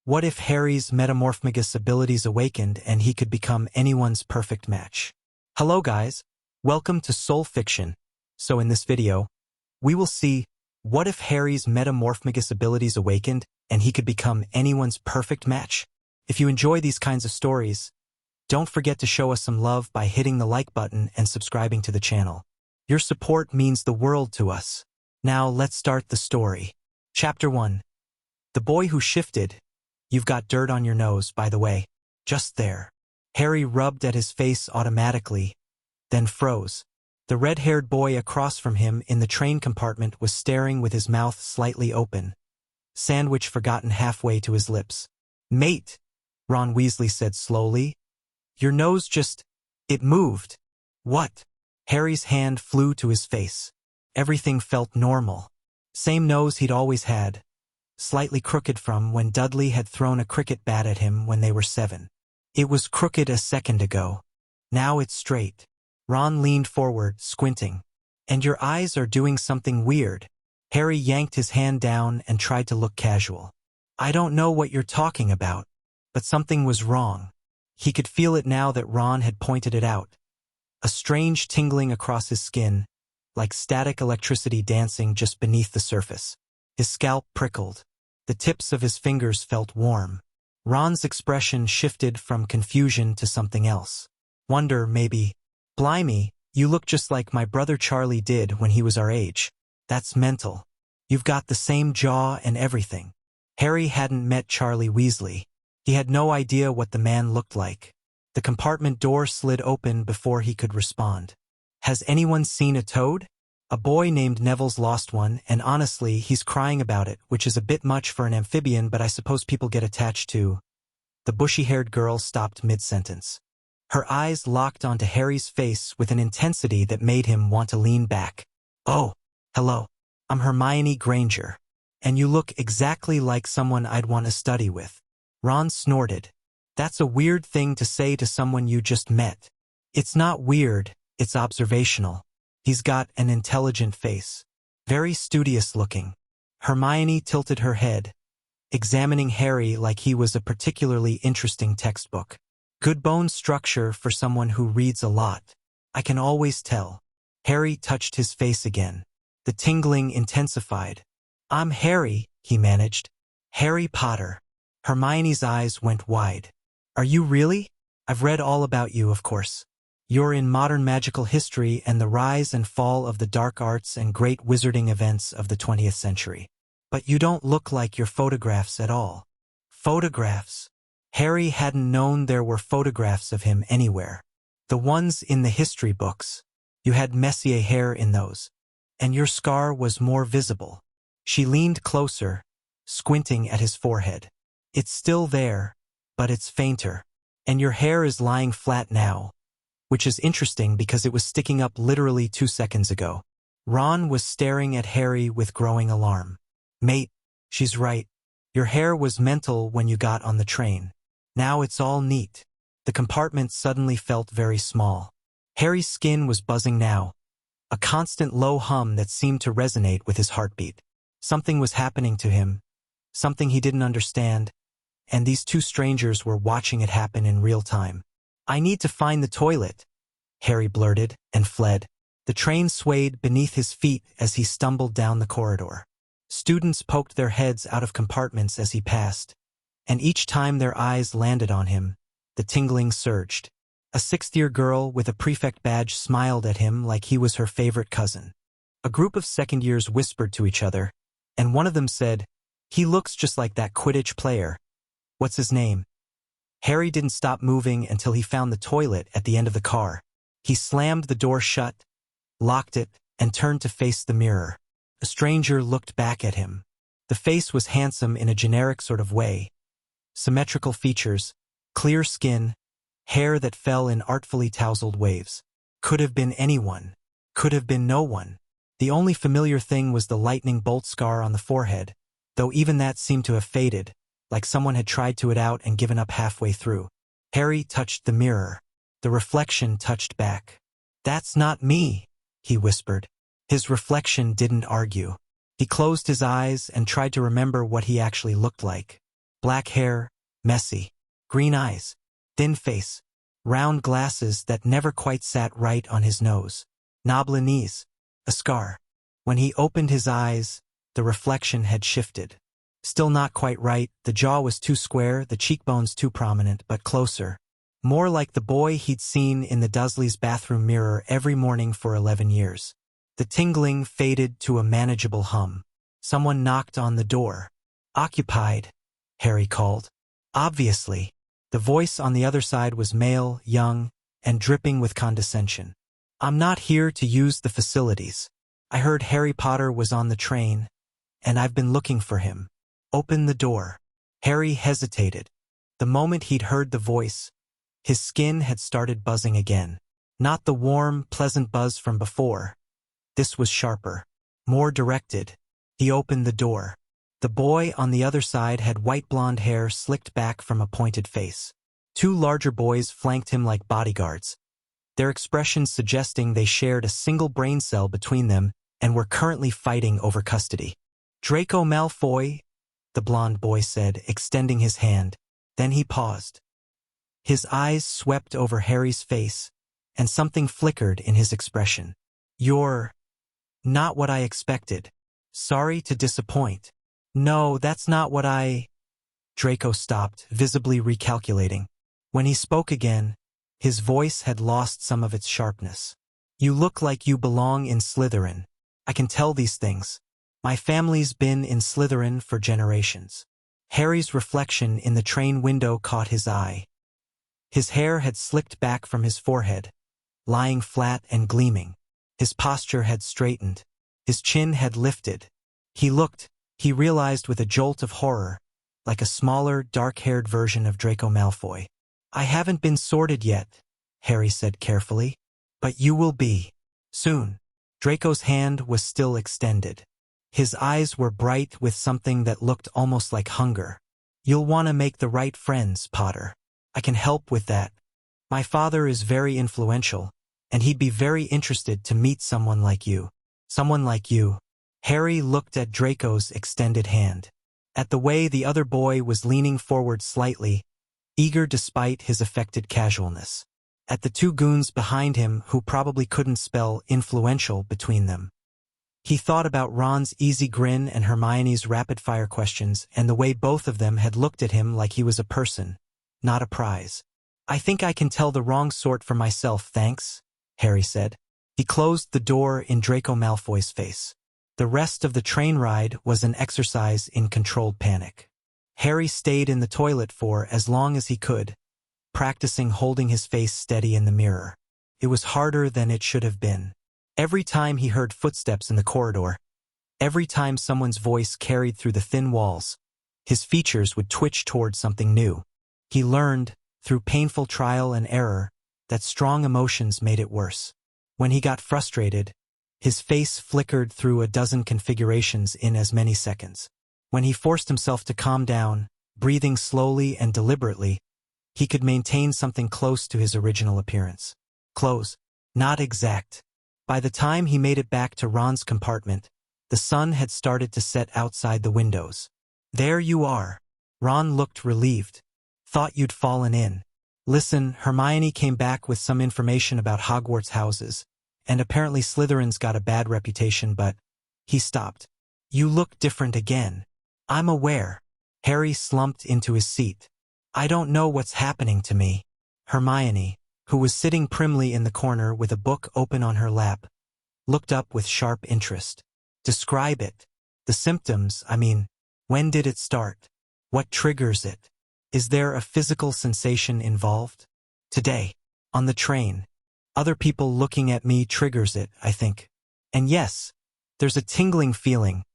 What if Harry's Metamorphmagus abilities awakened and he could become anyone's perfect match? Hello guys, welcome to Soul Fiction. So in this video, we will see what if Harry's Metamorphmagus abilities awakened and he could become anyone's perfect match? If you enjoy these kinds of stories, don't forget to show us some love by hitting the like button and subscribing to the channel. Your support means the world to us. Now let's start the story. Chapter 1. The Boy Who Shifted. You've got dirt on your nose, by the way. Just there. Harry rubbed at his face automatically, then froze. The red-haired boy across from him in the train compartment was staring with his mouth slightly open, sandwich forgotten halfway to his lips. "Mate," Ron Weasley said slowly. "Your nose it moved." "What?" Harry's hand flew to his face. Everything felt normal. Same nose he'd always had, slightly crooked from when Dudley had thrown a cricket bat at him when they were 7. It was crooked a second ago. Now it's straight. Ron leaned forward, squinting. "And your eyes are doing something weird." Harry yanked his hand down and tried to look casual. "I don't know what you're talking about." But something was wrong. He could feel it now that Ron had pointed it out. A strange tingling across his skin, like static electricity dancing just beneath the surface. His scalp prickled. The tips of his fingers felt warm. Ron's expression shifted from confusion to something else. Wonder, maybe. "Blimey, you look just like my brother Charlie did when he was our age." "That's mental. You've got the same jaw and everything." Harry hadn't met Charlie Weasley. He had no idea what the man looked like. The compartment door slid open before he could respond. "Has anyone seen a toad?" "A boy named Neville's lost one, and honestly, he's crying about it, which is a bit much for an amphibian, but I suppose people get attached to." The bushy-haired girl stopped mid-sentence. Her eyes locked onto Harry's face with an intensity that made him want to lean back. "Oh, hello. I'm Hermione Granger. And you look exactly like someone I'd want to study with." Ron snorted. "That's a weird thing to say to someone you just met." "It's not weird, it's observational. He's got an intelligent face. Very studious looking." Hermione tilted her head, examining Harry like he was a particularly interesting textbook. "Good bone structure for someone who reads a lot. I can always tell." Harry touched his face again. The tingling intensified. "I'm Harry," he managed. "Harry Potter." Hermione's eyes went wide. "Are you really? I've read all about you, of course. You're in modern magical history and the rise and fall of the dark arts and great wizarding events of the 20th century. But you don't look like your photographs at all." Photographs? Harry hadn't known there were photographs of him anywhere. "The ones in the history books. You had Messier hair in those. And your scar was more visible." She leaned closer, squinting at his forehead. "It's still there, but it's fainter. And your hair is lying flat now. Which is interesting because it was sticking up literally 2 seconds ago." Ron was staring at Harry with growing alarm. "Mate, she's right. Your hair was mental when you got on the train. Now it's all neat." The compartment suddenly felt very small. Harry's skin was buzzing now, a constant low hum that seemed to resonate with his heartbeat. Something was happening to him, something he didn't understand, and these two strangers were watching it happen in real time. "I need to find the toilet," Harry blurted, and fled. The train swayed beneath his feet as he stumbled down the corridor. Students poked their heads out of compartments as he passed, and each time their eyes landed on him, the tingling surged. A 6th-year girl with a prefect badge smiled at him like he was her favorite cousin. A group of 2nd-years whispered to each other, and one of them said, "He looks just like that Quidditch player. What's his name?" Harry didn't stop moving until he found the toilet at the end of the car. He slammed the door shut, locked it, and turned to face the mirror. A stranger looked back at him. The face was handsome in a generic sort of way. Symmetrical features, clear skin, hair that fell in artfully tousled waves. Could have been anyone. Could have been no one. The only familiar thing was the lightning bolt scar on the forehead, though even that seemed to have faded, like someone had tried to it out and given up halfway through. Harry touched the mirror. The reflection touched back. "That's not me," he whispered. His reflection didn't argue. He closed his eyes and tried to remember what he actually looked like. Black hair, messy. Green eyes. Thin face. Round glasses that never quite sat right on his nose. Knobbly knees. A scar. When he opened his eyes, the reflection had shifted. Still not quite right, the jaw was too square, the cheekbones too prominent, but closer. More like the boy he'd seen in the Dursley's bathroom mirror every morning for 11 years. The tingling faded to a manageable hum. Someone knocked on the door. "Occupied," Harry called. Obviously, the voice on the other side was male, young, and dripping with condescension. "I'm not here to use the facilities. I heard Harry Potter was on the train, and I've been looking for him. Open the door." Harry hesitated. The moment he'd heard the voice, his skin had started buzzing again. Not the warm, pleasant buzz from before. This was sharper, more directed. He opened the door. The boy on the other side had white blonde hair slicked back from a pointed face. Two larger boys flanked him like bodyguards, their expressions suggesting they shared a single brain cell between them and were currently fighting over custody. "Draco Malfoy," the blonde boy said, extending his hand. Then he paused. His eyes swept over Harry's face, and something flickered in his expression. "You're not what I expected. Sorry to disappoint." "No, that's not what I—" Draco stopped, visibly recalculating. When he spoke again, his voice had lost some of its sharpness. "You look like you belong in Slytherin. I can tell these things. My family's been in Slytherin for generations." Harry's reflection in the train window caught his eye. His hair had slicked back from his forehead, lying flat and gleaming. His posture had straightened. His chin had lifted. He realized with a jolt of horror, like a smaller, dark-haired version of Draco Malfoy. "I haven't been sorted yet," Harry said carefully. "But you will be. Soon." Draco's hand was still extended. His eyes were bright with something that looked almost like hunger. "You'll want to make the right friends, Potter. I can help with that. My father is very influential, and he'd be very interested to meet someone like you." "Someone like you." Harry looked at Draco's extended hand, at the way the other boy was leaning forward slightly, eager despite his affected casualness, at the two goons behind him who probably couldn't spell influential between them. He thought about Ron's easy grin and Hermione's rapid-fire questions and the way both of them had looked at him like he was a person, not a prize. "I think I can tell the wrong sort for myself, thanks," Harry said. He closed the door in Draco Malfoy's face. The rest of the train ride was an exercise in controlled panic. Harry stayed in the toilet for as long as he could, practicing holding his face steady in the mirror. It was harder than it should have been. Every time he heard footsteps in the corridor, every time someone's voice carried through the thin walls, his features would twitch toward something new. He learned, through painful trial and error, that strong emotions made it worse. When he got frustrated, his face flickered through a dozen configurations in as many seconds. When he forced himself to calm down, breathing slowly and deliberately, he could maintain something close to his original appearance. Close, not exact. By the time he made it back to Ron's compartment, the sun had started to set outside the windows. "There you are." Ron looked relieved. "Thought you'd fallen in." "Listen, Hermione came back with some information about Hogwarts houses, and apparently Slytherin's got a bad reputation, but—" He stopped. "You look different again." "I'm aware." Harry slumped into his seat. "I don't know what's happening to me." Hermione, who was sitting primly in the corner with a book open on her lap, looked up with sharp interest. "Describe it. The symptoms, I mean, when did it start? What triggers it? Is there a physical sensation involved?" "Today. On the train. Other people looking at me triggers it, I think. And yes, there's a tingling feeling,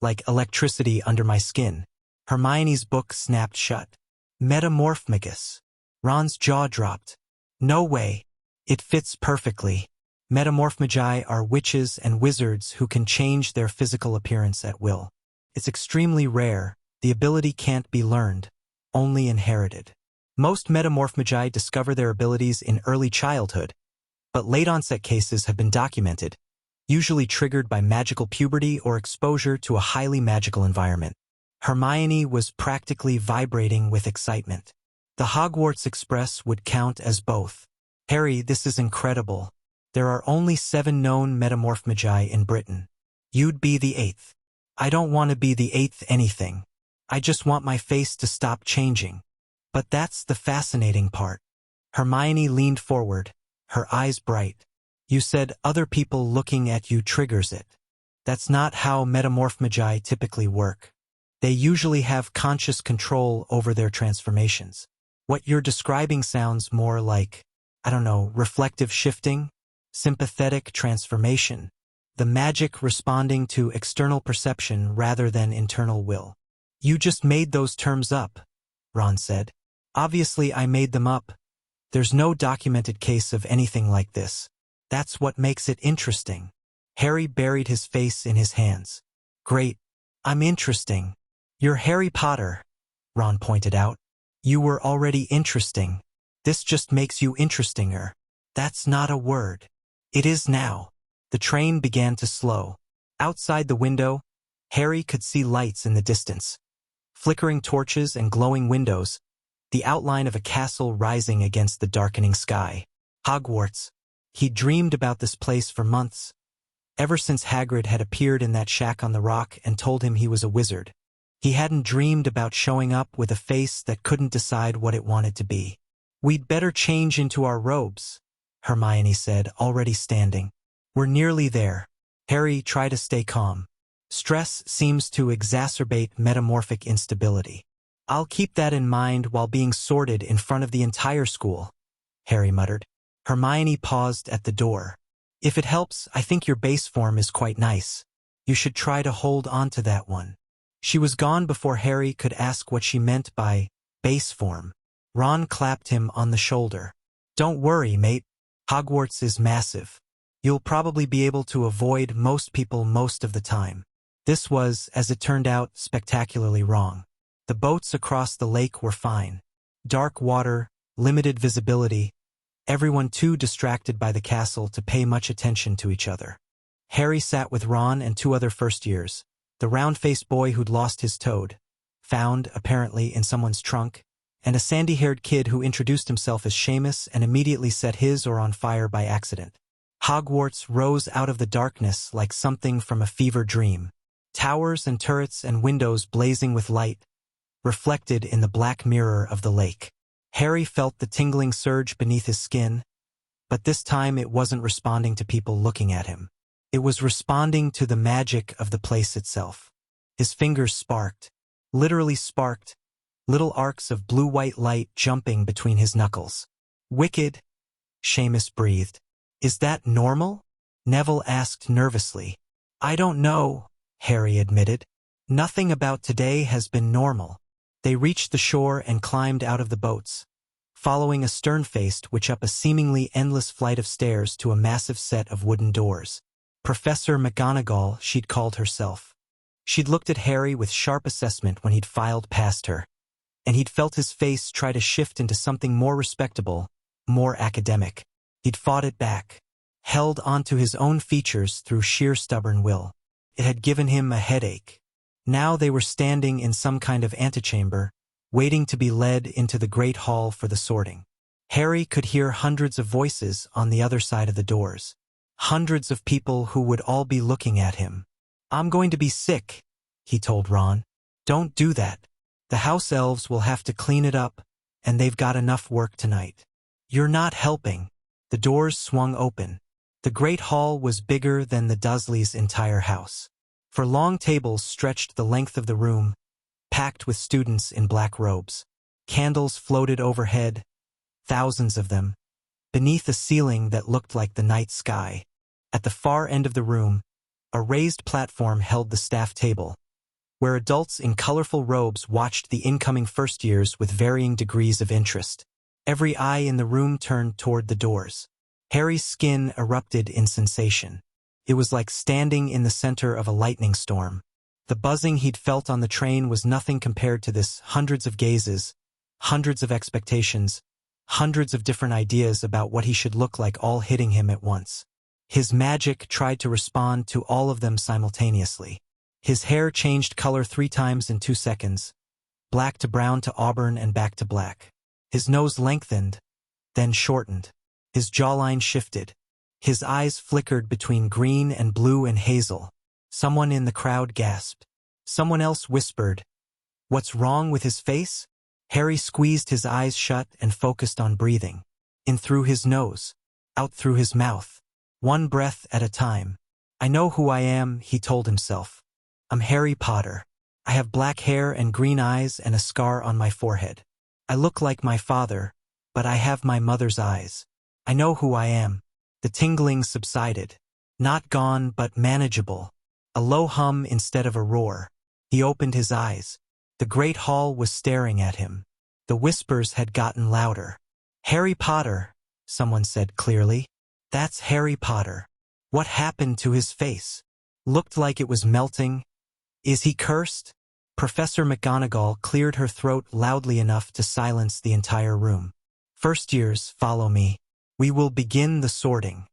like electricity under my skin." Hermione's book snapped shut. "Metamorphmagus." Ron's jaw dropped. "No way. It fits perfectly. Metamorphmagi are witches and wizards who can change their physical appearance at will. It's extremely rare. The ability can't be learned, only inherited. Most metamorphmagi discover their abilities in early childhood, but late-onset cases have been documented, usually triggered by magical puberty or exposure to a highly magical environment. Hermione was practically vibrating with excitement. The Hogwarts Express would count as both. Harry, this is incredible. There are only 7 known Metamorphmagi in Britain. You'd be the 8th. I don't want to be the 8th anything. I just want my face to stop changing. But that's the fascinating part. Hermione leaned forward, her eyes bright. You said other people looking at you triggers it. That's not how Metamorphmagi typically work. They usually have conscious control over their transformations. What you're describing sounds more like, I don't know, reflective shifting, sympathetic transformation, the magic responding to external perception rather than internal will. You just made those terms up, Ron said. Obviously I made them up. There's no documented case of anything like this. That's what makes it interesting. Harry buried his face in his hands. Great. I'm interesting. You're Harry Potter, Ron pointed out. You were already interesting. This just makes you interestinger. That's not a word. It is now. The train began to slow. Outside the window, Harry could see lights in the distance. Flickering torches and glowing windows, the outline of a castle rising against the darkening sky. Hogwarts. He'd dreamed about this place for months, ever since Hagrid had appeared in that shack on the rock and told him he was a wizard. He hadn't dreamed about showing up with a face that couldn't decide what it wanted to be. We'd better change into our robes, Hermione said, already standing. We're nearly there. Harry, try to stay calm. Stress seems to exacerbate metamorphic instability. I'll keep that in mind while being sorted in front of the entire school, Harry muttered. Hermione paused at the door. If it helps, I think your base form is quite nice. You should try to hold on to that one. She was gone before Harry could ask what she meant by base form. Ron clapped him on the shoulder. Don't worry, mate. Hogwarts is massive. You'll probably be able to avoid most people most of the time. This was, as it turned out, spectacularly wrong. The boats across the lake were fine. Dark water, limited visibility, everyone too distracted by the castle to pay much attention to each other. Harry sat with Ron and 2 other first years. The round-faced boy who'd lost his toad, found, apparently, in someone's trunk, and a sandy-haired kid who introduced himself as Seamus and immediately set his or on fire by accident. Hogwarts rose out of the darkness like something from a fever dream. Towers and turrets and windows blazing with light, reflected in the black mirror of the lake. Harry felt the tingling surge beneath his skin, but this time it wasn't responding to people looking at him. It was responding to the magic of the place itself. His fingers sparked, literally sparked, little arcs of blue-white light jumping between his knuckles. Wicked, Seamus breathed. Is that normal? Neville asked nervously. I don't know, Harry admitted. Nothing about today has been normal. They reached the shore and climbed out of the boats, following a stern-faced which up a seemingly endless flight of stairs to a massive set of wooden doors. Professor McGonagall, she'd called herself. She'd looked at Harry with sharp assessment when he'd filed past her, and he'd felt his face try to shift into something more respectable, more academic. He'd fought it back, held onto his own features through sheer stubborn will. It had given him a headache. Now they were standing in some kind of antechamber, waiting to be led into the great hall for the sorting. Harry could hear hundreds of voices on the other side of the doors. Hundreds of people who would all be looking at him. I'm going to be sick, he told Ron. Don't do that. The house elves will have to clean it up, and they've got enough work tonight. You're not helping. The doors swung open. The great hall was bigger than the Dursleys' entire house. For long tables stretched the length of the room, packed with students in black robes. Candles floated overhead, thousands of them, beneath a ceiling that looked like the night sky. At the far end of the room, a raised platform held the staff table, where adults in colorful robes watched the incoming first years with varying degrees of interest. Every eye in the room turned toward the doors. Harry's skin erupted in sensation. It was like standing in the center of a lightning storm. The buzzing he'd felt on the train was nothing compared to this. Hundreds of gazes, hundreds of expectations, hundreds of different ideas about what he should look like all hitting him at once. His magic tried to respond to all of them simultaneously. His hair changed color 3 times in 2 seconds, black to brown to auburn and back to black. His nose lengthened, then shortened. His jawline shifted. His eyes flickered between green and blue and hazel. Someone in the crowd gasped. Someone else whispered, "What's wrong with his face?" Harry squeezed his eyes shut and focused on breathing. In through his nose, out through his mouth. One breath at a time. "I know who I am," he told himself. "I'm Harry Potter. I have black hair and green eyes and a scar on my forehead. I look like my father, but I have my mother's eyes. I know who I am." The tingling subsided. Not gone, but manageable. A low hum instead of a roar. He opened his eyes. The great hall was staring at him. The whispers had gotten louder. "Harry Potter," someone said clearly. "That's Harry Potter. What happened to his face? Looked like it was melting. Is he cursed?" Professor McGonagall cleared her throat loudly enough to silence the entire room. "First years, follow me. We will begin the sorting."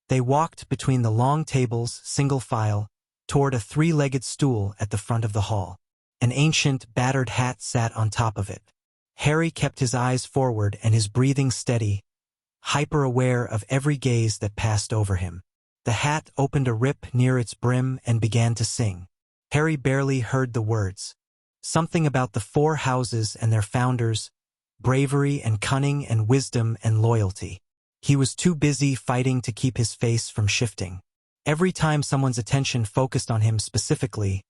They walked between the long tables, single file, toward a 3-legged stool at the front of the hall. An ancient, battered hat sat on top of it. Harry kept his eyes forward and his breathing steady, hyper-aware of every gaze that passed over him. The hat opened a rip near its brim and began to sing. Harry barely heard the words. Something about the 4 houses and their founders, bravery and cunning and wisdom and loyalty. He was too busy fighting to keep his face from shifting. Every time someone's attention focused on him specifically,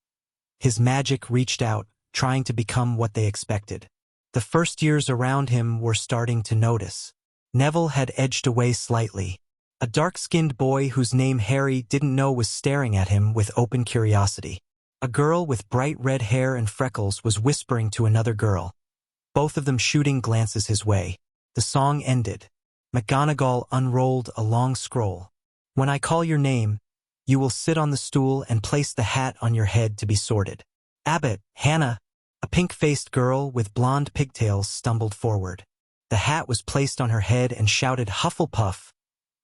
his magic reached out, trying to become what they expected. The first years around him were starting to notice. Neville had edged away slightly. A dark-skinned boy whose name Harry didn't know was staring at him with open curiosity. A girl with bright red hair and freckles was whispering to another girl, both of them shooting glances his way. The song ended. McGonagall unrolled a long scroll. "When I call your name, you will sit on the stool and place the hat on your head to be sorted." "Abbott, Hannah," a pink-faced girl with blonde pigtails stumbled forward. The hat was placed on her head and shouted Hufflepuff.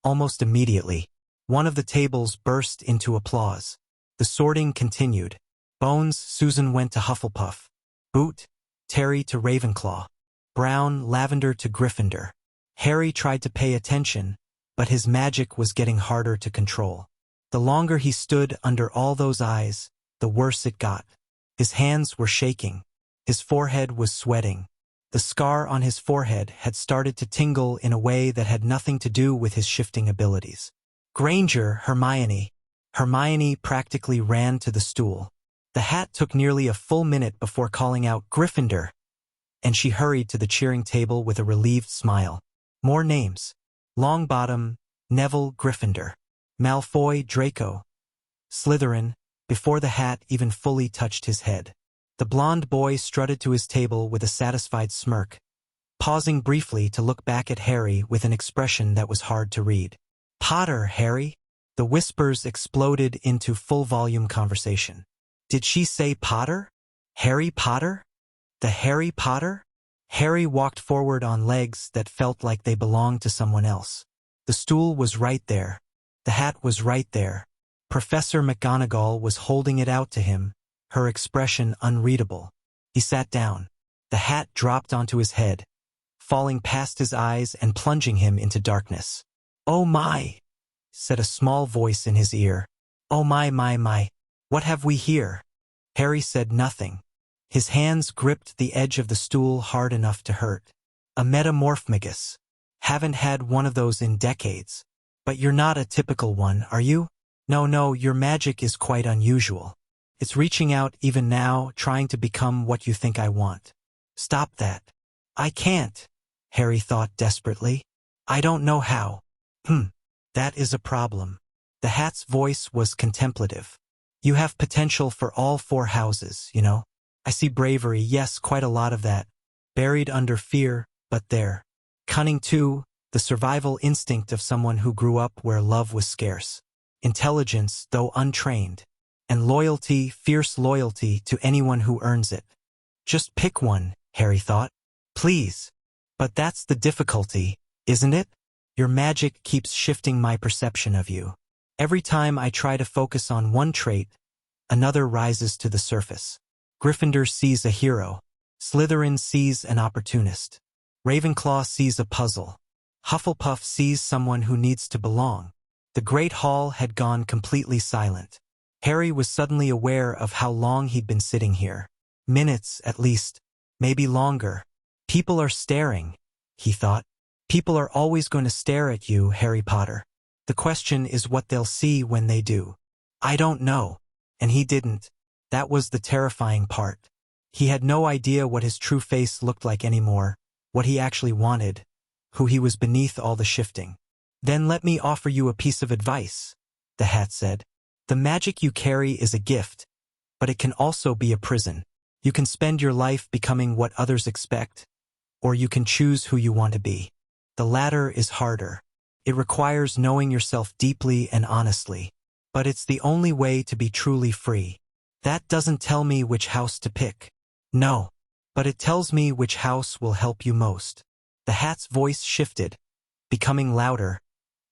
Almost immediately, one of the tables burst into applause. The sorting continued. Bones, Susan went to Hufflepuff. Boot, Terry to Ravenclaw. Brown, Lavender to Gryffindor. Harry tried to pay attention, but his magic was getting harder to control. The longer he stood under all those eyes, the worse it got. His hands were shaking. His forehead was sweating. The scar on his forehead had started to tingle in a way that had nothing to do with his shifting abilities. "Granger, Hermione." Hermione practically ran to the stool. The hat took nearly a full minute before calling out Gryffindor, and she hurried to the cheering table with a relieved smile. More names. Longbottom, Neville, Gryffindor. Malfoy, Draco. Slytherin, before the hat even fully touched his head. The blond boy strutted to his table with a satisfied smirk, pausing briefly to look back at Harry with an expression that was hard to read. "Potter, Harry?" The whispers exploded into full-volume conversation. "Did she say Potter? Harry Potter? The Harry Potter?" Harry walked forward on legs that felt like they belonged to someone else. The stool was right there. The hat was right there. Professor McGonagall was holding it out to him, her expression unreadable. He sat down. The hat dropped onto his head, falling past his eyes and plunging him into darkness. "Oh my," said a small voice in his ear. "Oh my, what have we here?" Harry said nothing. His hands gripped the edge of the stool hard enough to hurt. "A Metamorphmagus. Haven't had one of those in decades. But you're not a typical one, are you? No, your magic is quite unusual. It's reaching out even now, trying to become what you think I want. Stop that." "I can't," Harry thought desperately. "I don't know how." That is a problem." The hat's voice was contemplative. "You have potential for all 4 houses, you know. I see bravery, yes, quite a lot of that. Buried under fear, but there. Cunning too, the survival instinct of someone who grew up where love was scarce. Intelligence, though untrained. And loyalty, fierce loyalty to anyone who earns it. Just pick one," Harry thought. "Please." "But that's the difficulty, isn't it? Your magic keeps shifting my perception of you. Every time I try to focus on one trait, Another rises to the surface. Gryffindor sees a hero. Slytherin sees an opportunist. Ravenclaw sees a puzzle. Hufflepuff sees someone who needs to belong. The Great Hall had gone completely silent. Harry was suddenly aware of how long he'd been sitting here. Minutes, at least. Maybe longer. People are staring, he thought. People are always going to stare at you, Harry Potter. The question is what they'll see when they do. I don't know. And he didn't. That was the terrifying part. He had no idea what his true face looked like anymore, what he actually wanted, who he was beneath all the shifting. Then let me offer you a piece of advice, the hat said. The magic you carry is a gift, but it can also be a prison. You can spend your life becoming what others expect, or you can choose who you want to be. The latter is harder. It requires knowing yourself deeply and honestly, but it's the only way to be truly free. That doesn't tell me which house to pick. No, but it tells me which house will help you most. The hat's voice shifted, becoming louder,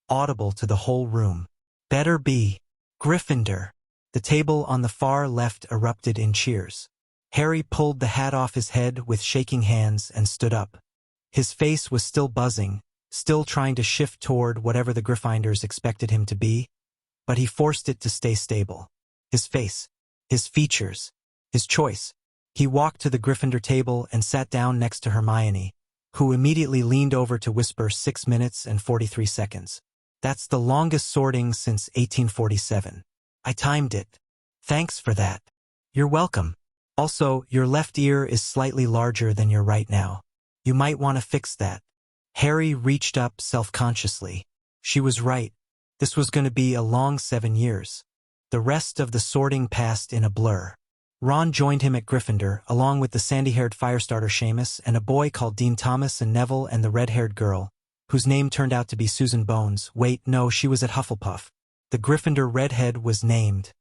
audible to the whole room. Better be Gryffindor. The table on the far left erupted in cheers. Harry pulled the hat off his head with shaking hands and stood up. His face was still buzzing, still trying to shift toward whatever the Gryffindors expected him to be, but he forced it to stay stable. His face, his features, his choice. He walked to the Gryffindor table and sat down next to Hermione, who immediately leaned over to whisper 6 minutes and 43 seconds. That's the longest sorting since 1847. I timed it. Thanks for that. You're welcome. Also, your left ear is slightly larger than your right now. You might want to fix that. Harry reached up self-consciously. She was right. This was going to be a long 7 years. The rest of the sorting passed in a blur. Ron joined him at Gryffindor, along with the sandy-haired firestarter Seamus and a boy called Dean Thomas and Neville and the red-haired girl, whose name turned out to be Susan Bones. Wait, no, she was at Hufflepuff. The Gryffindor redhead was named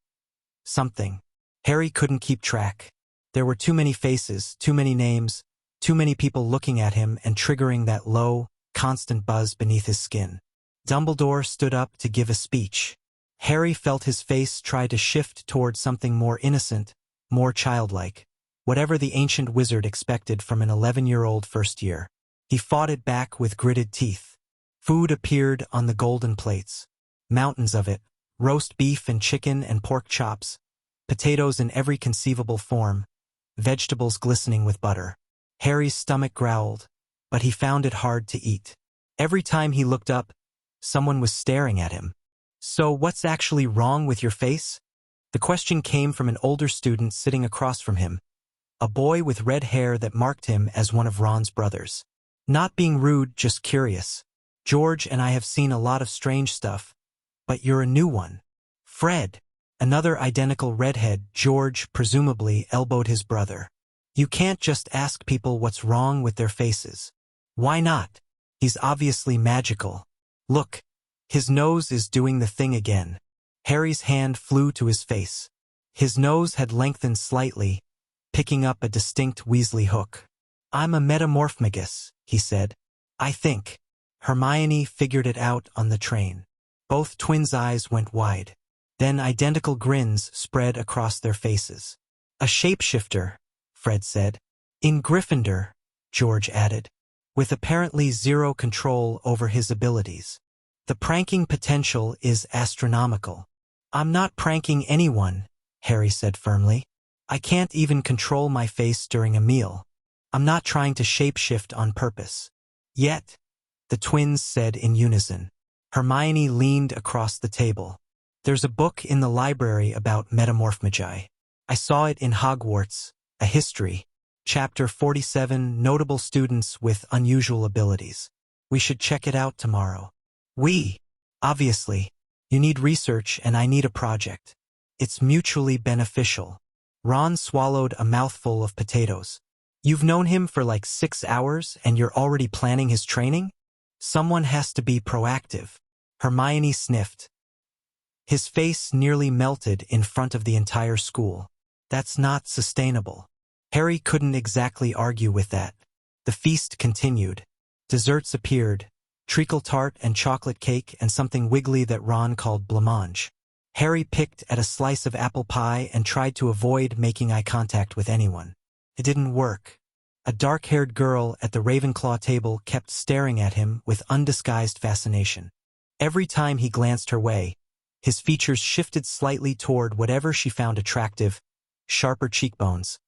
something. Harry couldn't keep track. There were too many faces, too many names, too many people looking at him and triggering that low, constant buzz beneath his skin. Dumbledore stood up to give a speech. Harry felt his face try to shift toward something more innocent, more childlike, whatever the ancient wizard expected from an 11-year-old first year. He fought it back with gritted teeth. Food appeared on the golden plates. Mountains of it, roast beef and chicken and pork chops, potatoes in every conceivable form, vegetables glistening with butter. Harry's stomach growled, but he found it hard to eat. Every time he looked up, someone was staring at him. So what's actually wrong with your face? The question came from an older student sitting across from him, a boy with red hair that marked him as one of Ron's brothers. Not being rude, just curious. George and I have seen a lot of strange stuff, but you're a new one. Fred, another identical redhead, George presumably elbowed his brother. You can't just ask people what's wrong with their faces. Why not? He's obviously magical. Look, his nose is doing the thing again. Harry's hand flew to his face. His nose had lengthened slightly, picking up a distinct Weasley hook. I'm a Metamorphmagus, he said. I think. Hermione figured it out on the train. Both twins' eyes went wide. Then identical grins spread across their faces. A shapeshifter, Fred said. In Gryffindor, George added, with apparently zero control over his abilities. The pranking potential is astronomical. I'm not pranking anyone, Harry said firmly. I can't even control my face during a meal. I'm not trying to shapeshift on purpose. Yet, the twins said in unison. Hermione leaned across the table. There's a book in the library about Metamorphmagi. I saw it in Hogwarts, a history. Chapter 47, Notable Students with Unusual Abilities. We should check it out tomorrow. Obviously. You need research and I need a project. It's mutually beneficial. Ron swallowed a mouthful of potatoes. You've known him for like 6 hours and you're already planning his training? Someone has to be proactive. Hermione sniffed. His face nearly melted in front of the entire school. That's not sustainable. Harry couldn't exactly argue with that. The feast continued. Desserts appeared. Treacle tart and chocolate cake and something wiggly that Ron called blancmange. Harry picked at a slice of apple pie and tried to avoid making eye contact with anyone. It didn't work. A dark-haired girl at the Ravenclaw table kept staring at him with undisguised fascination. Every time he glanced her way, his features shifted slightly toward whatever she found attractive: sharper cheekbones,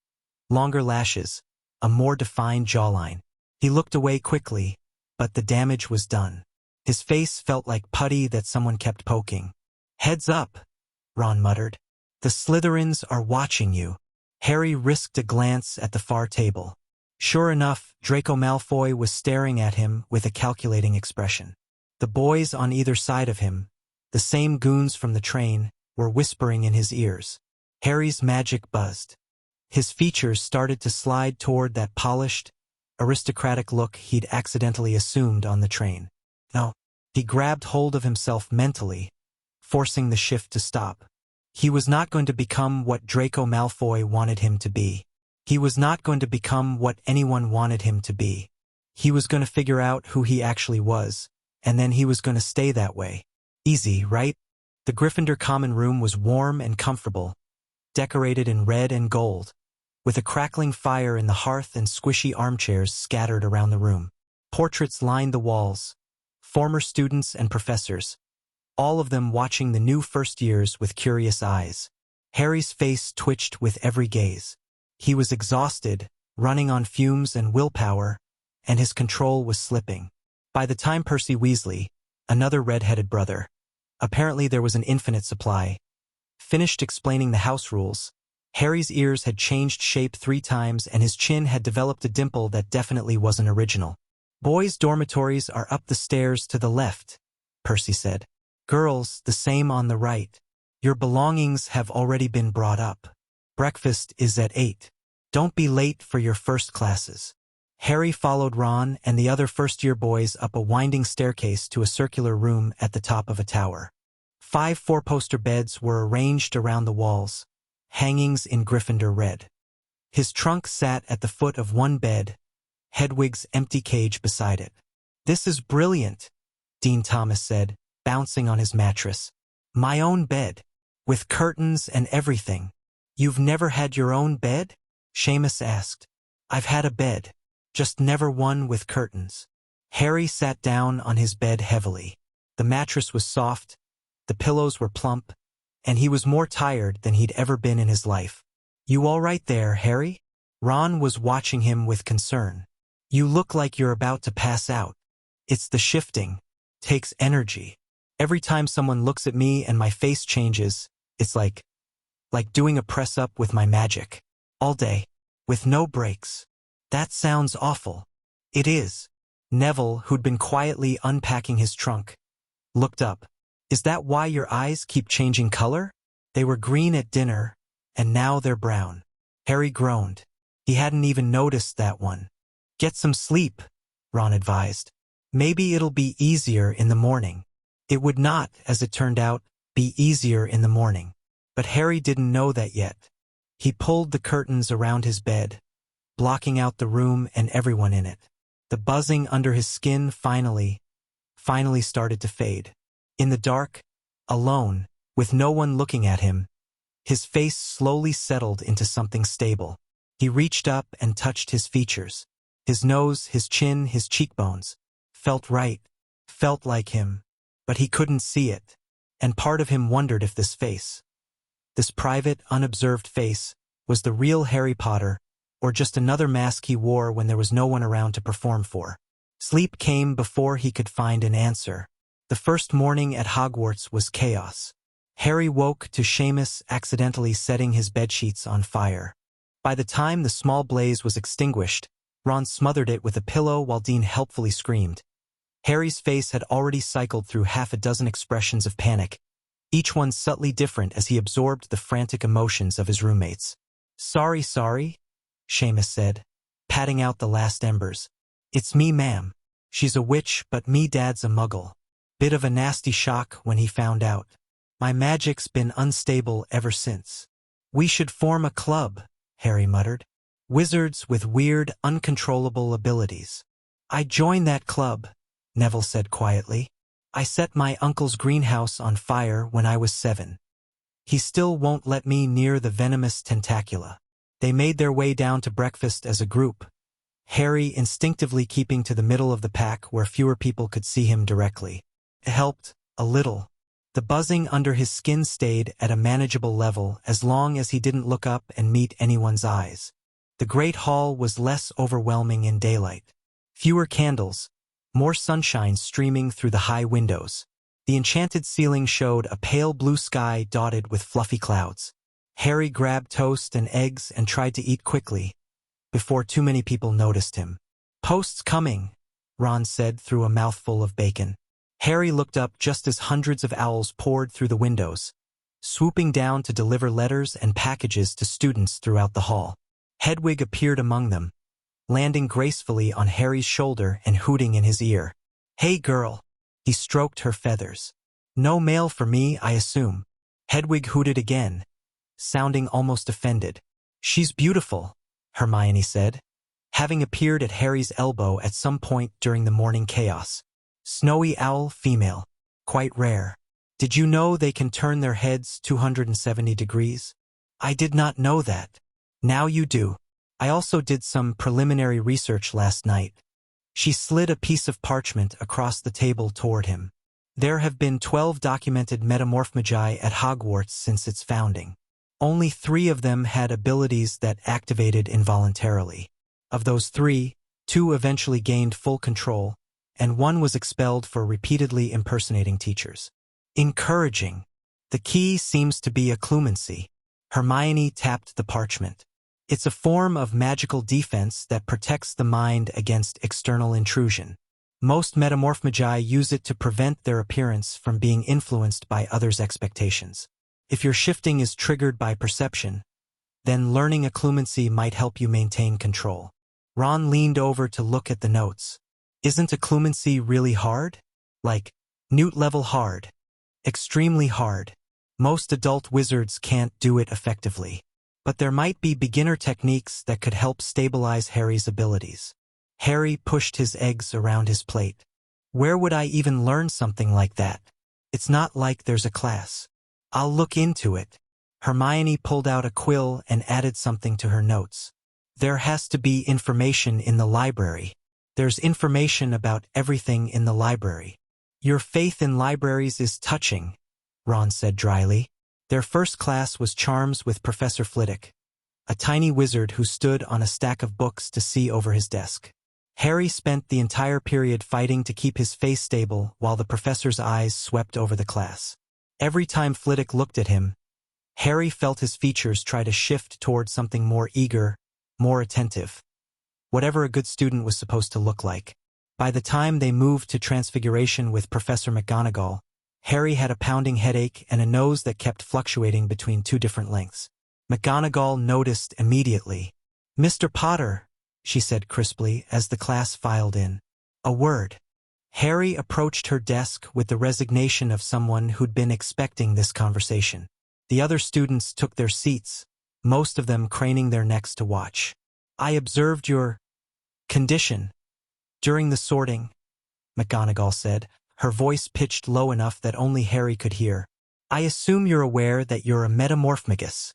longer lashes, a more defined jawline. He looked away quickly, but the damage was done. His face felt like putty that someone kept poking. "Heads up," Ron muttered. "The Slytherins are watching you." Harry risked a glance at the far table. Sure enough, Draco Malfoy was staring at him with a calculating expression. The boys on either side of him, the same goons from the train, were whispering in his ears. Harry's magic buzzed. His features started to slide toward that polished, aristocratic look he'd accidentally assumed on the train. No, he grabbed hold of himself mentally, forcing the shift to stop. He was not going to become what Draco Malfoy wanted him to be. He was not going to become what anyone wanted him to be. He was going to figure out who he actually was, and then he was going to stay that way. Easy, right? The Gryffindor common room was warm and comfortable, decorated in red and gold, with a crackling fire in the hearth and squishy armchairs scattered around the room. Portraits lined the walls, former students and professors, all of them watching the new first years with curious eyes. Harry's face twitched with every gaze. He was exhausted, running on fumes and willpower, and his control was slipping. By the time Percy Weasley, another red-headed brother, apparently there was an infinite supply, finished explaining the house rules, Harry's ears had changed shape 3 times and his chin had developed a dimple that definitely wasn't original. "Boys' dormitories are up the stairs to the left," Percy said. "Girls, the same on the right. Your belongings have already been brought up. Breakfast is at 8. Don't be late for your first classes." Harry followed Ron and the other first-year boys up a winding staircase to a circular room at the top of a tower. 5 4-poster beds were arranged around the walls, hangings in Gryffindor red. His trunk sat at the foot of one bed, Hedwig's empty cage beside it. "This is brilliant," Dean Thomas said, bouncing on his mattress. "My own bed, with curtains and everything." "You've never had your own bed?" Seamus asked. "I've had a bed, just never one with curtains." Harry sat down on his bed heavily. The mattress was soft, the pillows were plump, and he was more tired than he'd ever been in his life. "You all right there, Harry?" Ron was watching him with concern. "You look like you're about to pass out." "It's the shifting. Takes energy. Every time someone looks at me and my face changes, it's like doing a press-up with my magic. All day, with no breaks." "That sounds awful." "It is." Neville, who'd been quietly unpacking his trunk, looked up. "Is that why your eyes keep changing color? They were green at dinner, and now they're brown." Harry groaned. He hadn't even noticed that one. "Get some sleep," Ron advised. "Maybe it'll be easier in the morning." It would not, as it turned out, be easier in the morning. But Harry didn't know that yet. He pulled the curtains around his bed, blocking out the room and everyone in it. The buzzing under his skin finally started to fade. In the dark, alone, with no one looking at him, his face slowly settled into something stable. He reached up and touched his features. His nose, his chin, his cheekbones. Felt right, felt like him. But he couldn't see it. And part of him wondered if this face, this private, unobserved face, was the real Harry Potter, or just another mask he wore when there was no one around to perform for. Sleep came before he could find an answer. The first morning at Hogwarts was chaos. Harry woke to Seamus accidentally setting his bedsheets on fire. By the time the small blaze was extinguished, Ron smothered it with a pillow while Dean helpfully screamed. Harry's face had already cycled through 6 expressions of panic, each one subtly different as he absorbed the frantic emotions of his roommates. Sorry, Seamus said, patting out the last embers. "It's me, ma'am. She's a witch, but me dad's a muggle. Bit of a nasty shock when he found out. My magic's been unstable ever since." "We should form a club," Harry muttered. "Wizards with weird, uncontrollable abilities." "I joined that club," Neville said quietly. "I set my uncle's greenhouse on fire when I was 7. He still won't let me near the venomous tentacula. They made their way down to breakfast as a group, Harry instinctively keeping to the middle of the pack where fewer people could see him directly. It helped, a little. The buzzing under his skin stayed at a manageable level as long as he didn't look up and meet anyone's eyes. The great hall was less overwhelming in daylight. Fewer candles, more sunshine streaming through the high windows. The enchanted ceiling showed a pale blue sky dotted with fluffy clouds. Harry grabbed toast and eggs and tried to eat quickly, before too many people noticed him. "Post's coming," Ron said through a mouthful of bacon. Harry looked up just as hundreds of owls poured through the windows, swooping down to deliver letters and packages to students throughout the hall. Hedwig appeared among them, landing gracefully on Harry's shoulder and hooting in his ear. "Hey girl." He stroked her feathers. "No mail for me, I assume." Hedwig hooted again, sounding almost offended. "She's beautiful," Hermione said, having appeared at Harry's elbow at some point during the morning chaos. "Snowy owl female. Quite rare. Did you know they can turn their heads 270 degrees? I did not know that. Now you do. I also did some preliminary research last night." She slid a piece of parchment across the table toward him. "There have been 12 documented Metamorphmagi at Hogwarts since its founding. Only 3 of them had abilities that activated involuntarily. Of those 3, 2 eventually gained full control, and 1 was expelled for repeatedly impersonating teachers. Encouraging. The key seems to be occlumency." Hermione tapped the parchment. "It's a form of magical defense that protects the mind against external intrusion. Most Metamorphmagi use it to prevent their appearance from being influenced by others' expectations. If your shifting is triggered by perception, then learning occlumency might help you maintain control." Ron leaned over to look at the notes. "Isn't occlumency really hard? Like, Newt-level hard? Extremely hard. Most adult wizards can't do it effectively. But there might be beginner techniques that could help stabilize Harry's abilities." Harry pushed his eggs around his plate. "Where would I even learn something like that? It's not like there's a class." "I'll look into it." Hermione pulled out a quill and added something to her notes. "There has to be information in the library. There's information about everything in the library." "Your faith in libraries is touching," Ron said dryly. Their first class was Charms with Professor Flitwick, a tiny wizard who stood on a stack of books to see over his desk. Harry spent the entire period fighting to keep his face stable while the professor's eyes swept over the class. Every time Flitwick looked at him, Harry felt his features try to shift toward something more eager, more attentive. Whatever a good student was supposed to look like. By the time they moved to Transfiguration with Professor McGonagall, Harry had a pounding headache and a nose that kept fluctuating between 2 different lengths. McGonagall noticed immediately. "Mr. Potter," she said crisply as the class filed in. "A word." Harry approached her desk with the resignation of someone who'd been expecting this conversation. The other students took their seats, most of them craning their necks to watch. "I observed your condition during the sorting," McGonagall said, her voice pitched low enough that only Harry could hear. "I assume you're aware that you're a Metamorphmagus."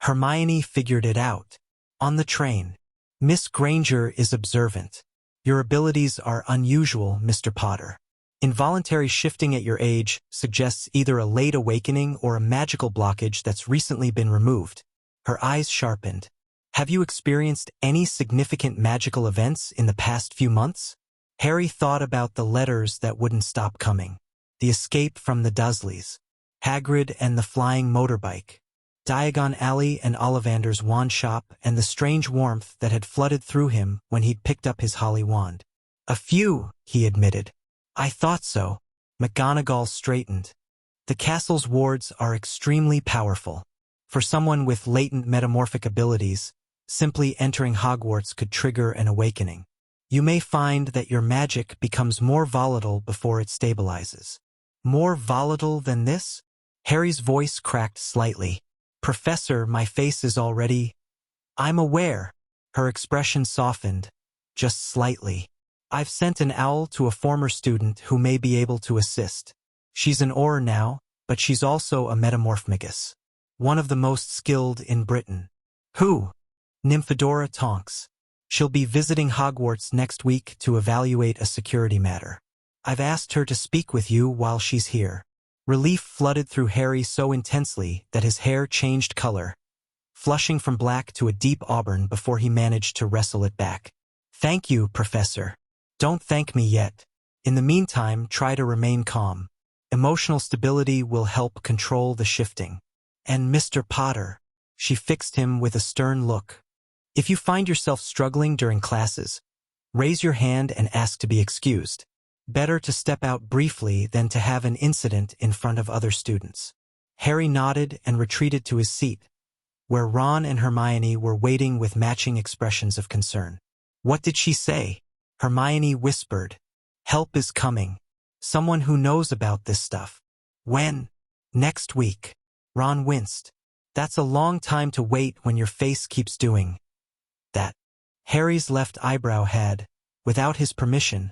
Hermione figured it out. "On the train. Miss Granger is observant. Your abilities are unusual, Mr. Potter. Involuntary shifting at your age suggests either a late awakening or a magical blockage that's recently been removed." Her eyes sharpened. "Have you experienced any significant magical events in the past few months?" Harry thought about the letters that wouldn't stop coming. The escape from the Dursleys, Hagrid and the flying motorbike, Diagon Alley and Ollivander's wand shop, and the strange warmth that had flooded through him when he'd picked up his holly wand. "A few," he admitted. "I thought so." McGonagall straightened. "The castle's wards are extremely powerful. For someone with latent metamorphic abilities, simply entering Hogwarts could trigger an awakening. You may find that your magic becomes more volatile before it stabilizes." "More volatile than this?" Harry's voice cracked slightly. "Professor, my face is already—" "I'm aware." Her expression softened, just slightly. "I've sent an owl to a former student who may be able to assist. She's an Auror now, but she's also a Metamorphmagus." one of the most skilled in Britain. Who? Nymphadora Tonks. She'll be visiting Hogwarts next week to evaluate a security matter. I've asked her to speak with you while she's here. Relief flooded through Harry so intensely that his hair changed color, flushing from black to a deep auburn before he managed to wrestle it back. Thank you, Professor. Don't thank me yet. In the meantime, try to remain calm. Emotional stability will help control the shifting. And Mr. Potter. She fixed him with a stern look. If you find yourself struggling during classes, raise your hand and ask to be excused. Better to step out briefly than to have an incident in front of other students. Harry nodded and retreated to his seat, where Ron and Hermione were waiting with matching expressions of concern. What did she say? Hermione whispered. Help is coming. Someone who knows about this stuff. When? Next week. Ron winced. That's a long time to wait when your face keeps doing that. Harry's left eyebrow had, without his permission,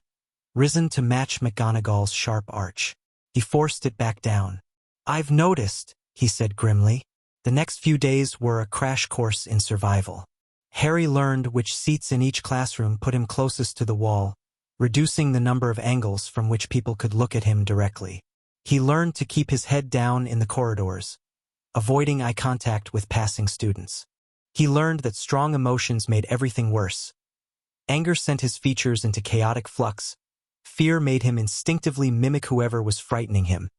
risen to match McGonagall's sharp arch. He forced it back down. I've noticed, he said grimly. The next few days were a crash course in survival. Harry learned which seats in each classroom put him closest to the wall, reducing the number of angles from which people could look at him directly. He learned to keep his head down in the corridors, avoiding eye contact with passing students. He learned that strong emotions made everything worse. Anger sent his features into chaotic flux. Fear made him instinctively mimic whoever was frightening him,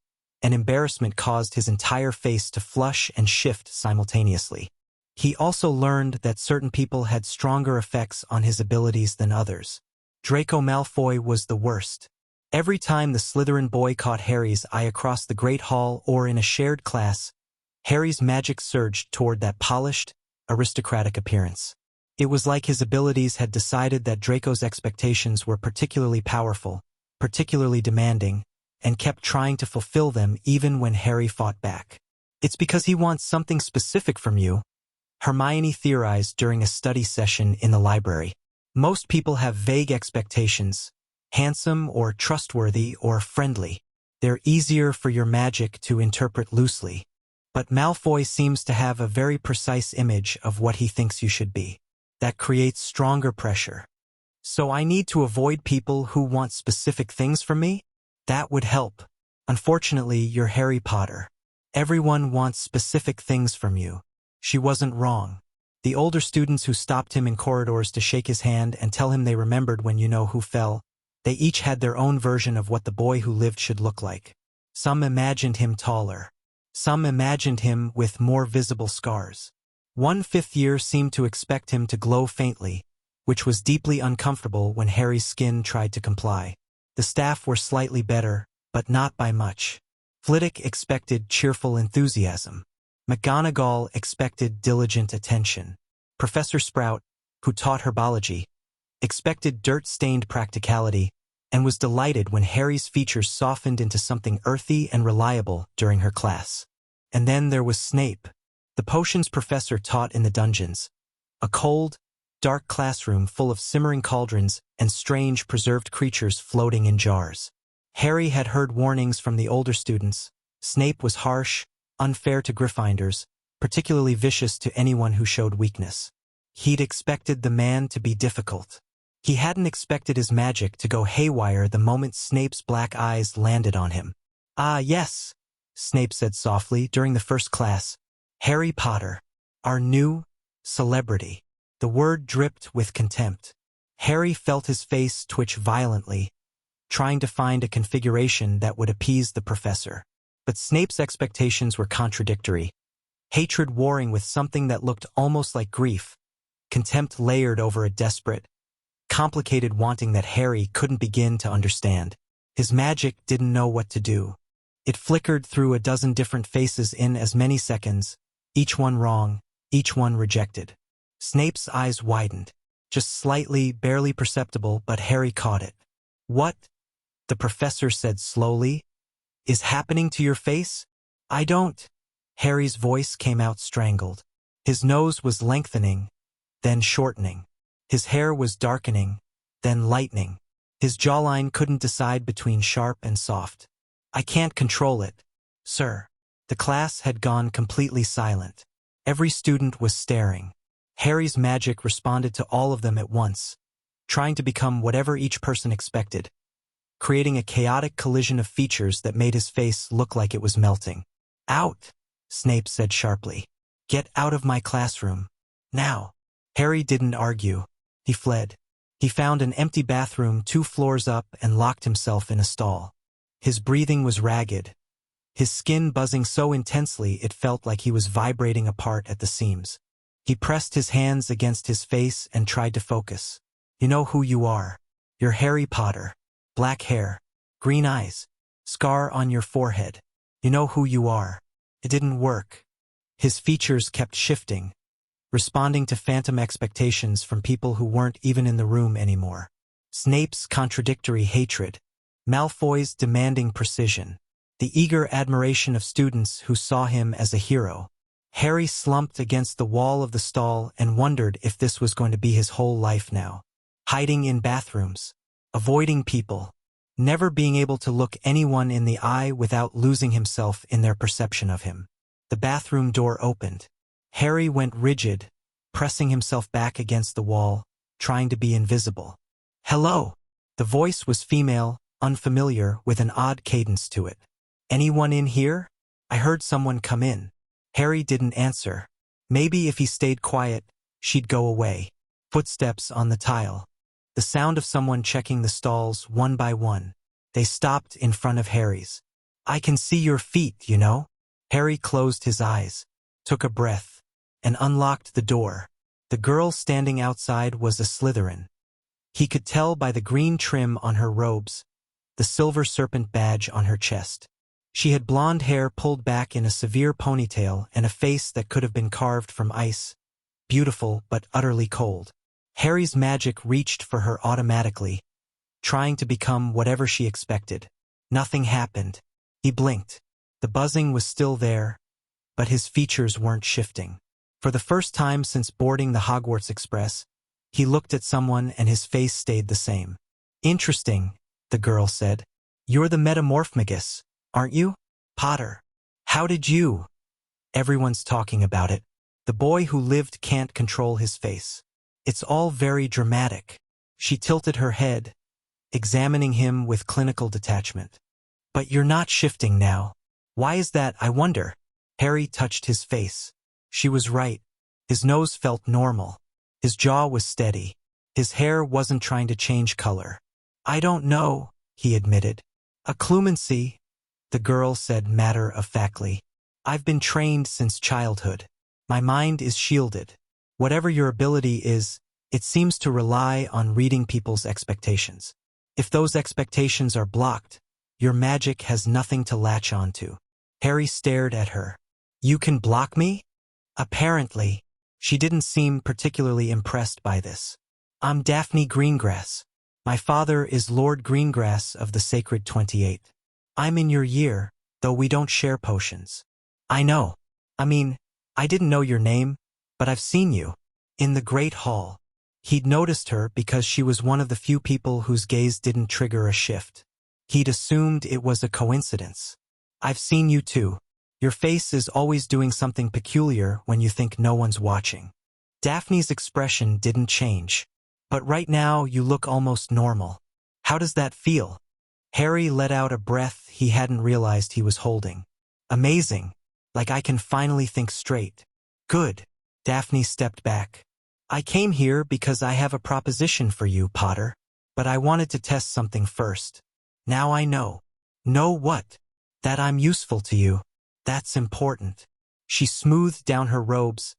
and embarrassment caused his entire face to flush and shift simultaneously. He also learned that certain people had stronger effects on his abilities than others. Draco Malfoy was the worst. Every time the Slytherin boy caught Harry's eye across the Great Hall or in a shared class, Harry's magic surged toward that polished, aristocratic appearance. It was like his abilities had decided that Draco's expectations were particularly powerful, particularly demanding, and kept trying to fulfill them even when Harry fought back. It's because he wants something specific from you, Hermione theorized during a study session in the library. Most people have vague expectations, handsome or trustworthy or friendly. They're easier for your magic to interpret loosely. But Malfoy seems to have a very precise image of what he thinks you should be. That creates stronger pressure. So I need to avoid people who want specific things from me? That would help. Unfortunately, you're Harry Potter. Everyone wants specific things from you. She wasn't wrong. The older students who stopped him in corridors to shake his hand and tell him they remembered when you know who fell, they each had their own version of what the boy who lived should look like. Some imagined him taller. Some imagined him with more visible scars. One fifth year seemed to expect him to glow faintly, which was deeply uncomfortable when Harry's skin tried to comply. The staff were slightly better, but not by much. Flitwick expected cheerful enthusiasm. McGonagall expected diligent attention. Professor Sprout, who taught herbology, expected dirt-stained practicality and was delighted when Harry's features softened into something earthy and reliable during her class. And then there was Snape. The potions professor taught in the dungeons, a cold, dark classroom full of simmering cauldrons and strange preserved creatures floating in jars. Harry had heard warnings from the older students. Snape was harsh, unfair to Gryffindors, particularly vicious to anyone who showed weakness. He'd expected the man to be difficult. He hadn't expected his magic to go haywire the moment Snape's black eyes landed on him. "Ah, yes," Snape said softly during the first class. "Harry Potter, our new celebrity." The word dripped with contempt. Harry felt his face twitch violently, trying to find a configuration that would appease the professor. But Snape's expectations were contradictory. Hatred warring with something that looked almost like grief, contempt layered over a desperate, complicated wanting that Harry couldn't begin to understand. His magic didn't know what to do. It flickered through a dozen different faces in as many seconds, each one wrong, each one rejected. Snape's eyes widened, just slightly, barely perceptible, but Harry caught it. "What?" the professor said slowly. "Is happening to your face?" "I don't." Harry's voice came out strangled. His nose was lengthening, then shortening. His hair was darkening, then lightening. His jawline couldn't decide between sharp and soft. "I can't control it, sir." The class had gone completely silent. Every student was staring. Harry's magic responded to all of them at once, trying to become whatever each person expected, creating a chaotic collision of features that made his face look like it was melting. "Out!" Snape said sharply. "Get out of my classroom. Now." Harry didn't argue. He fled. He found an empty bathroom 2 floors up and locked himself in a stall. His breathing was ragged, his skin buzzing so intensely it felt like he was vibrating apart at the seams. He pressed his hands against his face and tried to focus. "You know who you are. You're Harry Potter. Black hair, green eyes, scar on your forehead. You know who you are." It didn't work. His features kept shifting, responding to phantom expectations from people who weren't even in the room anymore. Snape's contradictory hatred, Malfoy's demanding precision, the eager admiration of students who saw him as a hero. Harry slumped against the wall of the stall and wondered if this was going to be his whole life now. Hiding in bathrooms, avoiding people, never being able to look anyone in the eye without losing himself in their perception of him. The bathroom door opened. Harry went rigid, pressing himself back against the wall, trying to be invisible. "Hello." The voice was female, unfamiliar, with an odd cadence to it. "Anyone in here? I heard someone come in." Harry didn't answer. Maybe if he stayed quiet, she'd go away. Footsteps on the tile. The sound of someone checking the stalls one by one. They stopped in front of Harry's. "I can see your feet, you know." Harry closed his eyes, took a breath, and unlocked the door. The girl standing outside was a Slytherin. He could tell by the green trim on her robes, the silver serpent badge on her chest. She had blonde hair pulled back in a severe ponytail and a face that could have been carved from ice, beautiful but utterly cold. Harry's magic reached for her automatically, trying to become whatever she expected. Nothing happened. He blinked. The buzzing was still there, but his features weren't shifting. For the first time since boarding the Hogwarts Express, he looked at someone and his face stayed the same. "Interesting," the girl said. "You're the Metamorphmagus, aren't you? Potter. How did you?" "Everyone's talking about it. The boy who lived can't control his face. It's all very dramatic." She tilted her head, examining him with clinical detachment. "But you're not shifting now. Why is that, I wonder?" Harry touched his face. She was right. His nose felt normal. His jaw was steady. His hair wasn't trying to change color. "I don't know," he admitted. "A clumency," the girl said matter-of-factly. "I've been trained since childhood. My mind is shielded. Whatever your ability is, it seems to rely on reading people's expectations. If those expectations are blocked, your magic has nothing to latch onto." Harry stared at her. "You can block me?" Apparently, she didn't seem particularly impressed by this. "I'm Daphne Greengrass. My father is Lord Greengrass of the Sacred 28. I'm in your year, though we don't share potions." "I know. I mean, I didn't know your name, but I've seen you. In the Great Hall." He'd noticed her because she was one of the few people whose gaze didn't trigger a shift. He'd assumed it was a coincidence. "I've seen you too. Your face is always doing something peculiar when you think no one's watching." Daphne's expression didn't change. "But right now you look almost normal. How does that feel?" Harry let out a breath he hadn't realized he was holding. "Amazing. Like I can finally think straight." "Good." Daphne stepped back. "I came here because I have a proposition for you, Potter. But I wanted to test something first. Now I know." "Know what?" "That I'm useful to you. That's important." She smoothed down her robes,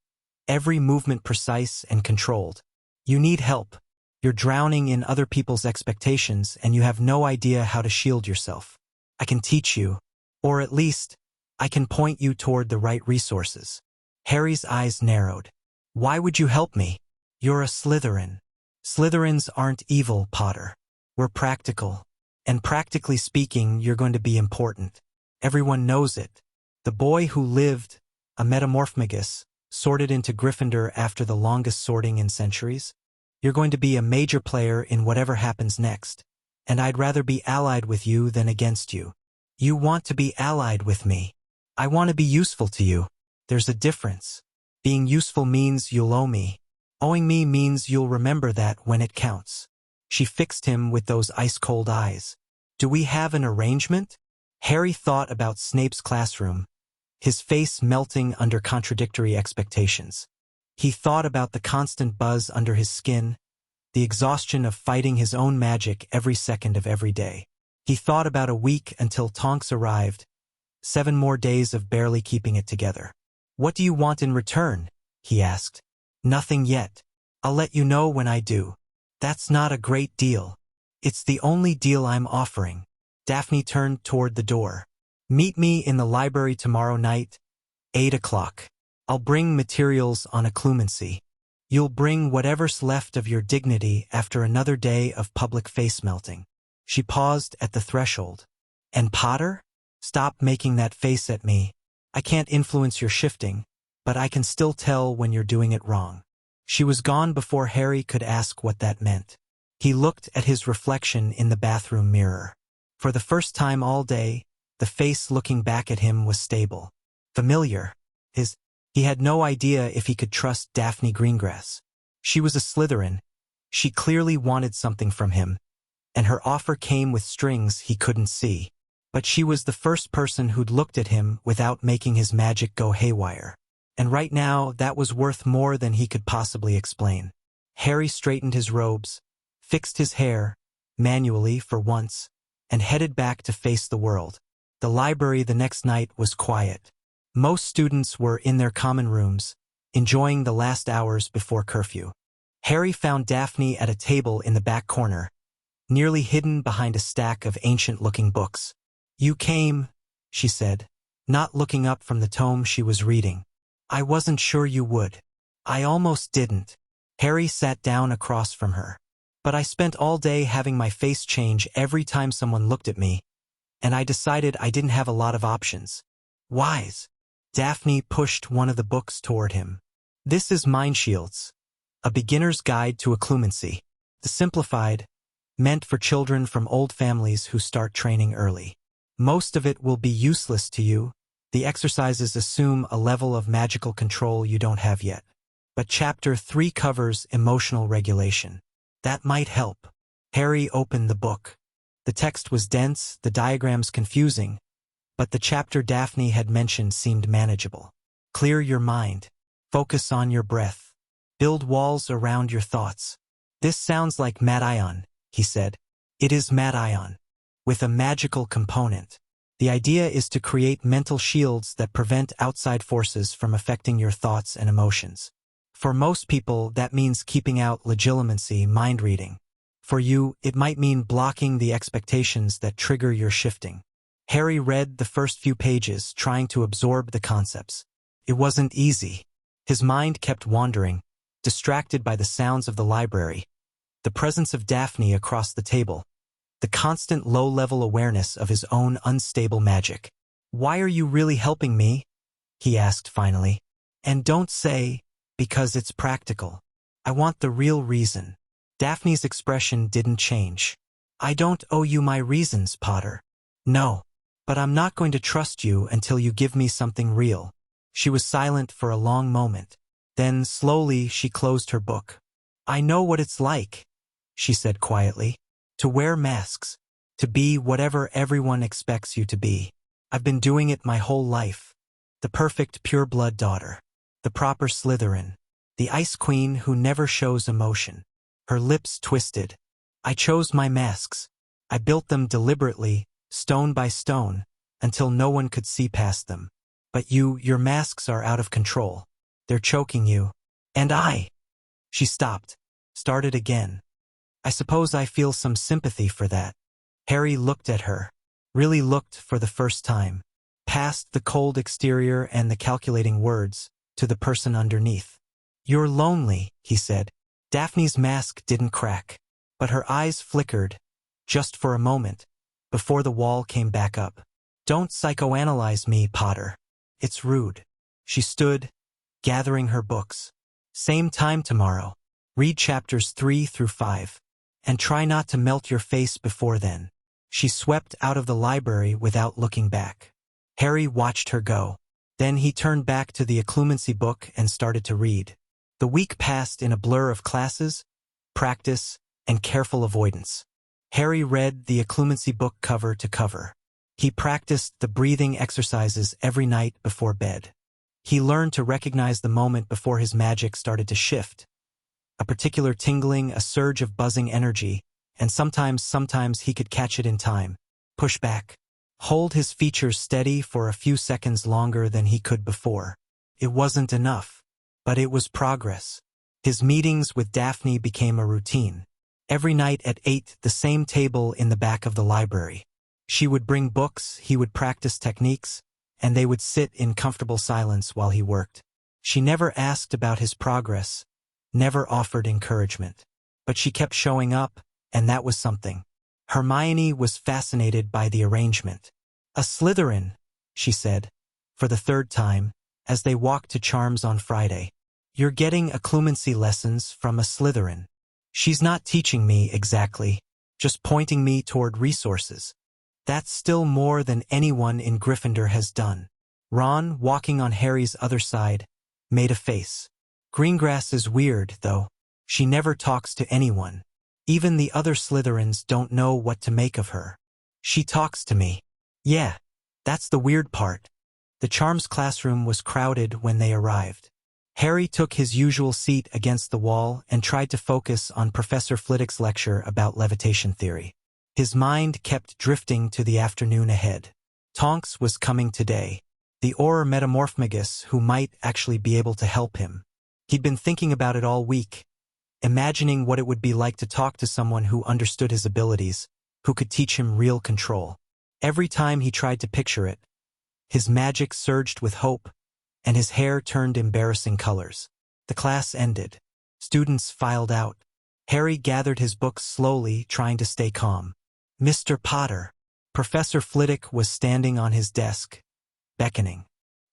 every movement precise and controlled. "You need help. You're drowning in other people's expectations and you have no idea how to shield yourself. I can teach you, or at least, I can point you toward the right resources." Harry's eyes narrowed. "Why would you help me?" "You're a Slytherin." "Slytherins aren't evil, Potter. We're practical. And practically speaking, you're going to be important. Everyone knows it. The boy who lived, a Metamorphmagus, sorted into Gryffindor after the longest sorting in centuries. You're going to be a major player in whatever happens next, and I'd rather be allied with you than against you." "You want to be allied with me?" I want to be useful to you. There's a difference. Being useful means you'll owe me. Owing me means you'll remember that when it counts. She fixed him with those ice-cold eyes. Do we have an arrangement? Harry thought about Snape's classroom, his face melting under contradictory expectations. He thought about the constant buzz under his skin, the exhaustion of fighting his own magic every second of every day. He thought about a week until Tonks arrived, 7 more days of barely keeping it together. What do you want in return? He asked. Nothing yet. I'll let you know when I do. That's not a great deal. It's the only deal I'm offering. Daphne turned toward the door. Meet me in the library tomorrow night, 8 o'clock. I'll bring materials on occlumency. You'll bring whatever's left of your dignity after another day of public face-melting. She paused at the threshold. And Potter? Stop making that face at me. I can't influence your shifting, but I can still tell when you're doing it wrong. She was gone before Harry could ask what that meant. He looked at his reflection in the bathroom mirror. For the first time all day, the face looking back at him was stable. Familiar. He had no idea if he could trust Daphne Greengrass. She was a Slytherin. She clearly wanted something from him, and her offer came with strings he couldn't see. But she was the first person who'd looked at him without making his magic go haywire. And right now, that was worth more than he could possibly explain. Harry straightened his robes, fixed his hair, manually for once, and headed back to face the world. The library the next night was quiet. Most students were in their common rooms, enjoying the last hours before curfew. Harry found Daphne at a table in the back corner, nearly hidden behind a stack of ancient-looking books. You came, she said, not looking up from the tome she was reading. I wasn't sure you would. I almost didn't. Harry sat down across from her. But I spent all day having my face change every time someone looked at me, and I decided I didn't have a lot of options. Wise. Daphne pushed one of the books toward him. This is Mindshields, a beginner's guide to occlumency. The simplified, meant for children from old families who start training early. Most of it will be useless to you. The exercises assume a level of magical control you don't have yet. But Chapter 3 covers emotional regulation. That might help. Harry opened the book. The text was dense, the diagrams confusing, but the chapter Daphne had mentioned seemed manageable. Clear your mind. Focus on your breath. Build walls around your thoughts. This sounds like Mad-Ion, he said. It is Mad-Ion, with a magical component. The idea is to create mental shields that prevent outside forces from affecting your thoughts and emotions. For most people, that means keeping out legilimency, mind reading. For you, it might mean blocking the expectations that trigger your shifting. Harry read the first few pages, trying to absorb the concepts. It wasn't easy. His mind kept wandering, distracted by the sounds of the library, the presence of Daphne across the table, the constant low-level awareness of his own unstable magic. Why are you really helping me? He asked finally. And don't say, because it's practical. I want the real reason. Daphne's expression didn't change. I don't owe you my reasons, Potter. No. But I'm not going to trust you until you give me something real. She was silent for a long moment. Then, slowly, she closed her book. I know what it's like, she said quietly. To wear masks. To be whatever everyone expects you to be. I've been doing it my whole life. The perfect pure-blood daughter. The proper Slytherin. The Ice Queen who never shows emotion. Her lips twisted. I chose my masks. I built them deliberately, stone by stone, until no one could see past them. But your masks are out of control. They're choking you. And I. She stopped, started again. I suppose I feel some sympathy for that. Harry looked at her. Really looked for the first time. Past the cold exterior and the calculating words, to the person underneath. You're lonely, he said. Daphne's mask didn't crack, but her eyes flickered, just for a moment, before the wall came back up. Don't psychoanalyze me, Potter. It's rude. She stood, gathering her books. Same time tomorrow. Read chapters 3 through 5. And try not to melt your face before then. She swept out of the library without looking back. Harry watched her go. Then he turned back to the occlumency book and started to read. The week passed in a blur of classes, practice, and careful avoidance. Harry read the occlumency book cover to cover. He practiced the breathing exercises every night before bed. He learned to recognize the moment before his magic started to shift. A particular tingling, a surge of buzzing energy, and sometimes he could catch it in time. Push back. Hold his features steady for a few seconds longer than he could before. It wasn't enough, but it was progress. His meetings with Daphne became a routine. Every night at 8, the same table in the back of the library. She would bring books, he would practice techniques, and they would sit in comfortable silence while he worked. She never asked about his progress, never offered encouragement. But she kept showing up, and that was something. Hermione was fascinated by the arrangement. "A Slytherin," she said, for the third time, as they walked to Charms on Friday. "You're getting occlumency lessons from a Slytherin. She's not teaching me exactly, just pointing me toward resources. That's still more than anyone in Gryffindor has done." Ron, walking on Harry's other side, made a face. "Greengrass is weird, though. She never talks to anyone. Even the other Slytherins don't know what to make of her. She talks to me." "Yeah, that's the weird part." The Charms classroom was crowded when they arrived. Harry took his usual seat against the wall and tried to focus on Professor Flitwick's lecture about levitation theory. His mind kept drifting to the afternoon ahead. Tonks was coming today, the Auror Metamorphmagus who might actually be able to help him. He'd been thinking about it all week, imagining what it would be like to talk to someone who understood his abilities, who could teach him real control. Every time he tried to picture it, his magic surged with hope, and his hair turned embarrassing colors. The class ended. Students filed out. Harry gathered his books slowly, trying to stay calm. "Mr. Potter." Professor Flitwick was standing on his desk, beckoning.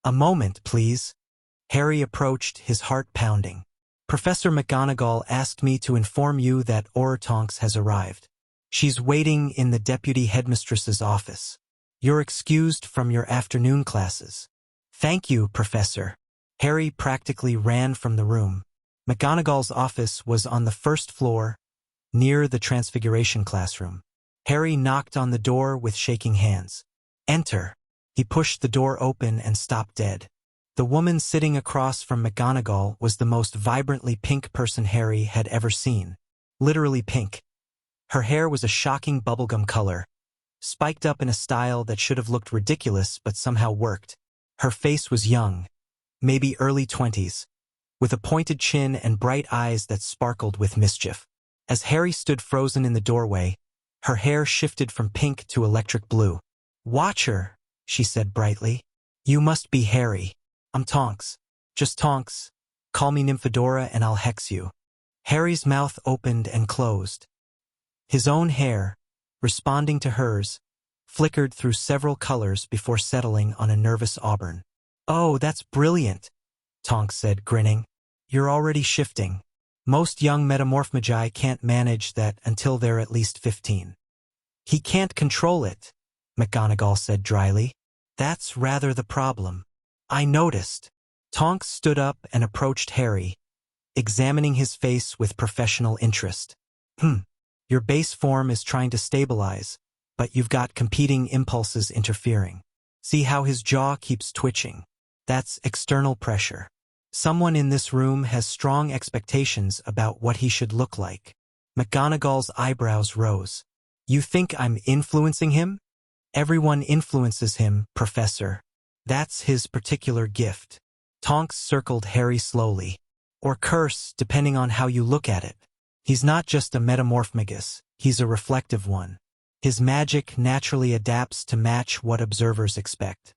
"A moment, please." Harry approached, his heart pounding. "Professor McGonagall asked me to inform you that Auror Tonks has arrived. She's waiting in the deputy headmistress's office. You're excused from your afternoon classes." "Thank you, Professor." Harry practically ran from the room. McGonagall's office was on the first floor, near the Transfiguration classroom. Harry knocked on the door with shaking hands. "Enter." He pushed the door open and stopped dead. The woman sitting across from McGonagall was the most vibrantly pink person Harry had ever seen. Literally pink. Her hair was a shocking bubblegum color, spiked up in a style that should have looked ridiculous but somehow worked. Her face was young, maybe early 20s, with a pointed chin and bright eyes that sparkled with mischief. As Harry stood frozen in the doorway, her hair shifted from pink to electric blue. "Watch her," she said brightly. "You must be Harry." "I'm Tonks. Just Tonks. Call me Nymphadora and I'll hex you." Harry's mouth opened and closed. His own hair, responding to hers, flickered through several colors before settling on a nervous auburn. "Oh, that's brilliant," Tonks said, grinning. "You're already shifting. Most young Metamorphmagi can't manage that until they're at least 15. "He can't control it," McGonagall said dryly. "That's rather the problem." "I noticed." Tonks stood up and approached Harry, examining his face with professional interest. Your base form is trying to stabilize, but you've got competing impulses interfering. See how his jaw keeps twitching? That's external pressure. Someone in this room has strong expectations about what he should look like." McGonagall's eyebrows rose. "You think I'm influencing him?" "Everyone influences him, Professor. That's his particular gift." Tonks circled Harry slowly. "Or curse, depending on how you look at it. He's not just a Metamorphmagus, he's a reflective one. His magic naturally adapts to match what observers expect.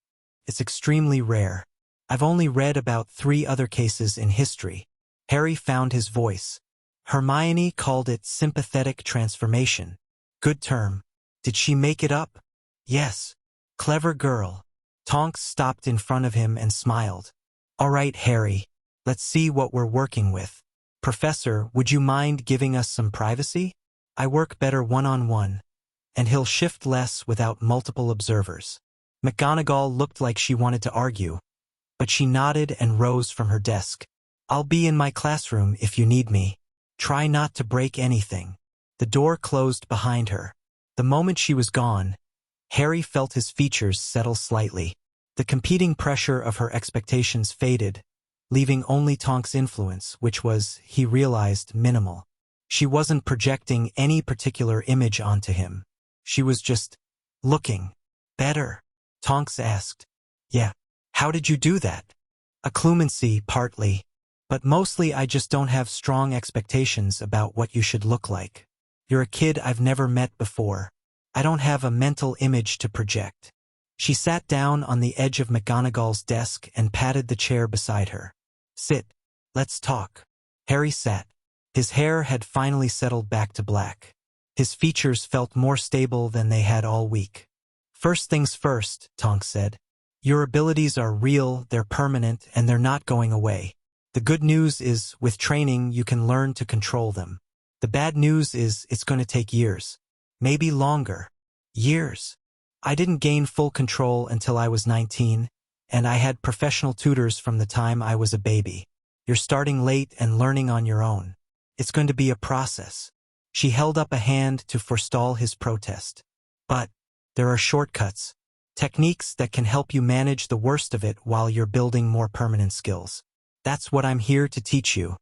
It's extremely rare. I've only read about 3 other cases in history." Harry found his voice. "Hermione called it sympathetic transformation. Good term. Did she make it up?" "Yes. Clever girl." Tonks stopped in front of him and smiled. "All right, Harry. Let's see what we're working with. Professor, would you mind giving us some privacy? I work better one-on-one, and he'll shift less without multiple observers." McGonagall looked like she wanted to argue, but she nodded and rose from her desk. I'll be in my classroom if you need me. Try not to break anything. The door closed behind her. The moment she was gone, Harry felt his features settle slightly. The competing pressure of her expectations faded, leaving only Tonks' influence, which was, he realized, minimal. She wasn't projecting any particular image onto him. She was just looking better. Tonks asked, "Yeah, how did you do that?" "Acclumency, partly. But mostly I just don't have strong expectations about what you should look like. You're a kid I've never met before. I don't have a mental image to project." She sat down on the edge of McGonagall's desk and patted the chair beside her. "Sit. Let's talk." Harry sat. His hair had finally settled back to black. His features felt more stable than they had all week. "First things first," Tonks said. "Your abilities are real, they're permanent, and they're not going away. The good news is, with training, you can learn to control them. The bad news is, it's going to take years. Maybe longer. Years. I didn't gain full control until I was 19, and I had professional tutors from the time I was a baby. You're starting late and learning on your own. It's going to be a process." She held up a hand to forestall his protest. "But there are shortcuts, techniques that can help you manage the worst of it while you're building more permanent skills. That's what I'm here to teach you."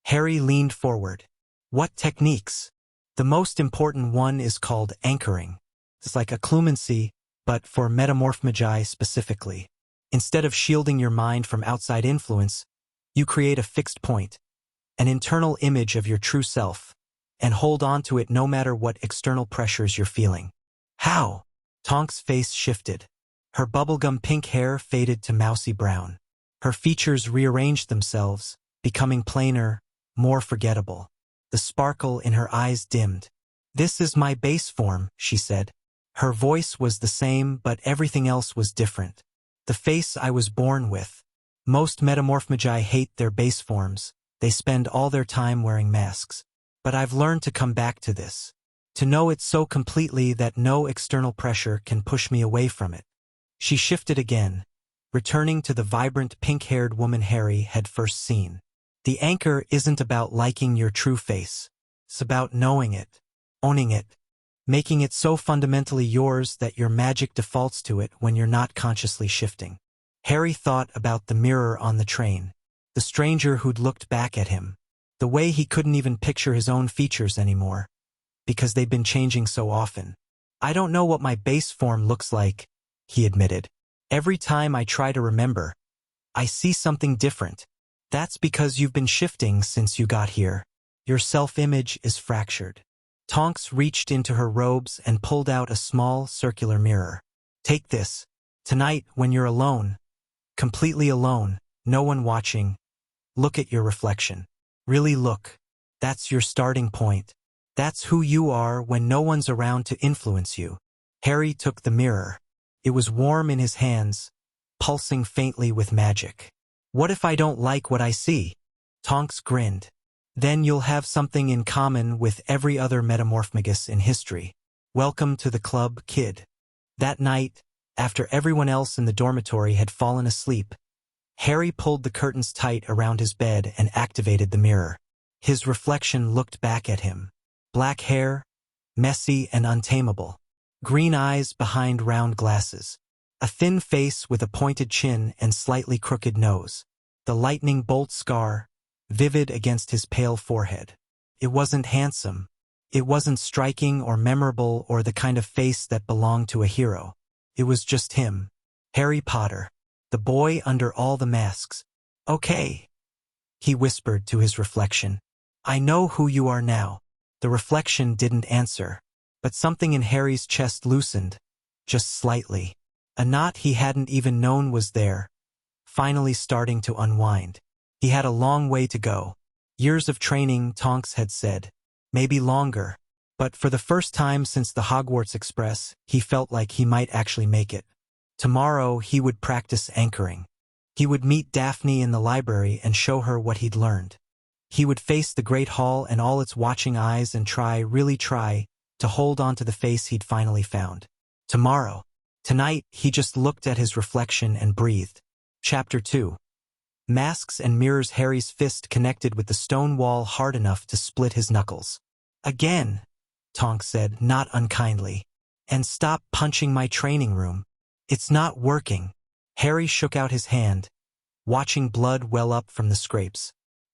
Harry leaned forward. "What techniques?" "The most important one is called anchoring. It's like acclumency, but for Metamorphmagus specifically. Instead of shielding your mind from outside influence, you create a fixed point, an internal image of your true self, and hold on to it no matter what external pressures you're feeling." "How?" Tonks' face shifted. Her bubblegum pink hair faded to mousy brown. Her features rearranged themselves, becoming plainer, more forgettable. The sparkle in her eyes dimmed. "This is my base form," she said. Her voice was the same, but everything else was different. "The face I was born with. Most Metamorphmagi hate their base forms. They spend all their time wearing masks. But I've learned to come back to this. To know it so completely that no external pressure can push me away from it." She shifted again, returning to the vibrant pink-haired woman Harry had first seen. "The anchor isn't about liking your true face. It's about knowing it, owning it, making it so fundamentally yours that your magic defaults to it when you're not consciously shifting." Harry thought about the mirror on the train, the stranger who'd looked back at him, the way he couldn't even picture his own features anymore, because they'd been changing so often. "I don't know what my base form looks like," he admitted. "Every time I try to remember, I see something different. That's because you've been shifting since you got here. Your self-image is fractured." Tonks reached into her robes and pulled out a small, circular mirror. "Take this. Tonight, when you're alone, completely alone, no one watching, look at your reflection. Really look. That's your starting point. That's who you are when no one's around to influence you." Harry took the mirror. It was warm in his hands, pulsing faintly with magic. "What if I don't like what I see?" Tonks grinned. "Then you'll have something in common with every other Metamorphmagus in history. Welcome to the club, kid." That night, after everyone else in the dormitory had fallen asleep, Harry pulled the curtains tight around his bed and activated the mirror. His reflection looked back at him. Black hair, messy and untamable. Green eyes behind round glasses. A thin face with a pointed chin and slightly crooked nose. The lightning bolt scar, vivid against his pale forehead. It wasn't handsome. It wasn't striking or memorable or the kind of face that belonged to a hero. It was just him. Harry Potter. The boy under all the masks. "Okay," he whispered to his reflection. "I know who you are now." The reflection didn't answer, but something in Harry's chest loosened, just slightly. A knot he hadn't even known was there, finally starting to unwind. He had a long way to go. Years of training, Tonks had said. Maybe longer. But for the first time since the Hogwarts Express, he felt like he might actually make it. Tomorrow he would practice anchoring. He would meet Daphne in the library and show her what he'd learned. He would face the Great Hall and all its watching eyes and try, really try, to hold on to the face he'd finally found. Tomorrow. Tonight, he just looked at his reflection and breathed. Chapter 2. Masks and mirrors. Harry's fist connected with the stone wall hard enough to split his knuckles. Again, Tonks said, not unkindly. And stop punching my training room. It's not working. Harry shook out his hand, watching blood well up from the scrapes.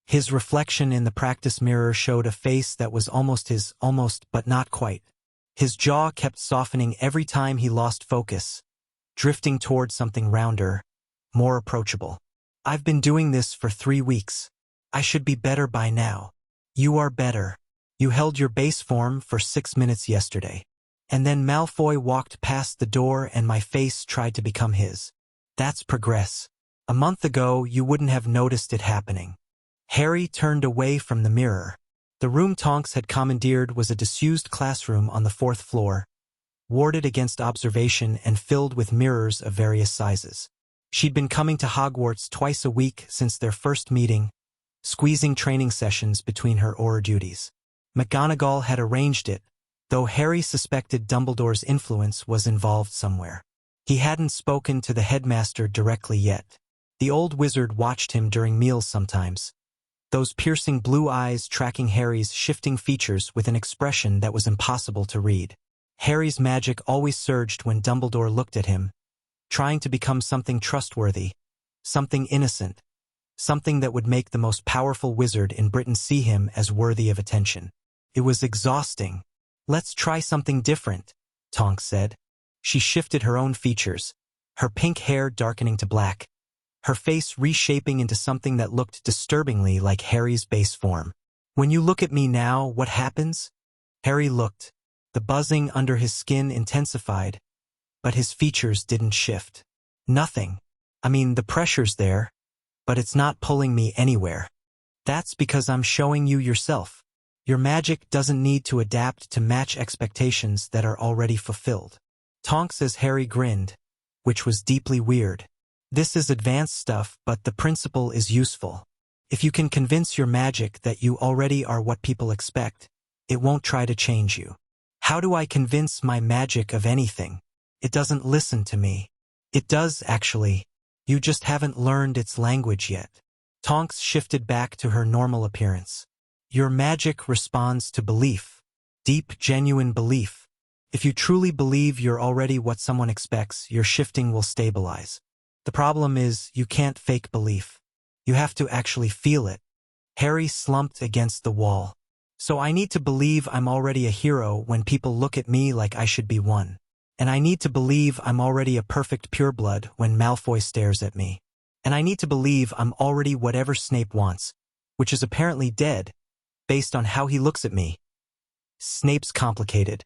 His reflection in the practice mirror showed a face that was almost his, but not quite. His jaw kept softening every time he lost focus, drifting toward something rounder, more approachable. I've been doing this for 3 weeks. I should be better by now. You are better. You held your base form for 6 minutes yesterday. And then Malfoy walked past the door and my face tried to become his. That's progress. A month ago, you wouldn't have noticed it happening. Harry turned away from the mirror. The room Tonks had commandeered was a disused classroom on the 4th floor, warded against observation and filled with mirrors of various sizes. She'd been coming to Hogwarts twice a week since their first meeting, squeezing training sessions between her aura duties. McGonagall had arranged it, though Harry suspected Dumbledore's influence was involved somewhere. He hadn't spoken to the headmaster directly yet. The old wizard watched him during meals sometimes, those piercing blue eyes tracking Harry's shifting features with an expression that was impossible to read. Harry's magic always surged when Dumbledore looked at him, trying to become something trustworthy, something innocent, something that would make the most powerful wizard in Britain see him as worthy of attention. It was exhausting. Let's try something different, Tonks said. She shifted her own features, her pink hair darkening to black, her face reshaping into something that looked disturbingly like Harry's base form. When you look at me now, what happens? Harry looked. The buzzing under his skin intensified, but his features didn't shift. Nothing. I mean, the pressure's there, but it's not pulling me anywhere. That's because I'm showing you yourself. Your magic doesn't need to adapt to match expectations that are already fulfilled. Tonks as Harry grinned, which was deeply weird. This is advanced stuff, but the principle is useful. If you can convince your magic that you already are what people expect, it won't try to change you. How do I convince my magic of anything? It doesn't listen to me. It does, actually. You just haven't learned its language yet. Tonks shifted back to her normal appearance. Your magic responds to belief. Deep, genuine belief. If you truly believe you're already what someone expects, your shifting will stabilize. The problem is, you can't fake belief. You have to actually feel it. Harry slumped against the wall. So I need to believe I'm already a hero when people look at me like I should be one. And I need to believe I'm already a perfect pureblood when Malfoy stares at me. And I need to believe I'm already whatever Snape wants, which is apparently dead, based on how he looks at me. Snape's complicated,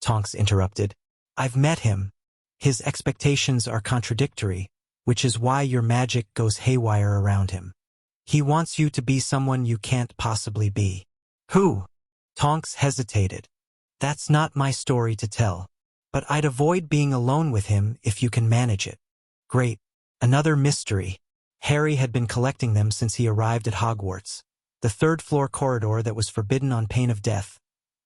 Tonks interrupted. I've met him. His expectations are contradictory, which is why your magic goes haywire around him. He wants you to be someone you can't possibly be. Who? Tonks hesitated. That's not my story to tell. But I'd avoid being alone with him if you can manage it. Great. Another mystery. Harry had been collecting them since he arrived at Hogwarts. The 3rd-floor corridor that was forbidden on pain of death.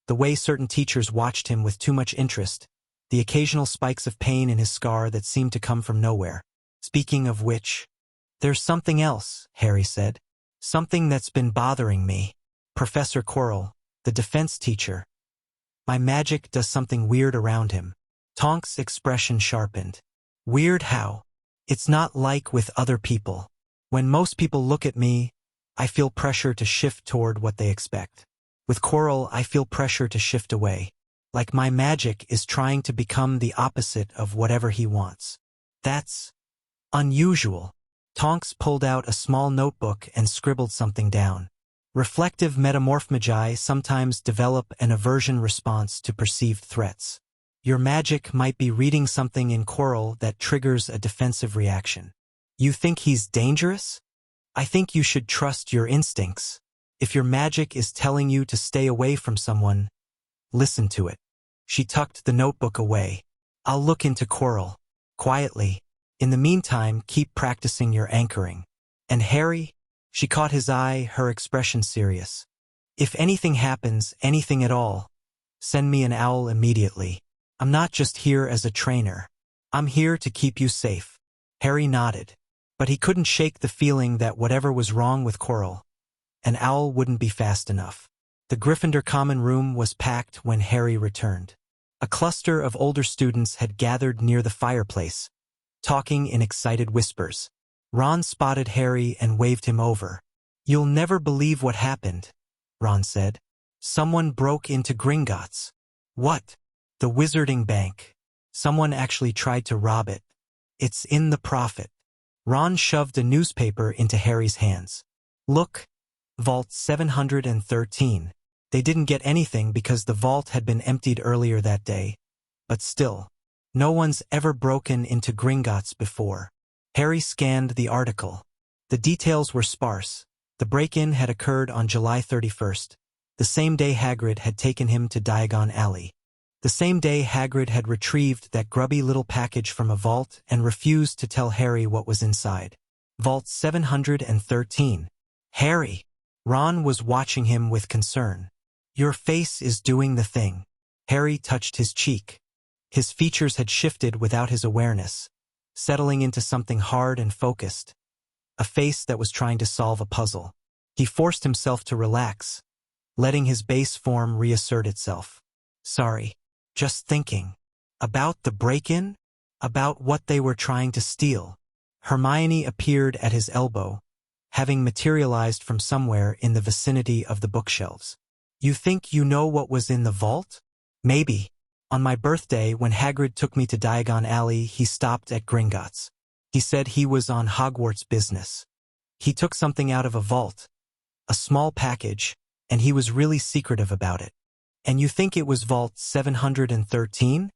The way certain teachers watched him with too much interest. The occasional spikes of pain in his scar that seemed to come from nowhere. Speaking of which, there's something else, Harry said. Something that's been bothering me. Professor Quirrell, the defense teacher. My magic does something weird around him. Tonks' expression sharpened. Weird how? It's not like with other people. When most people look at me, I feel pressure to shift toward what they expect. With Quirrell, I feel pressure to shift away. Like my magic is trying to become the opposite of whatever he wants. That's unusual. Tonks pulled out a small notebook and scribbled something down. Reflective metamorphmagi sometimes develop an aversion response to perceived threats. Your magic might be reading something in Quirrell that triggers a defensive reaction. You think he's dangerous? I think you should trust your instincts. If your magic is telling you to stay away from someone, listen to it. She tucked the notebook away. I'll look into Quirrell. Quietly. In the meantime, keep practicing your anchoring. And Harry? She caught his eye, her expression serious. If anything happens, anything at all, send me an owl immediately. I'm not just here as a trainer. I'm here to keep you safe. Harry nodded. But he couldn't shake the feeling that whatever was wrong with Quirrell, an owl wouldn't be fast enough. The Gryffindor common room was packed when Harry returned. A cluster of older students had gathered near the fireplace, talking in excited whispers. Ron spotted Harry and waved him over. You'll never believe what happened, Ron said. Someone broke into Gringotts. What? The Wizarding Bank. Someone actually tried to rob it. It's in the Prophet. Ron shoved a newspaper into Harry's hands. Look, Vault 713. They didn't get anything because the vault had been emptied earlier that day. But still, no one's ever broken into Gringotts before. Harry scanned the article. The details were sparse. The break-in had occurred on July 31st, the same day Hagrid had taken him to Diagon Alley. The same day Hagrid had retrieved that grubby little package from a vault and refused to tell Harry what was inside. Vault 713. Harry! Ron was watching him with concern. Your face is doing the thing. Harry touched his cheek. His features had shifted without his awareness, settling into something hard and focused. A face that was trying to solve a puzzle. He forced himself to relax, letting his base form reassert itself. Sorry, just thinking. About the break-in? About what they were trying to steal. Hermione appeared at his elbow, having materialized from somewhere in the vicinity of the bookshelves. You think you know what was in the vault? Maybe. On my birthday, when Hagrid took me to Diagon Alley, he stopped at Gringotts. He said he was on Hogwarts business. He took something out of a vault, a small package, and he was really secretive about it. And you think it was Vault 713?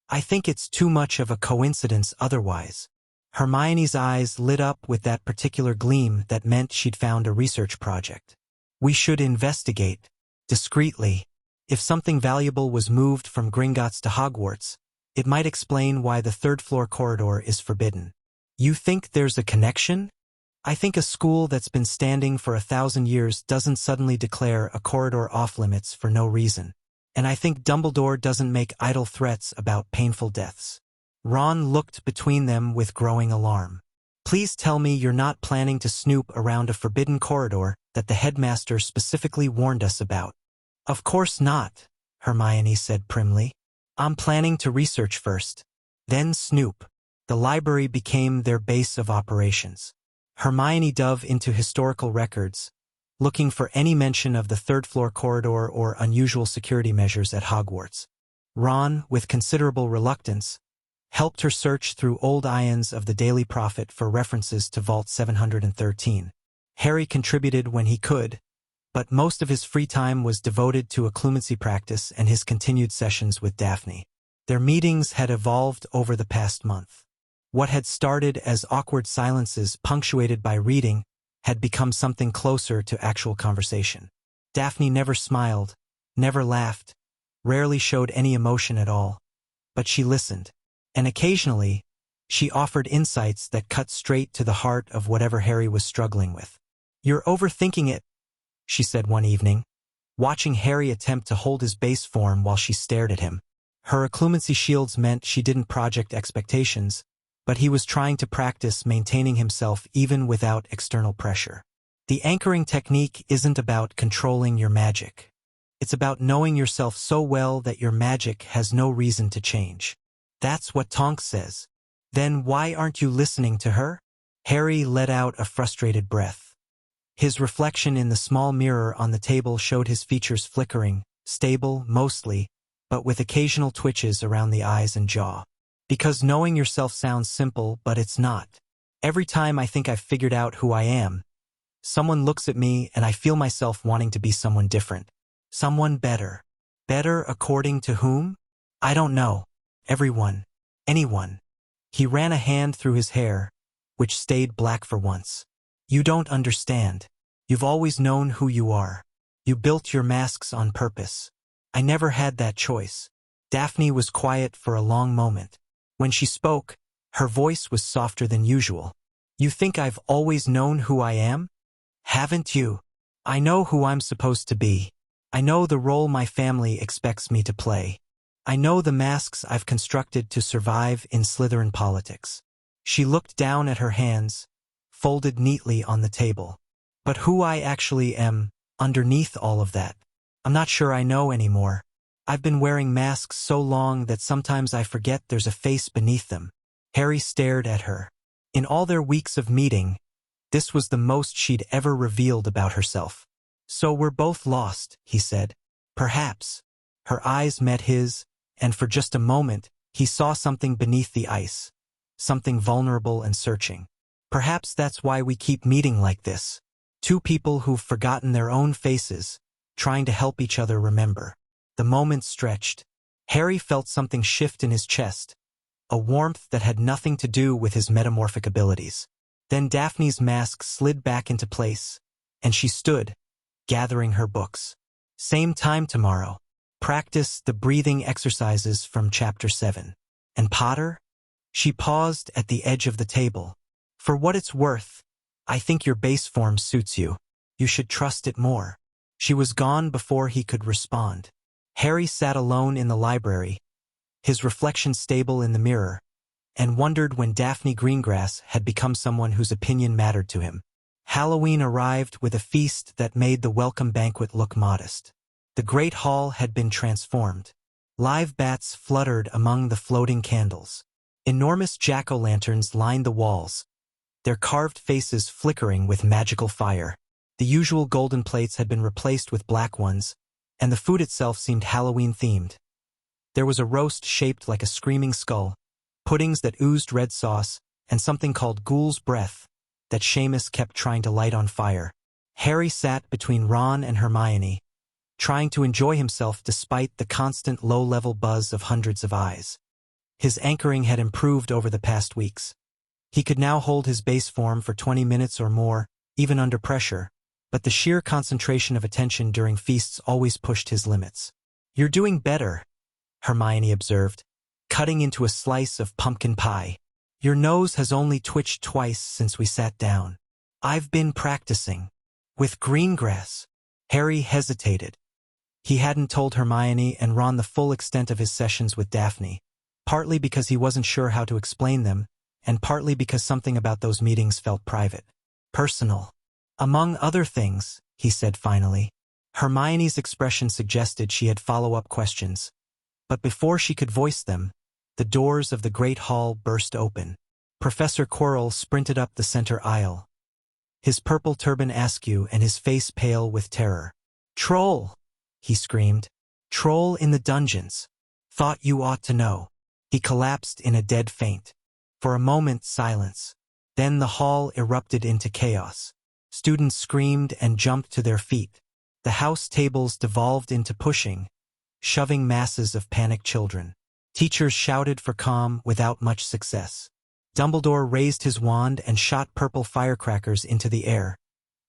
I think it's too much of a coincidence otherwise. Hermione's eyes lit up with that particular gleam that meant she'd found a research project. We should investigate. Discreetly. If something valuable was moved from Gringotts to Hogwarts, it might explain why the third-floor corridor is forbidden. You think there's a connection? I think a school that's been standing for 1,000 years doesn't suddenly declare a corridor off-limits for no reason. And I think Dumbledore doesn't make idle threats about painful deaths. Ron looked between them with growing alarm. Please tell me you're not planning to snoop around a forbidden corridor that the headmaster specifically warned us about. Of course not, Hermione said primly. I'm planning to research first, then snoop. The library became their base of operations. Hermione dove into historical records, looking for any mention of the third-floor corridor or unusual security measures at Hogwarts. Ron, with considerable reluctance, helped her search through old ions of the Daily Prophet for references to Vault 713. Harry contributed when he could, but most of his free time was devoted to occlumency practice and his continued sessions with Daphne. Their meetings had evolved over the past month. What had started as awkward silences punctuated by reading had become something closer to actual conversation. Daphne never smiled, never laughed, rarely showed any emotion at all, but she listened, and occasionally, she offered insights that cut straight to the heart of whatever Harry was struggling with. You're overthinking it, she said one evening, watching Harry attempt to hold his base form while she stared at him. Her occlumency shields meant she didn't project expectations, but he was trying to practice maintaining himself even without external pressure. The anchoring technique isn't about controlling your magic. It's about knowing yourself so well that your magic has no reason to change. That's what Tonks says. Then why aren't you listening to her? Harry let out a frustrated breath. His reflection in the small mirror on the table showed his features flickering, stable, mostly, but with occasional twitches around the eyes and jaw. Because knowing yourself sounds simple, but it's not. Every time I think I've figured out who I am, someone looks at me and I feel myself wanting to be someone different. Someone better. Better according to whom? I don't know. Everyone. Anyone. He ran a hand through his hair, which stayed black for once. You don't understand. You've always known who you are. You built your masks on purpose. I never had that choice. Daphne was quiet for a long moment. When she spoke, her voice was softer than usual. You think I've always known who I am? Haven't you? I know who I'm supposed to be. I know the role my family expects me to play. I know the masks I've constructed to survive in Slytherin politics. She looked down at her hands, folded neatly on the table. But who I actually am, underneath all of that, I'm not sure I know anymore. I've been wearing masks so long that sometimes I forget there's a face beneath them. Harry stared at her. In all their weeks of meeting, this was the most she'd ever revealed about herself. So we're both lost, he said. Perhaps. Her eyes met his, and for just a moment, he saw something beneath the ice. Something vulnerable and searching. Perhaps that's why we keep meeting like this. Two people who've forgotten their own faces, trying to help each other remember. The moment stretched. Harry felt something shift in his chest, a warmth that had nothing to do with his metamorphic abilities. Then Daphne's mask slid back into place, and she stood, gathering her books. Same time tomorrow. Practice the breathing exercises from Chapter 7. And Potter? She paused at the edge of the table. For what it's worth, I think your base form suits you. You should trust it more. She was gone before he could respond. Harry sat alone in the library, his reflection stable in the mirror, and wondered when Daphne Greengrass had become someone whose opinion mattered to him. Halloween arrived with a feast that made the welcome banquet look modest. The great hall had been transformed. Live bats fluttered among the floating candles. Enormous jack-o'-lanterns lined the walls, their carved faces flickering with magical fire. The usual golden plates had been replaced with black ones, and the food itself seemed Halloween-themed. There was a roast shaped like a screaming skull, puddings that oozed red sauce, and something called ghoul's breath that Seamus kept trying to light on fire. Harry sat between Ron and Hermione, trying to enjoy himself despite the constant low-level buzz of hundreds of eyes. His anchoring had improved over the past weeks. He could now hold his base form for 20 minutes or more, even under pressure, but the sheer concentration of attention during feasts always pushed his limits. "You're doing better," Hermione observed, cutting into a slice of pumpkin pie. "Your nose has only twitched twice since we sat down." "I've been practicing." "With Greengrass?" Harry hesitated. He hadn't told Hermione and Ron the full extent of his sessions with Daphne, partly because he wasn't sure how to explain them, and partly because something about those meetings felt private. Personal. "Among other things," he said finally. Hermione's expression suggested she had follow-up questions, but before she could voice them, the doors of the great hall burst open. Professor Quirrell sprinted up the center aisle, his purple turban askew and his face pale with terror. "Troll!" he screamed. "Troll in the dungeons. Thought you ought to know." He collapsed in a dead faint. For a moment, silence. Then the hall erupted into chaos. Students screamed and jumped to their feet. The house tables devolved into pushing, shoving masses of panicked children. Teachers shouted for calm without much success. Dumbledore raised his wand and shot purple firecrackers into the air,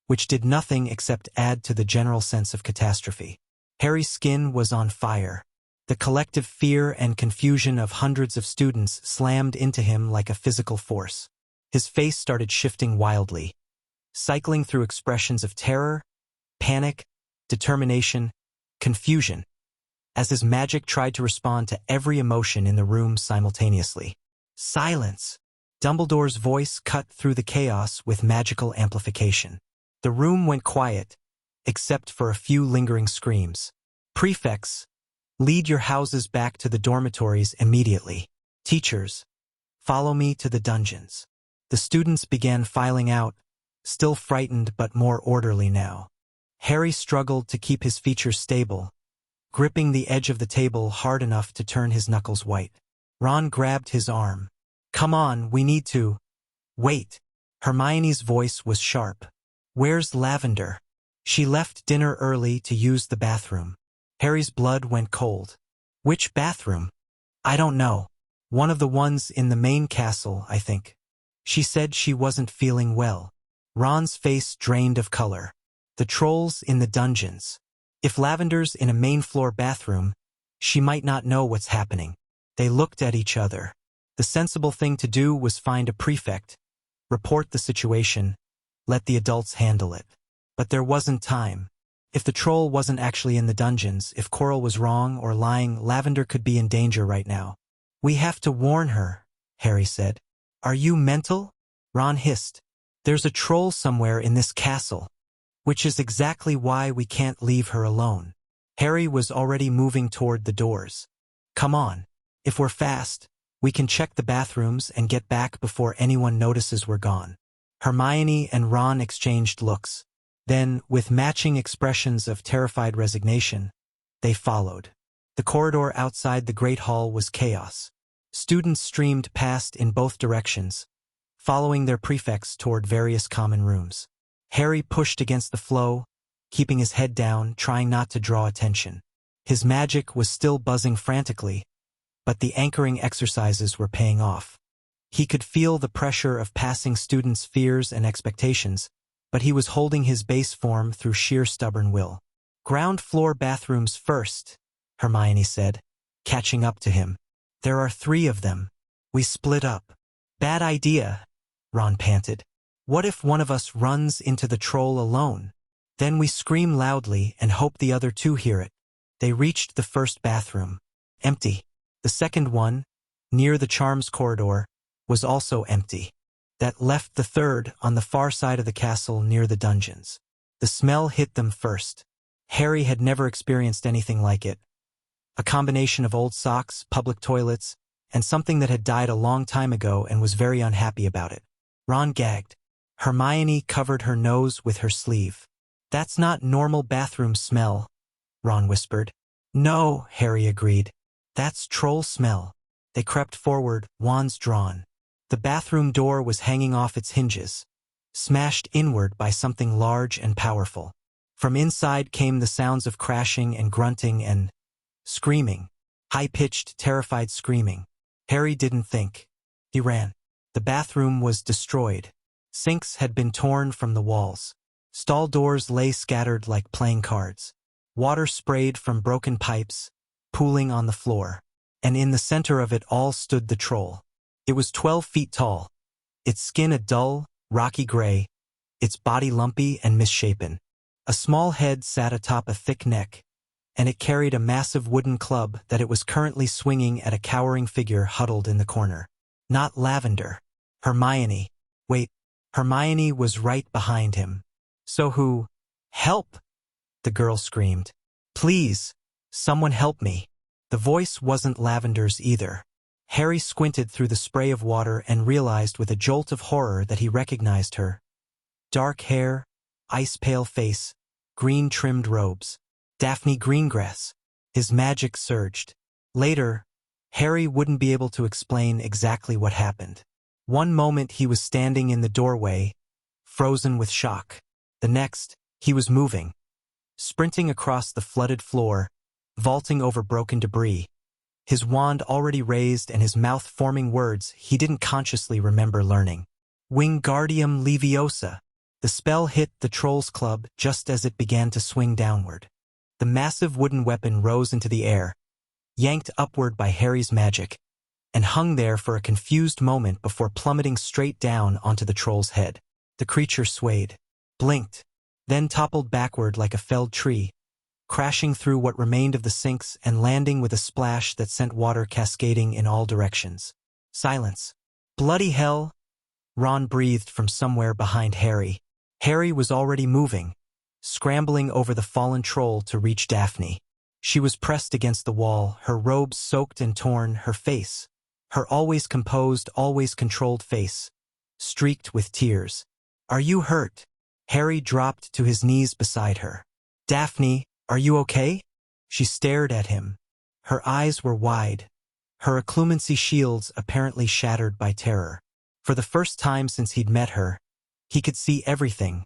which did nothing except add to the general sense of catastrophe. Harry's skin was on fire. The collective fear and confusion of hundreds of students slammed into him like a physical force. His face started shifting wildly, cycling through expressions of terror, panic, determination, confusion, as his magic tried to respond to every emotion in the room simultaneously. "Silence!" Dumbledore's voice cut through the chaos with magical amplification. The room went quiet, except for a few lingering screams. "Prefects, lead your houses back to the dormitories immediately. Teachers, follow me to the dungeons." The students began filing out, still frightened but more orderly now. Harry struggled to keep his features stable, gripping the edge of the table hard enough to turn his knuckles white. Ron grabbed his arm. "Come on, we need to." "Wait." Hermione's voice was sharp. "Where's Lavender?" "She left dinner early to use the bathroom." Harry's blood went cold. "Which bathroom?" "I don't know. One of the ones in the main castle, I think. She said she wasn't feeling well." Ron's face drained of color. "The trolls in the dungeons. If Lavender's in a main floor bathroom, she might not know what's happening." They looked at each other. The sensible thing to do was find a prefect, report the situation, let the adults handle it. But there wasn't time. If the troll wasn't actually in the dungeons, if Coral was wrong or lying, Lavender could be in danger right now. We have to warn her, Harry said. Are you mental? Ron hissed. There's a troll somewhere in this castle. Which is exactly why we can't leave her alone. Harry was already moving toward the doors. Come on. If we're fast, we can check the bathrooms and get back before anyone notices we're gone. Hermione and Ron exchanged looks. Then, with matching expressions of terrified resignation, they followed. The corridor outside the Great Hall was chaos. Students streamed past in both directions, following their prefects toward various common rooms. Harry pushed against the flow, keeping his head down, trying not to draw attention. His magic was still buzzing frantically, but the anchoring exercises were paying off. He could feel the pressure of passing students' fears and expectations, but he was holding his base form through sheer stubborn will. Ground floor bathrooms first, Hermione said, catching up to him. There are 3 of them. We split up. Bad idea, Ron panted. What if one of us runs into the troll alone? Then we scream loudly and hope the other 2 hear it. They reached the first bathroom. Empty. The second one, near the charms corridor, was also empty. That left the third on the far side of the castle near the dungeons. The smell hit them first. Harry had never experienced anything like it. A combination of old socks, public toilets, and something that had died a long time ago and was very unhappy about it. Ron gagged. Hermione covered her nose with her sleeve. That's not normal bathroom smell, Ron whispered. No, Harry agreed. That's troll smell. They crept forward, wands drawn. The bathroom door was hanging off its hinges, smashed inward by something large and powerful. From inside came the sounds of crashing and grunting and screaming, high-pitched, terrified screaming. Harry didn't think. He ran. The bathroom was destroyed. Sinks had been torn from the walls. Stall doors lay scattered like playing cards. Water sprayed from broken pipes, pooling on the floor. And in the center of it all stood the troll. It was 12 feet tall, its skin a dull, rocky gray, its body lumpy and misshapen. A small head sat atop a thick neck, and it carried a massive wooden club that it was currently swinging at a cowering figure huddled in the corner. Not Lavender. Hermione. Wait, Hermione was right behind him. So who? Help! The girl screamed. Please, someone help me. The voice wasn't Lavender's either. Harry squinted through the spray of water and realized with a jolt of horror that he recognized her. Dark hair, ice-pale face, green-trimmed robes. Daphne Greengrass. His magic surged. Later, Harry wouldn't be able to explain exactly what happened. One moment he was standing in the doorway, frozen with shock. The next, he was moving, sprinting across the flooded floor, vaulting over broken debris, his wand already raised and his mouth forming words he didn't consciously remember learning. Wingardium Leviosa. The spell hit the troll's club just as it began to swing downward. The massive wooden weapon rose into the air, yanked upward by Harry's magic, and hung there for a confused moment before plummeting straight down onto the troll's head. The creature swayed, blinked, then toppled backward like a felled tree, crashing through what remained of the sinks and landing with a splash that sent water cascading in all directions. Silence. Bloody hell! Ron breathed from somewhere behind Harry. Harry was already moving, scrambling over the fallen troll to reach Daphne. She was pressed against the wall, her robes soaked and torn, her face, her always composed, always controlled face, streaked with tears. Are you hurt? Harry dropped to his knees beside her. Daphne, are you okay? She stared at him. Her eyes were wide, her occlumency shields apparently shattered by terror. For the first time since he'd met her, he could see everything.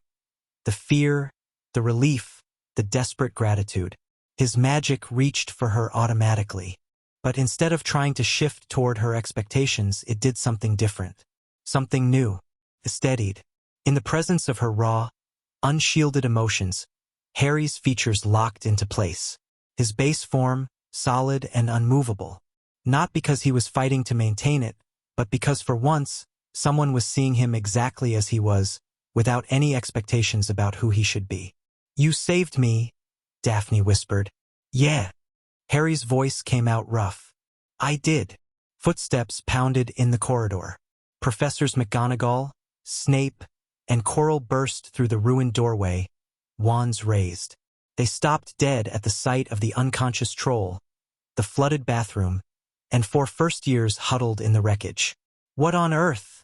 The fear, the relief, the desperate gratitude. His magic reached for her automatically. But instead of trying to shift toward her expectations, it did something different. Something new. It steadied. In the presence of her raw, unshielded emotions, Harry's features locked into place. His base form, solid and unmovable. Not because he was fighting to maintain it, but because for once, someone was seeing him exactly as he was, without any expectations about who he should be. You saved me, Daphne whispered. Yeah. Harry's voice came out rough. I did. Footsteps pounded in the corridor. Professors McGonagall, Snape, and Quirrell burst through the ruined doorway, wands raised. They stopped dead at the sight of the unconscious troll, the flooded bathroom, and 4 first-years huddled in the wreckage. What on earth?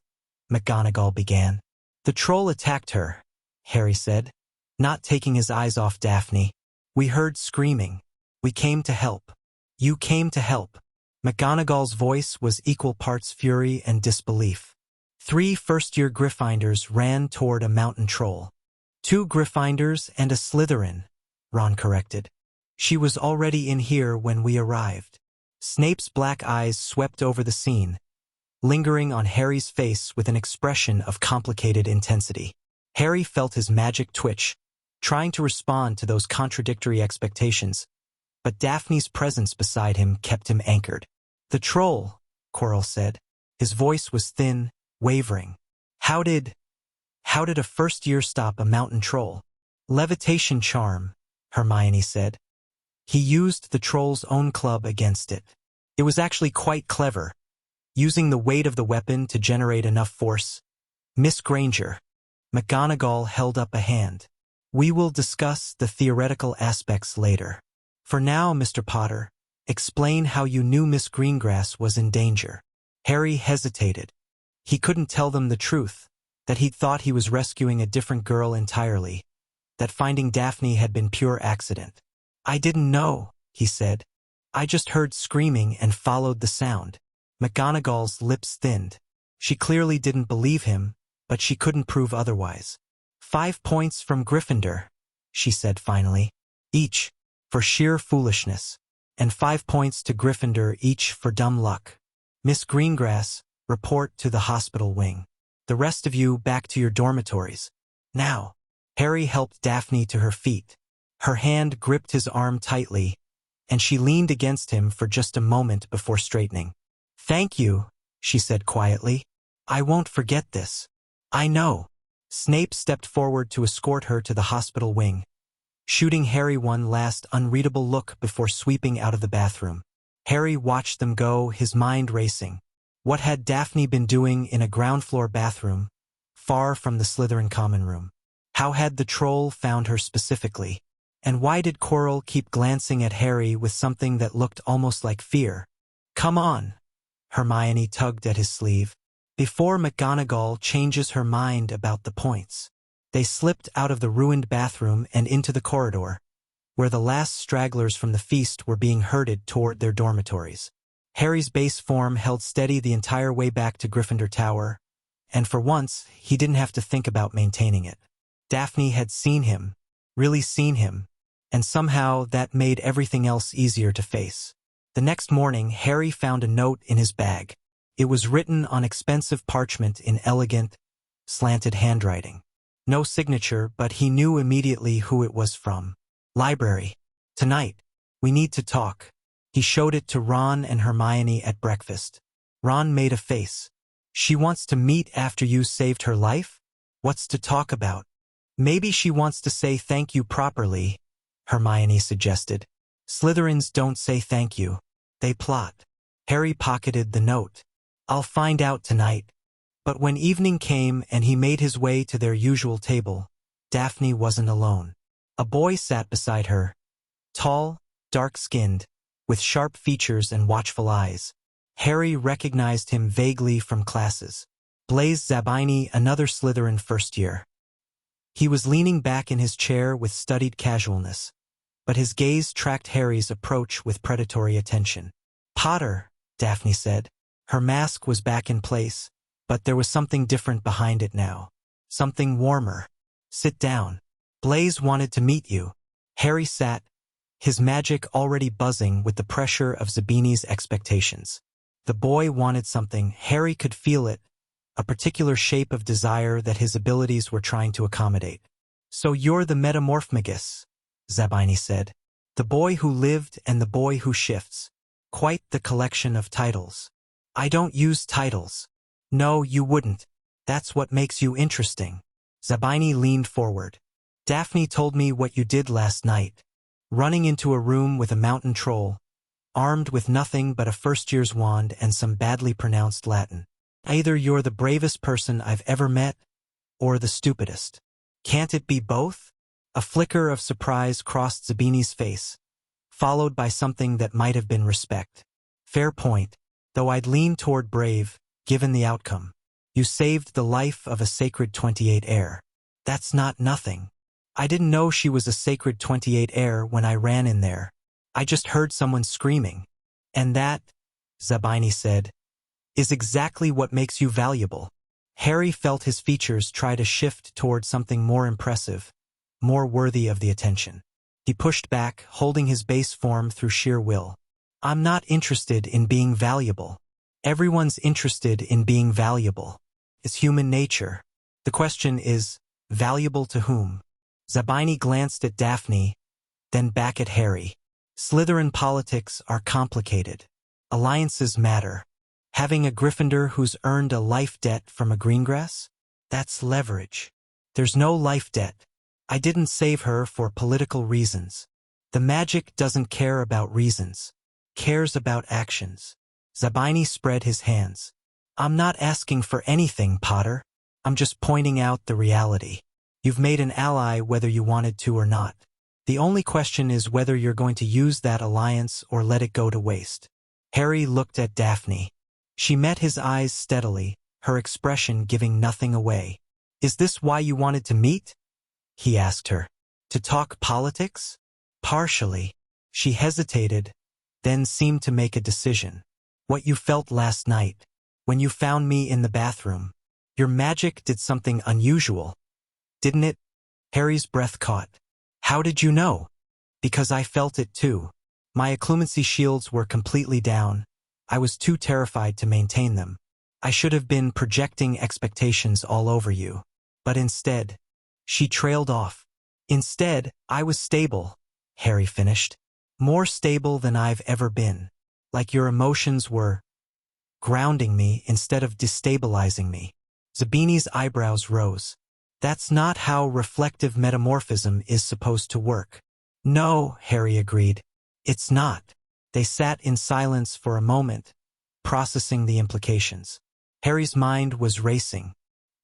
McGonagall began. The troll attacked her, Harry said, not taking his eyes off Daphne. We heard screaming. We came to help. You came to help. McGonagall's voice was equal parts fury and disbelief. 3 first-year Gryffindors ran toward a mountain troll. 2 Gryffindors and a Slytherin, Ron corrected. She was already in here when we arrived. Snape's black eyes swept over the scene, lingering on Harry's face with an expression of complicated intensity. Harry felt his magic twitch, trying to respond to those contradictory expectations, but Daphne's presence beside him kept him anchored. The troll, Quirrell said. His voice was thin, wavering. How did a first-year stop a mountain troll? Levitation charm, Hermione said. He used the troll's own club against it. It was actually quite clever, using the weight of the weapon to generate enough force. Miss Granger. McGonagall held up a hand. We will discuss the theoretical aspects later. For now, Mr. Potter, explain how you knew Miss Greengrass was in danger. Harry hesitated. He couldn't tell them the truth, that he'd thought he was rescuing a different girl entirely, that finding Daphne had been pure accident. I didn't know, he said. I just heard screaming and followed the sound. McGonagall's lips thinned. She clearly didn't believe him, but she couldn't prove otherwise. 5 points from Gryffindor, she said finally. Each, for sheer foolishness, and 5 points to Gryffindor each for dumb luck. Miss Greengrass, report to the hospital wing. The rest of you back to your dormitories. Now. Harry helped Daphne to her feet. Her hand gripped his arm tightly, and she leaned against him for just a moment before straightening. Thank you, she said quietly. I won't forget this. I know. Snape stepped forward to escort her to the hospital wing, shooting Harry one last unreadable look before sweeping out of the bathroom. Harry watched them go, his mind racing. What had Daphne been doing in a ground-floor bathroom, far from the Slytherin common room? How had the troll found her specifically? And why did Quirrell keep glancing at Harry with something that looked almost like fear? Come on, Hermione tugged at his sleeve. Before McGonagall changes her mind about the points. They slipped out of the ruined bathroom and into the corridor, where the last stragglers from the feast were being herded toward their dormitories. Harry's base form held steady the entire way back to Gryffindor Tower, and for once, he didn't have to think about maintaining it. Daphne had seen him, really seen him, and somehow that made everything else easier to face. The next morning, Harry found a note in his bag. It was written on expensive parchment in elegant, slanted handwriting. No signature, but he knew immediately who it was from. Library. Tonight. We need to talk. He showed it to Ron and Hermione at breakfast. Ron made a face. She wants to meet after you saved her life? What's to talk about? Maybe she wants to say thank you properly, Hermione suggested. Slytherins don't say thank you. They plot. Harry pocketed the note. I'll find out tonight. But when evening came and he made his way to their usual table, Daphne wasn't alone. A boy sat beside her, tall, dark-skinned, with sharp features and watchful eyes. Harry recognized him vaguely from classes. Blaise Zabini, another Slytherin first year. He was leaning back in his chair with studied casualness, but his gaze tracked Harry's approach with predatory attention. Potter, Daphne said. Her mask was back in place, but there was something different behind it now. Something warmer. Sit down. Blaise wanted to meet you. Harry sat, his magic already buzzing with the pressure of Zabini's expectations. The boy wanted something, Harry could feel it, a particular shape of desire that his abilities were trying to accommodate. So you're the Metamorphmagus, Zabini said. The boy who lived and the boy who shifts. Quite the collection of titles. I don't use titles. No, you wouldn't. That's what makes you interesting. Zabini leaned forward. Daphne told me what you did last night. running into a room with a mountain troll, armed with nothing but a first-year's wand and some badly pronounced Latin. Either you're the bravest person I've ever met, or the stupidest. Can't it be both? A flicker of surprise crossed Zabini's face, followed by something that might have been respect. Fair point, though I'd lean toward brave, given the outcome. You saved the life of a sacred 28 heir. That's not nothing. I didn't know she was a sacred 28 heir when I ran in there. I just heard someone screaming. And that, Zabini said, is exactly what makes you valuable. Harry felt his features try to shift toward something more impressive, more worthy of the attention. He pushed back, holding his base form through sheer will. I'm not interested in being valuable. Everyone's interested in being valuable. It's human nature. The question is, valuable to whom? Zabini glanced at Daphne, then back at Harry. Slytherin politics are complicated. Alliances matter. Having a Gryffindor who's earned a life debt from a Greengrass? That's leverage. There's no life debt. I didn't save her for political reasons. The magic doesn't care about reasons. Cares about actions. Zabini spread his hands. I'm not asking for anything, Potter. I'm just pointing out the reality. You've made an ally whether you wanted to or not. The only question is whether you're going to use that alliance or let it go to waste. Harry looked at Daphne. She met his eyes steadily, her expression giving nothing away. Is this why you wanted to meet? He asked her. To talk politics? Partially. She hesitated, then seemed to make a decision. What you felt last night, when you found me in the bathroom. Your magic did something unusual, didn't it? Harry's breath caught. How did you know? Because I felt it too. My occlumency shields were completely down. I was too terrified to maintain them. I should have been projecting expectations all over you. But instead, she trailed off. Instead, I was stable, Harry finished. More stable than I've ever been. Like your emotions were grounding me instead of destabilizing me. Zabini's eyebrows rose. That's not how reflective metamorphism is supposed to work. No, Harry agreed. It's not. They sat in silence for a moment, processing the implications. Harry's mind was racing.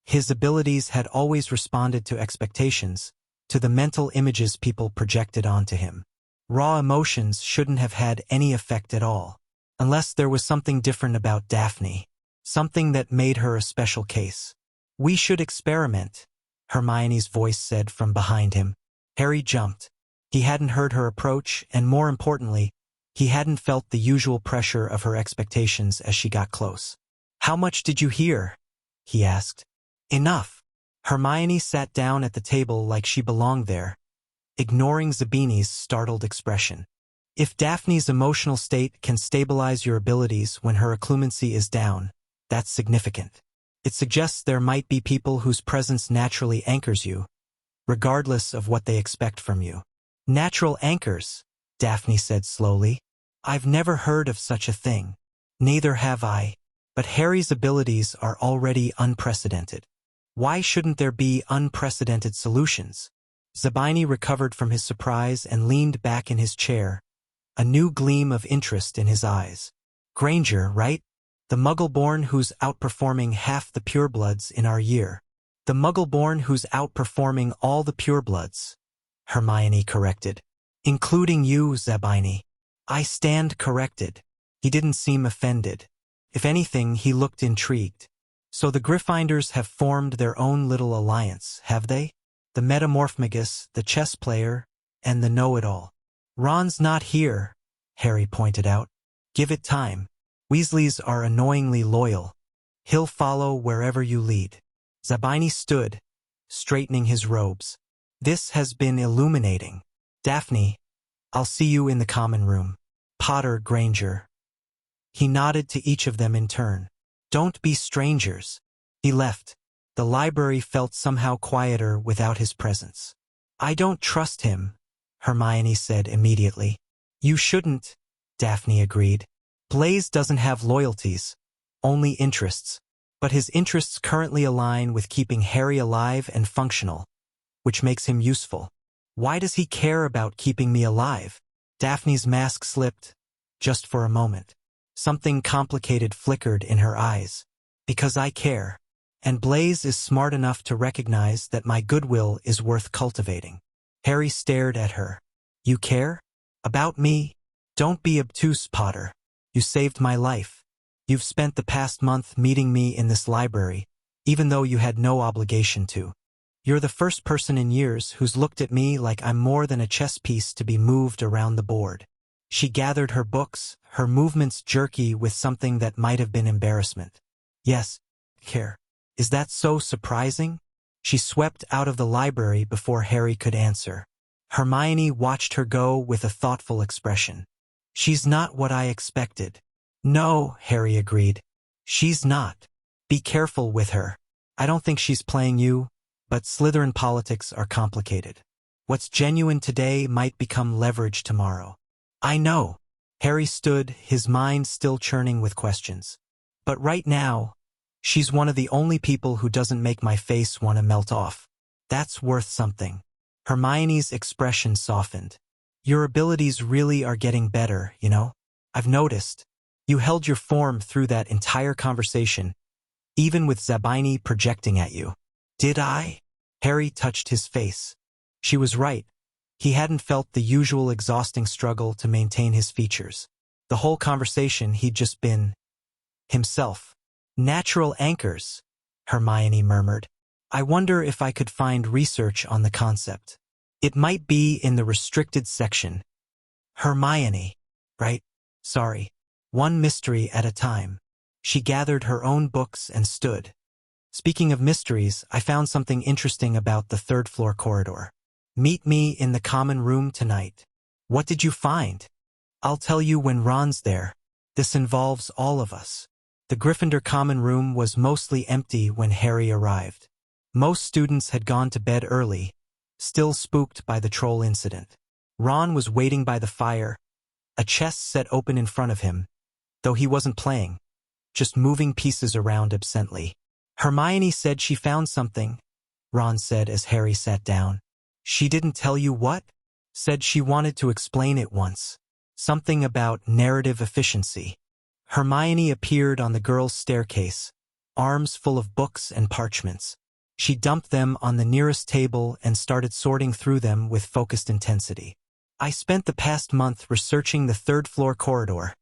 His abilities had always responded to expectations, to the mental images people projected onto him. Raw emotions shouldn't have had any effect at all, unless there was something different about Daphne, something that made her a special case. We should experiment, Hermione's voice said from behind him. Harry jumped. He hadn't heard her approach, and more importantly, he hadn't felt the usual pressure of her expectations as she got close. How much did you hear? He asked. Enough. Hermione sat down at the table like she belonged there, ignoring Zabini's startled expression. If Daphne's emotional state can stabilize your abilities when her occlumency is down, that's significant. It suggests there might be people whose presence naturally anchors you, regardless of what they expect from you. Natural anchors, Daphne said slowly. I've never heard of such a thing. Neither have I. But Harry's abilities are already unprecedented. Why shouldn't there be unprecedented solutions? Zabini recovered from his surprise and leaned back in his chair, a new gleam of interest in his eyes. Granger, right? The Muggle-born who's outperforming half the purebloods in our year. The Muggle-born who's outperforming all the purebloods, Hermione corrected. Including you, Zabini. I stand corrected. He didn't seem offended. If anything, he looked intrigued. So the Gryffindors have formed their own little alliance, have they? The Metamorphmagus, the chess player, and the know-it-all. Ron's not here, Harry pointed out. Give it time. Weasleys are annoyingly loyal. He'll follow wherever you lead. Zabini stood, straightening his robes. This has been illuminating. Daphne, I'll see you in the common room. Potter, Granger. He nodded to each of them in turn. Don't be strangers. He left. The library felt somehow quieter without his presence. I don't trust him, Hermione said immediately. You shouldn't, Daphne agreed. Blaise doesn't have loyalties, only interests. But his interests currently align with keeping Harry alive and functional, which makes him useful. Why does he care about keeping me alive? Daphne's mask slipped, just for a moment. Something complicated flickered in her eyes. Because I care. And Blaze is smart enough to recognize that my goodwill is worth cultivating. Harry stared at her. You care? About me? Don't be obtuse, Potter. You saved my life. You've spent the past month meeting me in this library, even though you had no obligation to. You're the first person in years who's looked at me like I'm more than a chess piece to be moved around the board. She gathered her books, her movements jerky with something that might have been embarrassment. Yes, care. Is that so surprising? She swept out of the library before Harry could answer. Hermione watched her go with a thoughtful expression. She's not what I expected. No, Harry agreed. She's not. Be careful with her. I don't think she's playing you, but Slytherin politics are complicated. What's genuine today might become leverage tomorrow. I know. Harry stood, his mind still churning with questions. But right now, she's one of the only people who doesn't make my face want to melt off. That's worth something. Hermione's expression softened. Your abilities really are getting better, you know? I've noticed. You held your form through that entire conversation, even with Zabini projecting at you. Did I? Harry touched his face. She was right. He hadn't felt the usual exhausting struggle to maintain his features. The whole conversation he'd just been himself. Natural anchors, Hermione murmured. I wonder if I could find research on the concept. It might be in the restricted section. Hermione, right? Sorry. One mystery at a time. She gathered her own books and stood. Speaking of mysteries, I found something interesting about the third-floor corridor. Meet me in the common room tonight. What did you find? I'll tell you when Ron's there. This involves all of us. The Gryffindor common room was mostly empty when Harry arrived. Most students had gone to bed early, still spooked by the troll incident. Ron was waiting by the fire, a chest set open in front of him, though he wasn't playing, just moving pieces around absently. Hermione said she found something, Ron said as Harry sat down. She didn't tell you what? Said she wanted to explain it once. Something about narrative efficiency. Hermione appeared on the girls' staircase, arms full of books and parchments. She dumped them on the nearest table and started sorting through them with focused intensity. I spent the past month researching the third-floor corridor,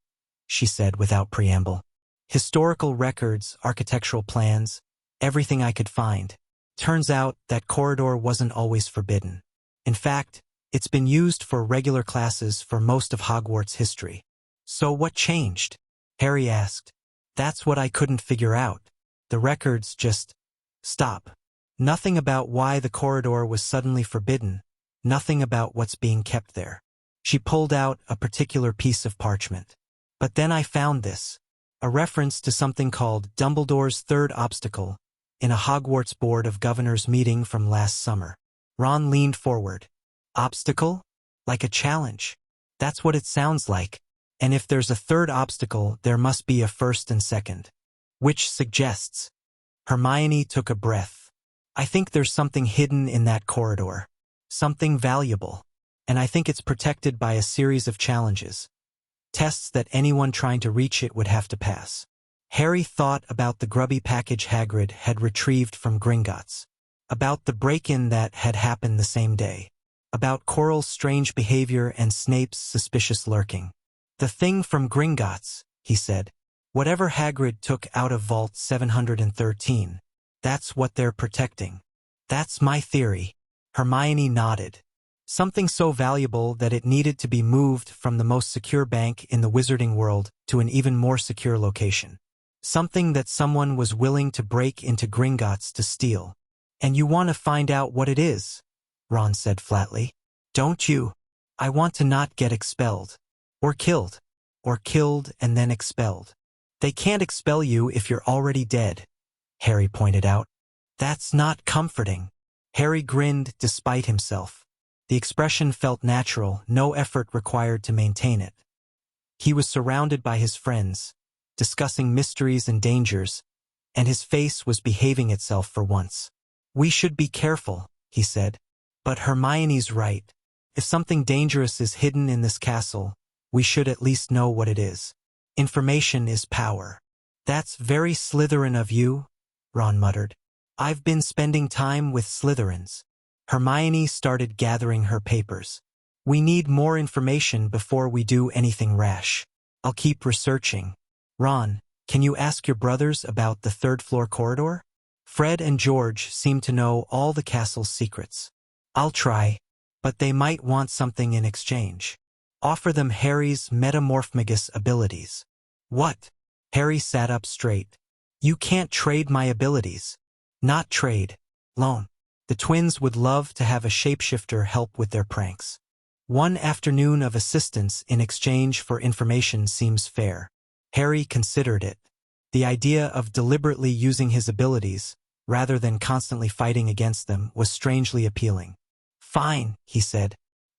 she said without preamble. Historical records, architectural plans, everything I could find. Turns out that corridor wasn't always forbidden. In fact, it's been used for regular classes for most of Hogwarts history. So what changed? Harry asked. That's what I couldn't figure out. The records just stop. Nothing about why the corridor was suddenly forbidden. Nothing about what's being kept there. She pulled out a particular piece of parchment. But then I found this. A reference to something called Dumbledore's Third Obstacle in a Hogwarts Board of Governors meeting from last summer. Ron leaned forward. Obstacle? Like a challenge. That's what it sounds like. And if there's a third obstacle, there must be a first and second. Which suggests. Hermione took a breath. I think there's something hidden in that corridor. Something valuable. And I think it's protected by a series of challenges. Tests that anyone trying to reach it would have to pass. Harry thought about the grubby package Hagrid had retrieved from Gringotts. About the break-in that had happened the same day. About Quirrell's strange behavior and Snape's suspicious lurking. The thing from Gringotts, he said. Whatever Hagrid took out of Vault 713. That's what they're protecting. That's my theory. Hermione nodded. Something so valuable that it needed to be moved from the most secure bank in the wizarding world to an even more secure location. Something that someone was willing to break into Gringotts to steal. And you want to find out what it is, Ron said flatly. Don't you? I want to not get expelled. Or killed. Or killed and then expelled. They can't expel you if you're already dead, Harry pointed out. That's not comforting. Harry grinned despite himself. The expression felt natural, no effort required to maintain it. He was surrounded by his friends, discussing mysteries and dangers, and his face was behaving itself for once. We should be careful, he said. But Hermione's right. If something dangerous is hidden in this castle, we should at least know what it is. Information is power. That's very Slytherin of you, Ron muttered. I've been spending time with Slytherins. Hermione started gathering her papers. We need more information before we do anything rash. I'll keep researching. Ron, can you ask your brothers about the third-floor corridor? Fred and George seem to know all the castle's secrets. I'll try, but they might want something in exchange. Offer them Harry's Metamorphmagus abilities. What? Harry sat up straight. You can't trade my abilities. Not trade. Loan. The twins would love to have a shapeshifter help with their pranks. One afternoon of assistance in exchange for information seems fair. Harry considered it. The idea of deliberately using his abilities, rather than constantly fighting against them, was strangely appealing. Fine, he said,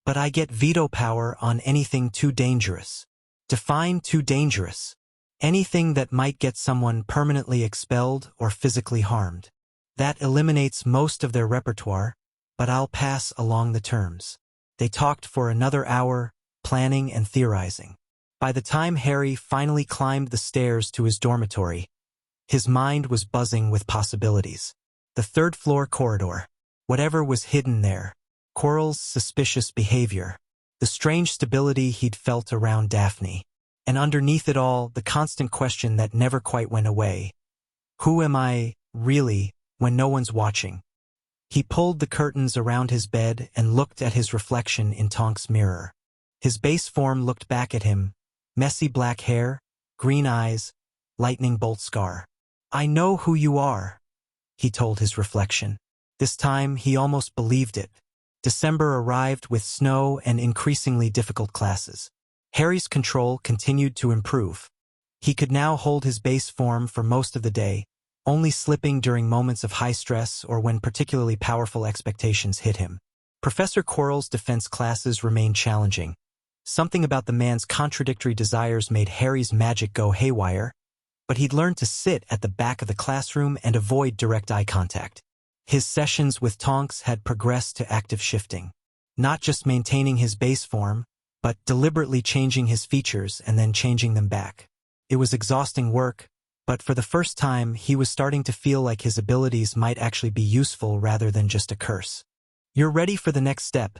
but I get veto power on anything too dangerous. Define too dangerous. Anything that might get someone permanently expelled or physically harmed. That eliminates most of their repertoire, but I'll pass along the terms. They talked for another hour, planning and theorizing. By the time Harry finally climbed the stairs to his dormitory, his mind was buzzing with possibilities. The third-floor corridor. Whatever was hidden there. Quirrell's suspicious behavior. The strange stability he'd felt around Daphne. And underneath it all, the constant question that never quite went away. Who am I, really, when no one's watching? He pulled the curtains around his bed and looked at his reflection in Tonk's mirror. His base form looked back at him, messy black hair, green eyes, lightning bolt scar. I know who you are, he told his reflection. This time he almost believed it. December arrived with snow and increasingly difficult classes. Harry's control continued to improve. He could now hold his base form for most of the day, only slipping during moments of high stress or when particularly powerful expectations hit him. Professor Quirrell's defense classes remained challenging. Something about the man's contradictory desires made Harry's magic go haywire, but he'd learned to sit at the back of the classroom and avoid direct eye contact. His sessions with Tonks had progressed to active shifting, not just maintaining his base form, but deliberately changing his features and then changing them back. It was exhausting work, but for the first time he was starting to feel like his abilities might actually be useful rather than just a curse. You're ready for the next step,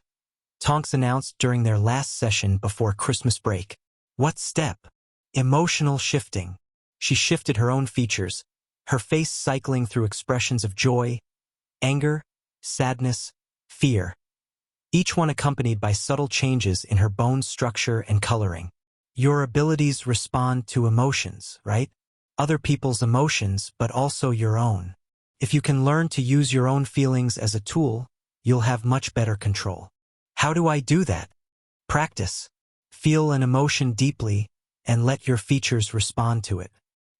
Tonks announced during their last session before Christmas break. What step? Emotional shifting. She shifted her own features, her face cycling through expressions of joy, anger, sadness, fear, each one accompanied by subtle changes in her bone structure and coloring. Your abilities respond to emotions, right? Other people's emotions, but also your own. If you can learn to use your own feelings as a tool, you'll have much better control. How do I do that? Practice. Feel an emotion deeply and let your features respond to it.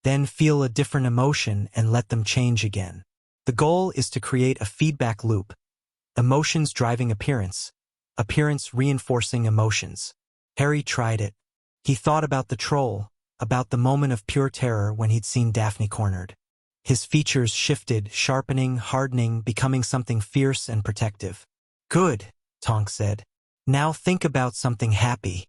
Then feel a different emotion and let them change again. The goal is to create a feedback loop. Emotions driving appearance. Appearance reinforcing emotions. Harry tried it. He thought about the troll, about the moment of pure terror when he'd seen Daphne cornered. His features shifted, sharpening, hardening, becoming something fierce and protective. Good, Tonks said. Now think about something happy.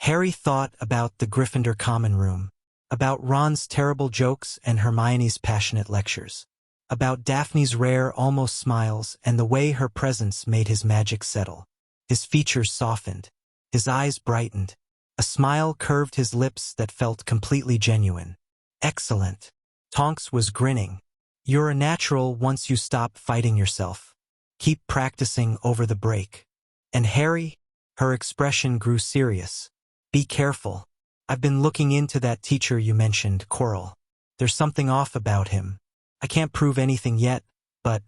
Harry thought about the Gryffindor common room, about Ron's terrible jokes and Hermione's passionate lectures, about Daphne's rare almost smiles and the way her presence made his magic settle. His features softened. His eyes brightened. A smile curved his lips that felt completely genuine. Excellent. Tonks was grinning. You're a natural once you stop fighting yourself. Keep practicing over the break. And Harry? Her expression grew serious. Be careful. I've been looking into that teacher you mentioned, Quirrell. There's something off about him. I can't prove anything yet, but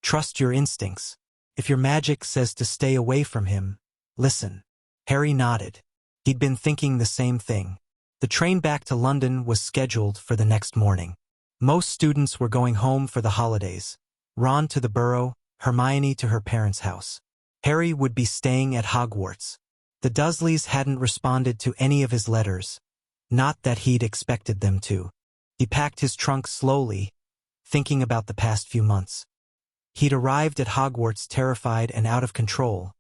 trust your instincts. If your magic says to stay away from him, listen. Harry nodded. He'd been thinking the same thing. The train back to London was scheduled for the next morning. Most students were going home for the holidays. Ron to the Burrow, Hermione to her parents' house. Harry would be staying at Hogwarts. The Dursleys hadn't responded to any of his letters. Not that he'd expected them to. He packed his trunk slowly, thinking about the past few months. He'd arrived at Hogwarts terrified and out of control,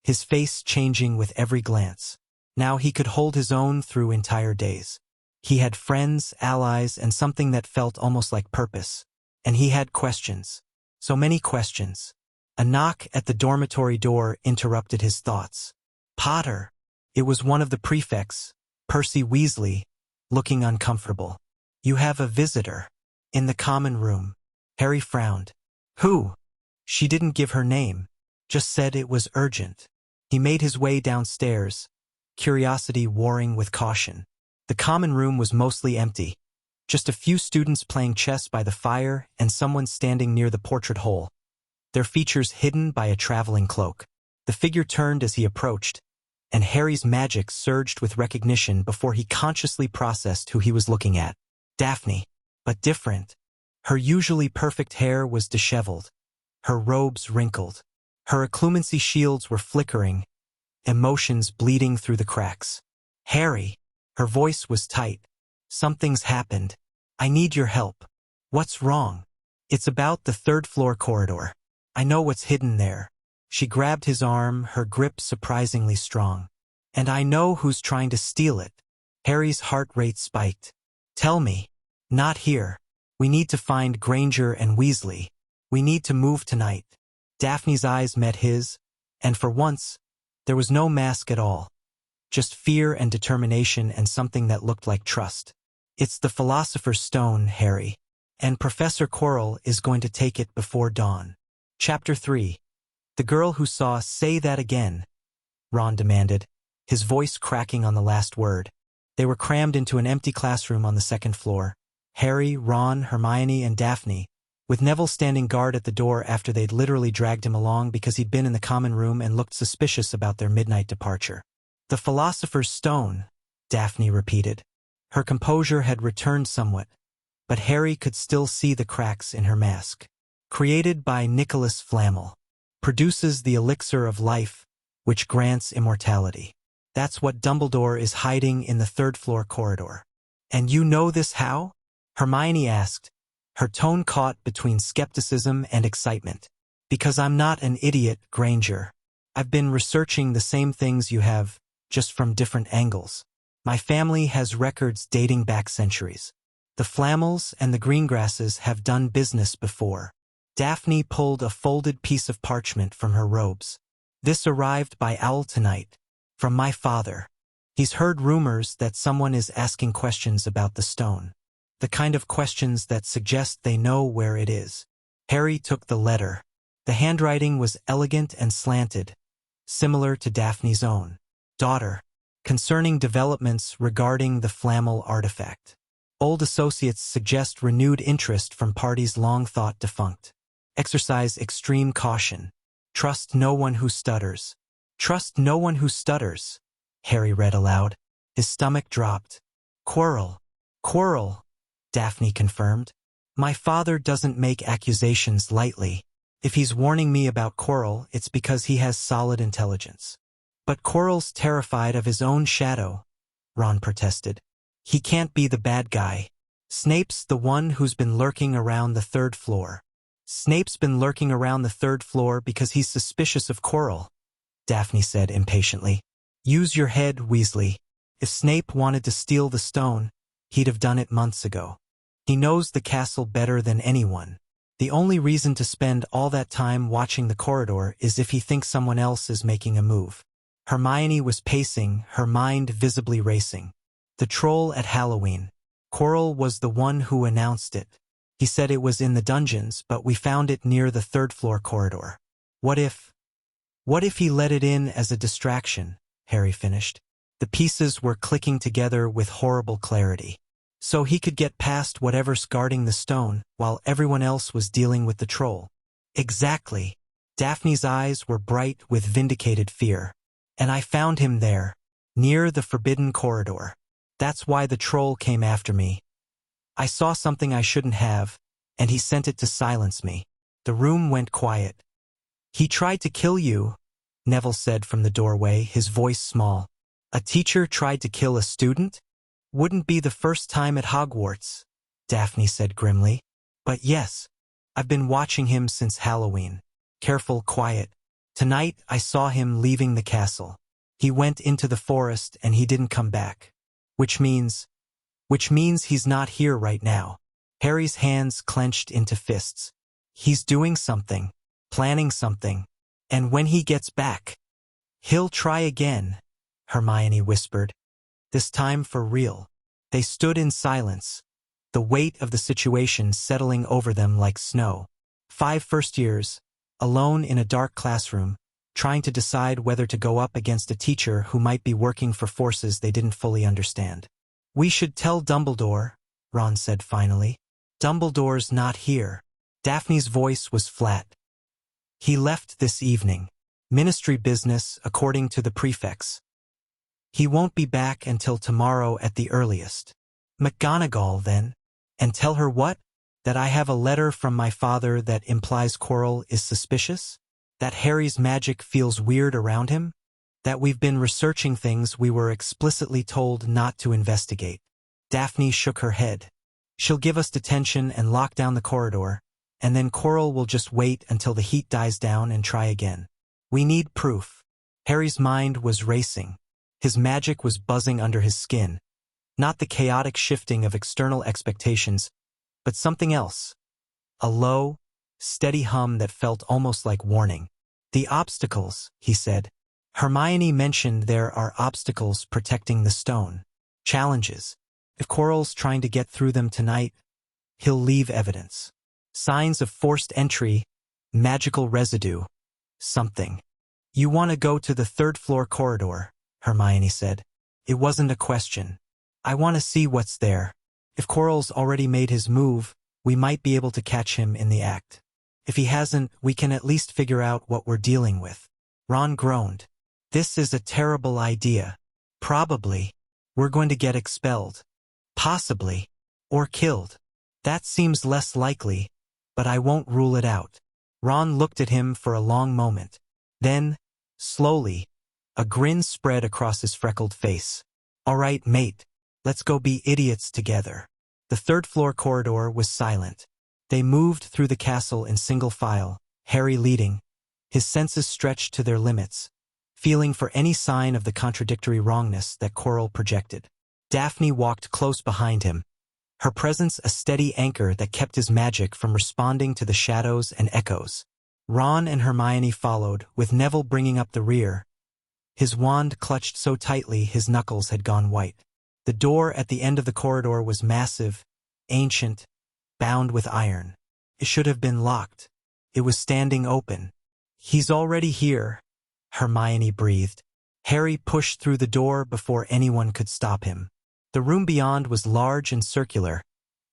his face changing with every glance. Now he could hold his own through entire days. He had friends, allies, and something that felt almost like purpose. And he had questions. So many questions. A knock at the dormitory door interrupted his thoughts. Potter! It was one of the prefects, Percy Weasley, looking uncomfortable. You have a visitor. In the common room. Harry frowned. Who? She didn't give her name, just said it was urgent. He made his way downstairs, curiosity warring with caution. The common room was mostly empty. Just a few students playing chess by the fire and someone standing near the portrait hole, their features hidden by a traveling cloak. The figure turned as he approached, and Harry's magic surged with recognition before he consciously processed who he was looking at. Daphne, but different. Her usually perfect hair was disheveled, her robes wrinkled. Her occlumency shields were flickering, emotions bleeding through the cracks. Harry, her voice was tight. Something's happened. I need your help. What's wrong? It's about the third-floor corridor. I know what's hidden there. She grabbed his arm, her grip surprisingly strong. And I know who's trying to steal it. Harry's heart rate spiked. Tell me. Not here. We need to find Granger and Weasley. We need to move tonight. Daphne's eyes met his, and for once, there was no mask at all. Just fear and determination and something that looked like trust. It's the Philosopher's Stone, Harry. And Professor Quirrell is going to take it before dawn. Chapter 3. The girl who saw Say That Again, Ron demanded, his voice cracking on the last word. They were crammed into an empty classroom on the second floor. Harry, Ron, Hermione, and Daphne, with Neville standing guard at the door after they'd literally dragged him along because he'd been in the common room and looked suspicious about their midnight departure. The Philosopher's Stone, Daphne repeated. Her composure had returned somewhat, but Harry could still see the cracks in her mask. Created by Nicholas Flamel. Produces the elixir of life, which grants immortality. That's what Dumbledore is hiding in the third-floor corridor. And you know this how? Hermione asked, her tone caught between skepticism and excitement. Because I'm not an idiot, Granger. I've been researching the same things you have, just from different angles. My family has records dating back centuries. The Flamels and the Greengrasses have done business before. Daphne pulled a folded piece of parchment from her robes. This arrived by owl tonight, from my father. He's heard rumors that someone is asking questions about the stone. The kind of questions that suggest they know where it is. Harry took the letter. The handwriting was elegant and slanted, similar to Daphne's own. Daughter, concerning developments regarding the Flamel artifact. Old associates suggest renewed interest from parties long thought defunct. Exercise extreme caution. Trust no one who stutters. Trust no one who stutters, Harry read aloud. His stomach dropped. Quirrell. Quirrell, Daphne confirmed. My father doesn't make accusations lightly. If he's warning me about Quirrell, it's because he has solid intelligence. But Quirrell's terrified of his own shadow, Ron protested. He can't be the bad guy. Snape's the one who's been lurking around the third floor. Snape's been lurking around the third floor because he's suspicious of Quirrell, Daphne said impatiently. Use your head, Weasley. If Snape wanted to steal the stone, he'd have done it months ago. He knows the castle better than anyone. The only reason to spend all that time watching the corridor is if he thinks someone else is making a move. Hermione was pacing, her mind visibly racing. The troll at Halloween. Quirrell was the one who announced it. He said it was in the dungeons, but we found it near the third-floor corridor. What if he let it in as a distraction? Harry finished. The pieces were clicking together with horrible clarity. So he could get past whatever's guarding the stone, while everyone else was dealing with the troll. Exactly. Daphne's eyes were bright with vindicated fear. And I found him there, near the forbidden corridor. That's why the troll came after me. I saw something I shouldn't have, and he sent it to silence me. The room went quiet. He tried to kill you, Neville said from the doorway, his voice small. A teacher tried to kill a student? Wouldn't be the first time at Hogwarts, Daphne said grimly. But yes, I've been watching him since Halloween. Careful, quiet. Tonight, I saw him leaving the castle. He went into the forest and he didn't come back. Which means he's not here right now. Harry's hands clenched into fists. He's doing something, planning something. And when he gets back, he'll try again, Hermione whispered. This time for real. They stood in silence, the weight of the situation settling over them like snow. 5 first years, alone in a dark classroom, trying to decide whether to go up against a teacher who might be working for forces they didn't fully understand. We should tell Dumbledore, Ron said finally. Dumbledore's not here. Daphne's voice was flat. He left this evening. Ministry business, according to the prefects. He won't be back until tomorrow at the earliest. McGonagall, then. And tell her what? That I have a letter from my father that implies Quirrell is suspicious? That Harry's magic feels weird around him? That we've been researching things we were explicitly told not to investigate. Daphne shook her head. She'll give us detention and lock down the corridor, and then Quirrell will just wait until the heat dies down and try again. We need proof. Harry's mind was racing. His magic was buzzing under his skin. Not the chaotic shifting of external expectations, but something else. A low, steady hum that felt almost like warning. The obstacles, he said. Hermione mentioned there are obstacles protecting the stone. Challenges. If Quirrell's trying to get through them tonight, he'll leave evidence. Signs of forced entry, magical residue, something. You want to go to the 3rd floor corridor, Hermione said. It wasn't a question. I want to see what's there. If Quirrell's already made his move, we might be able to catch him in the act. If he hasn't, we can at least figure out what we're dealing with. Ron groaned. This is a terrible idea. Probably. We're going to get expelled. Possibly. Or killed. That seems less likely, but I won't rule it out. Ron looked at him for a long moment. Then, slowly, a grin spread across his freckled face. All right, mate. Let's go be idiots together. The 3rd floor corridor was silent. They moved through the castle in single file, Harry leading, his senses stretched to their limits, feeling for any sign of the contradictory wrongness that Quirrell projected. Daphne walked close behind him, her presence a steady anchor that kept his magic from responding to the shadows and echoes. Ron and Hermione followed, with Neville bringing up the rear, his wand clutched so tightly his knuckles had gone white. The door at the end of the corridor was massive, ancient, bound with iron. It should have been locked. It was standing open. He's already here, Hermione breathed. Harry pushed through the door before anyone could stop him. The room beyond was large and circular,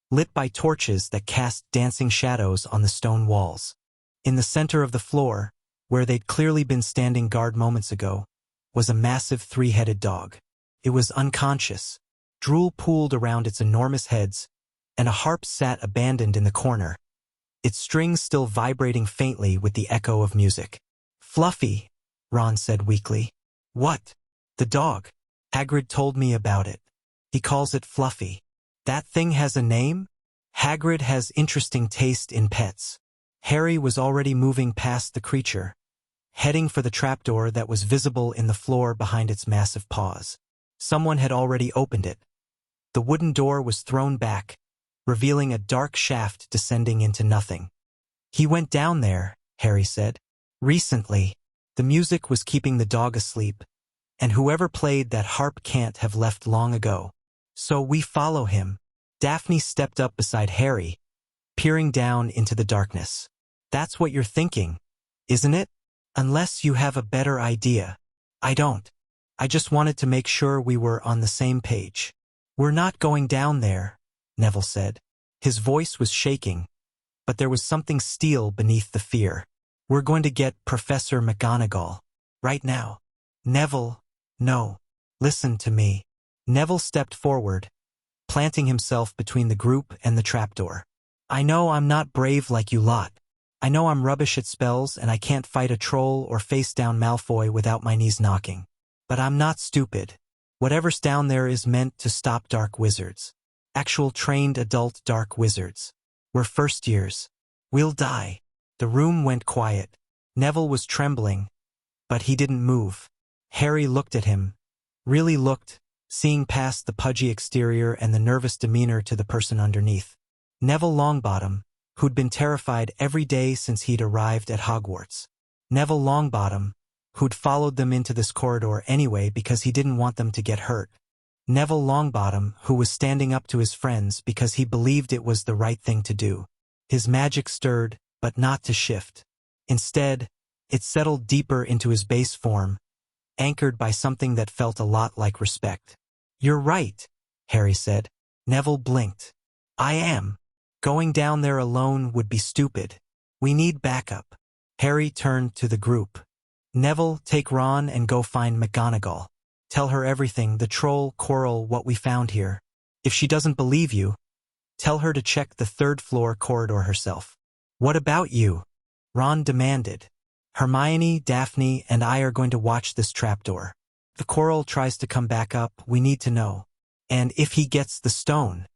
lit by torches that cast dancing shadows on the stone walls. In the center of the floor, where they'd clearly been standing guard moments ago, was a massive 3-headed dog. It was unconscious. Drool pooled around its enormous heads, and a harp sat abandoned in the corner, its strings still vibrating faintly with the echo of music. Fluffy, Ron said weakly. What? The dog. Hagrid told me about it. He calls it Fluffy. That thing has a name? Hagrid has interesting taste in pets. Harry was already moving past the creature, heading for the trapdoor that was visible in the floor behind its massive paws. Someone had already opened it. The wooden door was thrown back, revealing a dark shaft descending into nothing. He went down there, Harry said. Recently. The music was keeping the dog asleep, and whoever played that harp can't have left long ago. So we follow him. Daphne stepped up beside Harry, peering down into the darkness. That's what you're thinking, isn't it? Unless you have a better idea. I don't. I just wanted to make sure we were on the same page. We're not going down there, Neville said. His voice was shaking, but there was something steel beneath the fear. We're going to get Professor McGonagall. Right now. Neville, no. Listen to me. Neville stepped forward, planting himself between the group and the trapdoor. I know I'm not brave like you lot. I know I'm rubbish at spells and I can't fight a troll or face down Malfoy without my knees knocking. But I'm not stupid. Whatever's down there is meant to stop dark wizards. Actual trained adult dark wizards. We're first years. We'll die. The room went quiet. Neville was trembling, but he didn't move. Harry looked at him, really looked, seeing past the pudgy exterior and the nervous demeanor to the person underneath. Neville Longbottom, who'd been terrified every day since he'd arrived at Hogwarts. Neville Longbottom, who'd followed them into this corridor anyway because he didn't want them to get hurt. Neville Longbottom, who was standing up to his friends because he believed it was the right thing to do. His magic stirred, but not to shift. Instead, it settled deeper into his base form, anchored by something that felt a lot like respect. "You're right," Harry said. Neville blinked. "I am. Going down there alone would be stupid. We need backup." Harry turned to the group. "Neville, take Ron and go find McGonagall. Tell her everything, the troll, Quirrell, what we found here. If she doesn't believe you, tell her to check the third-floor corridor herself." "What about you?" Ron demanded. "Hermione, Daphne, and I are going to watch this trapdoor. If the Quirrell tries to come back up, we need to know. And if he gets the stone."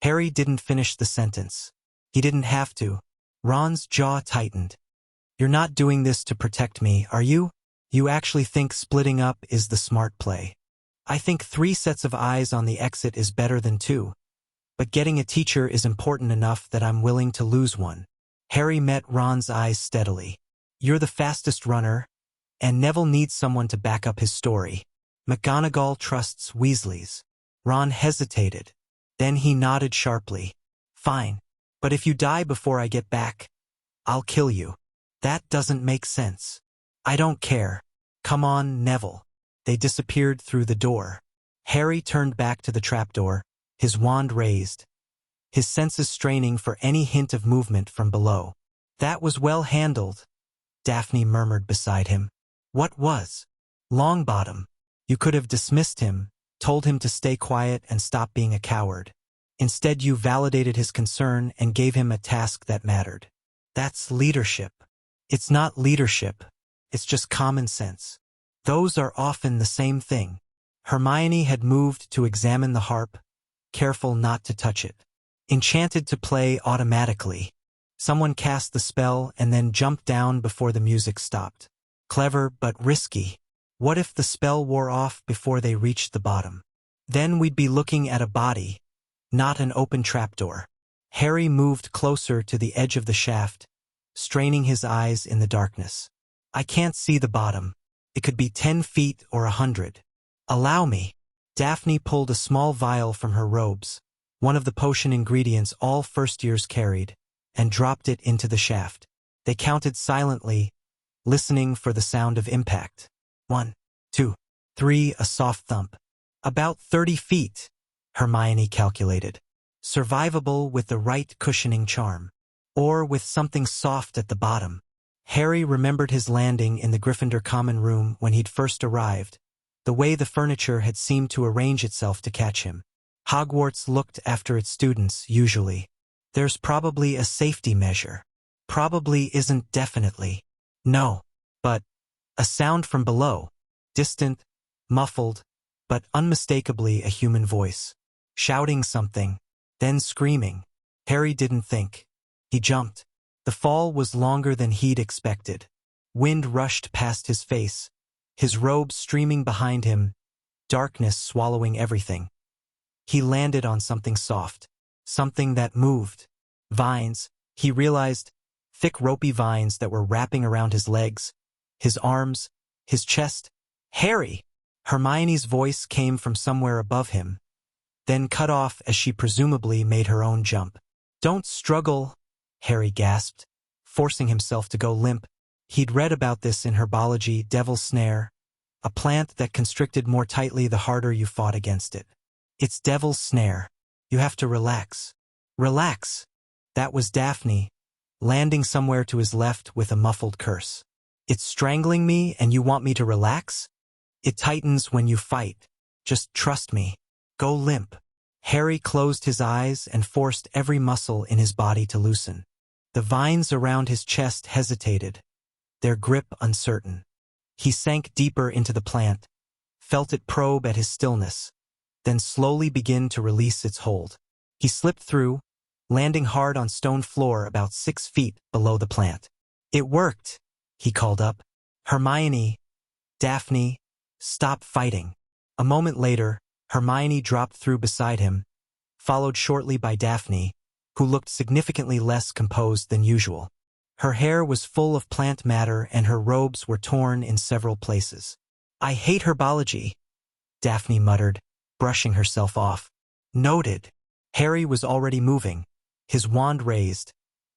Harry didn't finish the sentence. He didn't have to. Ron's jaw tightened. "You're not doing this to protect me, are you? You actually think splitting up is the smart play? I think 3 sets of eyes on the exit is better than 2. But getting a teacher is important enough that I'm willing to lose one." Harry met Ron's eyes steadily. "You're the fastest runner, and Neville needs someone to back up his story. McGonagall trusts Weasleys." Ron hesitated. Then he nodded sharply. "Fine. But if you die before I get back, I'll kill you." "That doesn't make sense." "I don't care. Come on, Neville." They disappeared through the door. Harry turned back to the trapdoor, his wand raised, his senses straining for any hint of movement from below. "That was well handled," Daphne murmured beside him. "What was?" "Longbottom. You could have dismissed him, told him to stay quiet and stop being a coward. Instead, you validated his concern and gave him a task that mattered. That's leadership." "It's not leadership. It's just common sense. Those are often the same thing." Hermione had moved to examine the harp, careful not to touch it. Enchanted to play automatically. Someone cast the spell and then jumped down before the music stopped. Clever but risky. What if the spell wore off before they reached the bottom? Then we'd be looking at a body, not an open trapdoor. Harry moved closer to the edge of the shaft, straining his eyes in the darkness. "I can't see the bottom. It could be 10 feet or 100. "Allow me." Daphne pulled a small vial from her robes, one of the potion ingredients all first-years carried, and dropped it into the shaft. They counted silently, listening for the sound of impact. 1, 2, 3, a soft thump. "About 30 feet, Hermione calculated. "Survivable with the right cushioning charm. Or with something soft at the bottom." Harry remembered his landing in the Gryffindor common room when he'd first arrived, the way the furniture had seemed to arrange itself to catch him. Hogwarts looked after its students, usually. There's probably a safety measure. Probably isn't definitely. No. But a sound from below. Distant, muffled, but unmistakably a human voice. Shouting something, then screaming. Harry didn't think. He jumped. The fall was longer than he'd expected. Wind rushed past his face, his robe streaming behind him, darkness swallowing everything. He landed on something soft, something that moved. Vines, he realized, thick ropey vines that were wrapping around his legs, his arms, his chest. "Harry!" Hermione's voice came from somewhere above him, then cut off as she presumably made her own jump. "Don't struggle," Harry gasped, forcing himself to go limp. He'd read about this in herbology, devil's snare, a plant that constricted more tightly the harder you fought against it. "It's devil's snare. You have to relax." "Relax." That was Daphne, landing somewhere to his left with a muffled curse. "It's strangling me and you want me to relax? It tightens when you fight. Just trust me. Go limp." Harry closed his eyes and forced every muscle in his body to loosen. The vines around his chest hesitated, their grip uncertain. He sank deeper into the plant, felt it probe at his stillness, then slowly begin to release its hold. He slipped through, landing hard on stone floor about 6 feet below the plant. "It worked," he called up. "Hermione, Daphne, stop fighting." A moment later, Hermione dropped through beside him, followed shortly by Daphne, who looked significantly less composed than usual. Her hair was full of plant matter and her robes were torn in several places. "I hate herbology," Daphne muttered, brushing herself off. "Noted." Harry was already moving, his wand raised,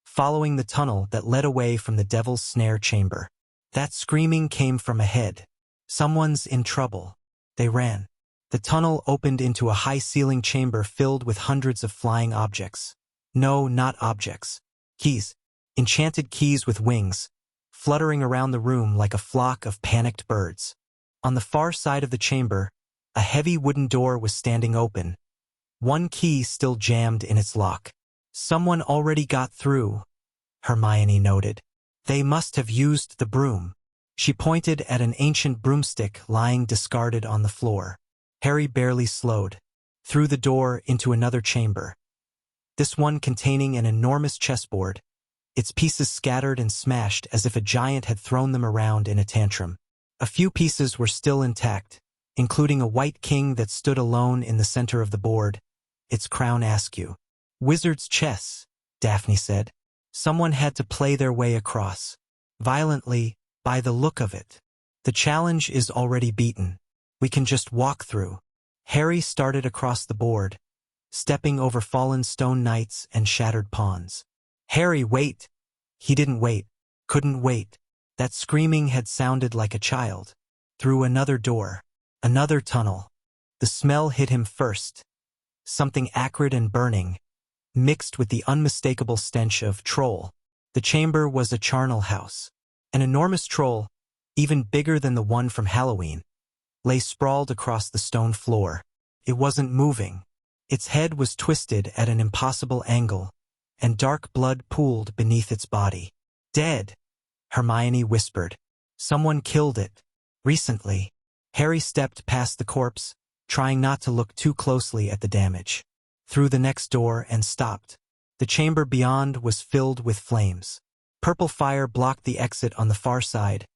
following the tunnel that led away from the Devil's Snare chamber. That screaming came from ahead. Someone's in trouble. They ran. The tunnel opened into a high-ceiling chamber filled with hundreds of flying objects. No, not objects. Keys. Enchanted keys with wings, fluttering around the room like a flock of panicked birds. On the far side of the chamber, a heavy wooden door was standing open, one key still jammed in its lock. "Someone already got through," Hermione noted. "They must have used the broom." She pointed at an ancient broomstick lying discarded on the floor. Harry barely slowed. Through the door into another chamber. This one containing an enormous chessboard, its pieces scattered and smashed as if a giant had thrown them around in a tantrum. A few pieces were still intact, including a white king that stood alone in the center of the board, its crown askew. "Wizard's chess," Daphne said. "Someone had to play their way across. Violently, by the look of it. The challenge is already beaten. We can just walk through." Harry started across the board, stepping over fallen stone knights and shattered pawns. "Harry, wait!" He didn't wait, couldn't wait. That screaming had sounded like a child. Through another door, another tunnel. The smell hit him first. Something acrid and burning, mixed with the unmistakable stench of troll. The chamber was a charnel house. An enormous troll, even bigger than the one from Halloween, lay sprawled across the stone floor. It wasn't moving. Its head was twisted at an impossible angle, and dark blood pooled beneath its body. "Dead," Hermione whispered. "Someone killed it. Recently." Harry stepped past the corpse, trying not to look too closely at the damage. Through the next door and stopped. The chamber beyond was filled with flames. Purple fire blocked the exit on the far side.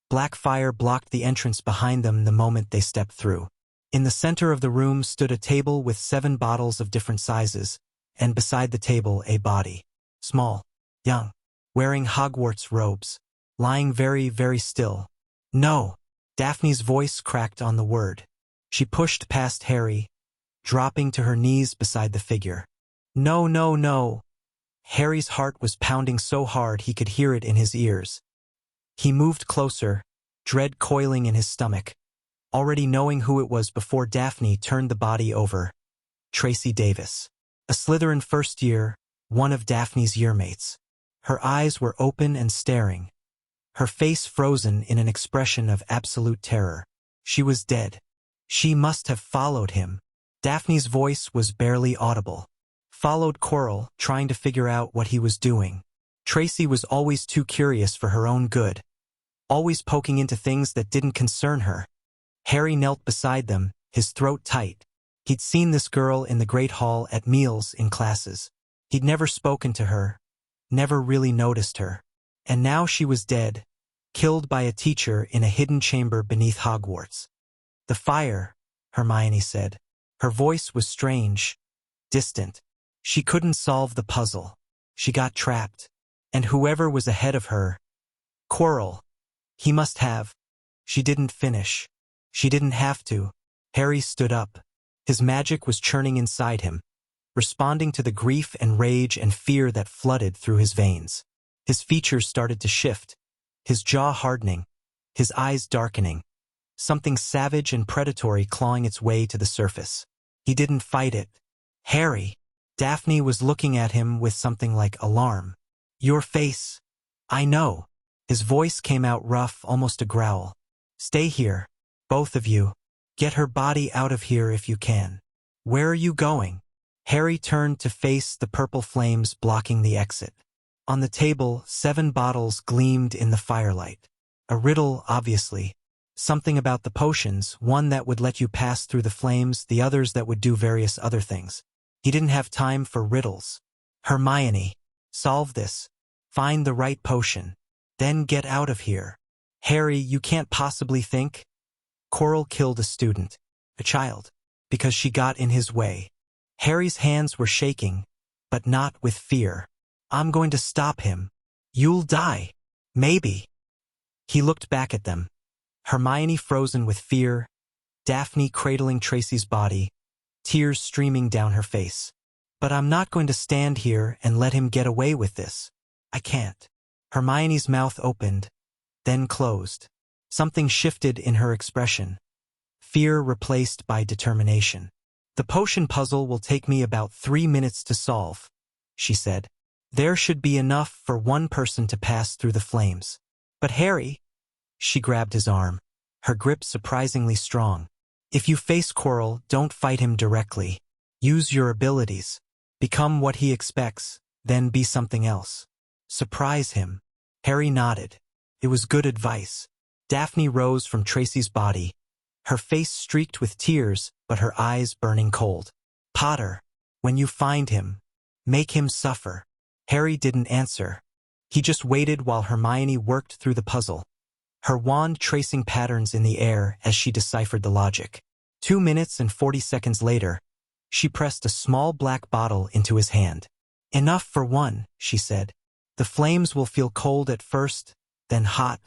Black fire blocked the entrance behind them the moment they stepped through. In the center of the room stood a table with 7 bottles of different sizes, and beside the table a body. Small, young, wearing Hogwarts robes, lying very, very still. "No!" Daphne's voice cracked on the word. She pushed past Harry, dropping to her knees beside the figure. "No, no, no!" Harry's heart was pounding so hard he could hear it in his ears. He moved closer, dread coiling in his stomach, already knowing who it was before Daphne turned the body over. Tracy Davis. A Slytherin first year, one of Daphne's yearmates. Her eyes were open and staring, her face frozen in an expression of absolute terror. She was dead. She must have followed him. Daphne's voice was barely audible. Followed Quirrell, trying to figure out what he was doing. Tracy was always too curious for her own good, always poking into things that didn't concern her. Harry knelt beside them, his throat tight. He'd seen this girl in the Great Hall at meals in classes. He'd never spoken to her, never really noticed her. And now she was dead, killed by a teacher in a hidden chamber beneath Hogwarts. "The fire," Hermione said. Her voice was strange, distant. She couldn't solve the puzzle. She got trapped. And whoever was ahead of her, Quirrell, he must have. She didn't finish. She didn't have to. Harry stood up. His magic was churning inside him, responding to the grief and rage and fear that flooded through his veins. His features started to shift, his jaw hardening, his eyes darkening, something savage and predatory clawing its way to the surface. He didn't fight it. "Harry!" Daphne was looking at him with something like alarm. "Your face." "I know." His voice came out rough, almost a growl. "Stay here, both of you. Get her body out of here if you can." "Where are you going?" Harry turned to face the purple flames blocking the exit. On the table, 7 bottles gleamed in the firelight. A riddle, obviously. Something about the potions, one that would let you pass through the flames, the others that would do various other things. He didn't have time for riddles. Hermione, solve this. Find the right potion. Then get out of here. Harry, you can't possibly think. Quirrell killed a student, a child, because she got in his way. Harry's hands were shaking, but not with fear. I'm going to stop him. You'll die. Maybe. He looked back at them. Hermione frozen with fear, Daphne cradling Tracy's body, tears streaming down her face. But I'm not going to stand here and let him get away with this. I can't. Hermione's mouth opened, then closed. Something shifted in her expression. Fear replaced by determination. The potion puzzle will take me about 3 minutes to solve, she said. There should be enough for one person to pass through the flames. But Harry, she grabbed his arm, her grip surprisingly strong. If you face Quirrell, don't fight him directly. Use your abilities. Become what he expects, then be something else. Surprise him. Harry nodded. It was good advice. Daphne rose from Tracy's body, her face streaked with tears, but her eyes burning cold. Potter, when you find him, make him suffer. Harry didn't answer. He just waited while Hermione worked through the puzzle, her wand tracing patterns in the air as she deciphered the logic. 2 minutes and 40 seconds later, she pressed a small black bottle into his hand. Enough for one, she said. The flames will feel cold at first, then hot,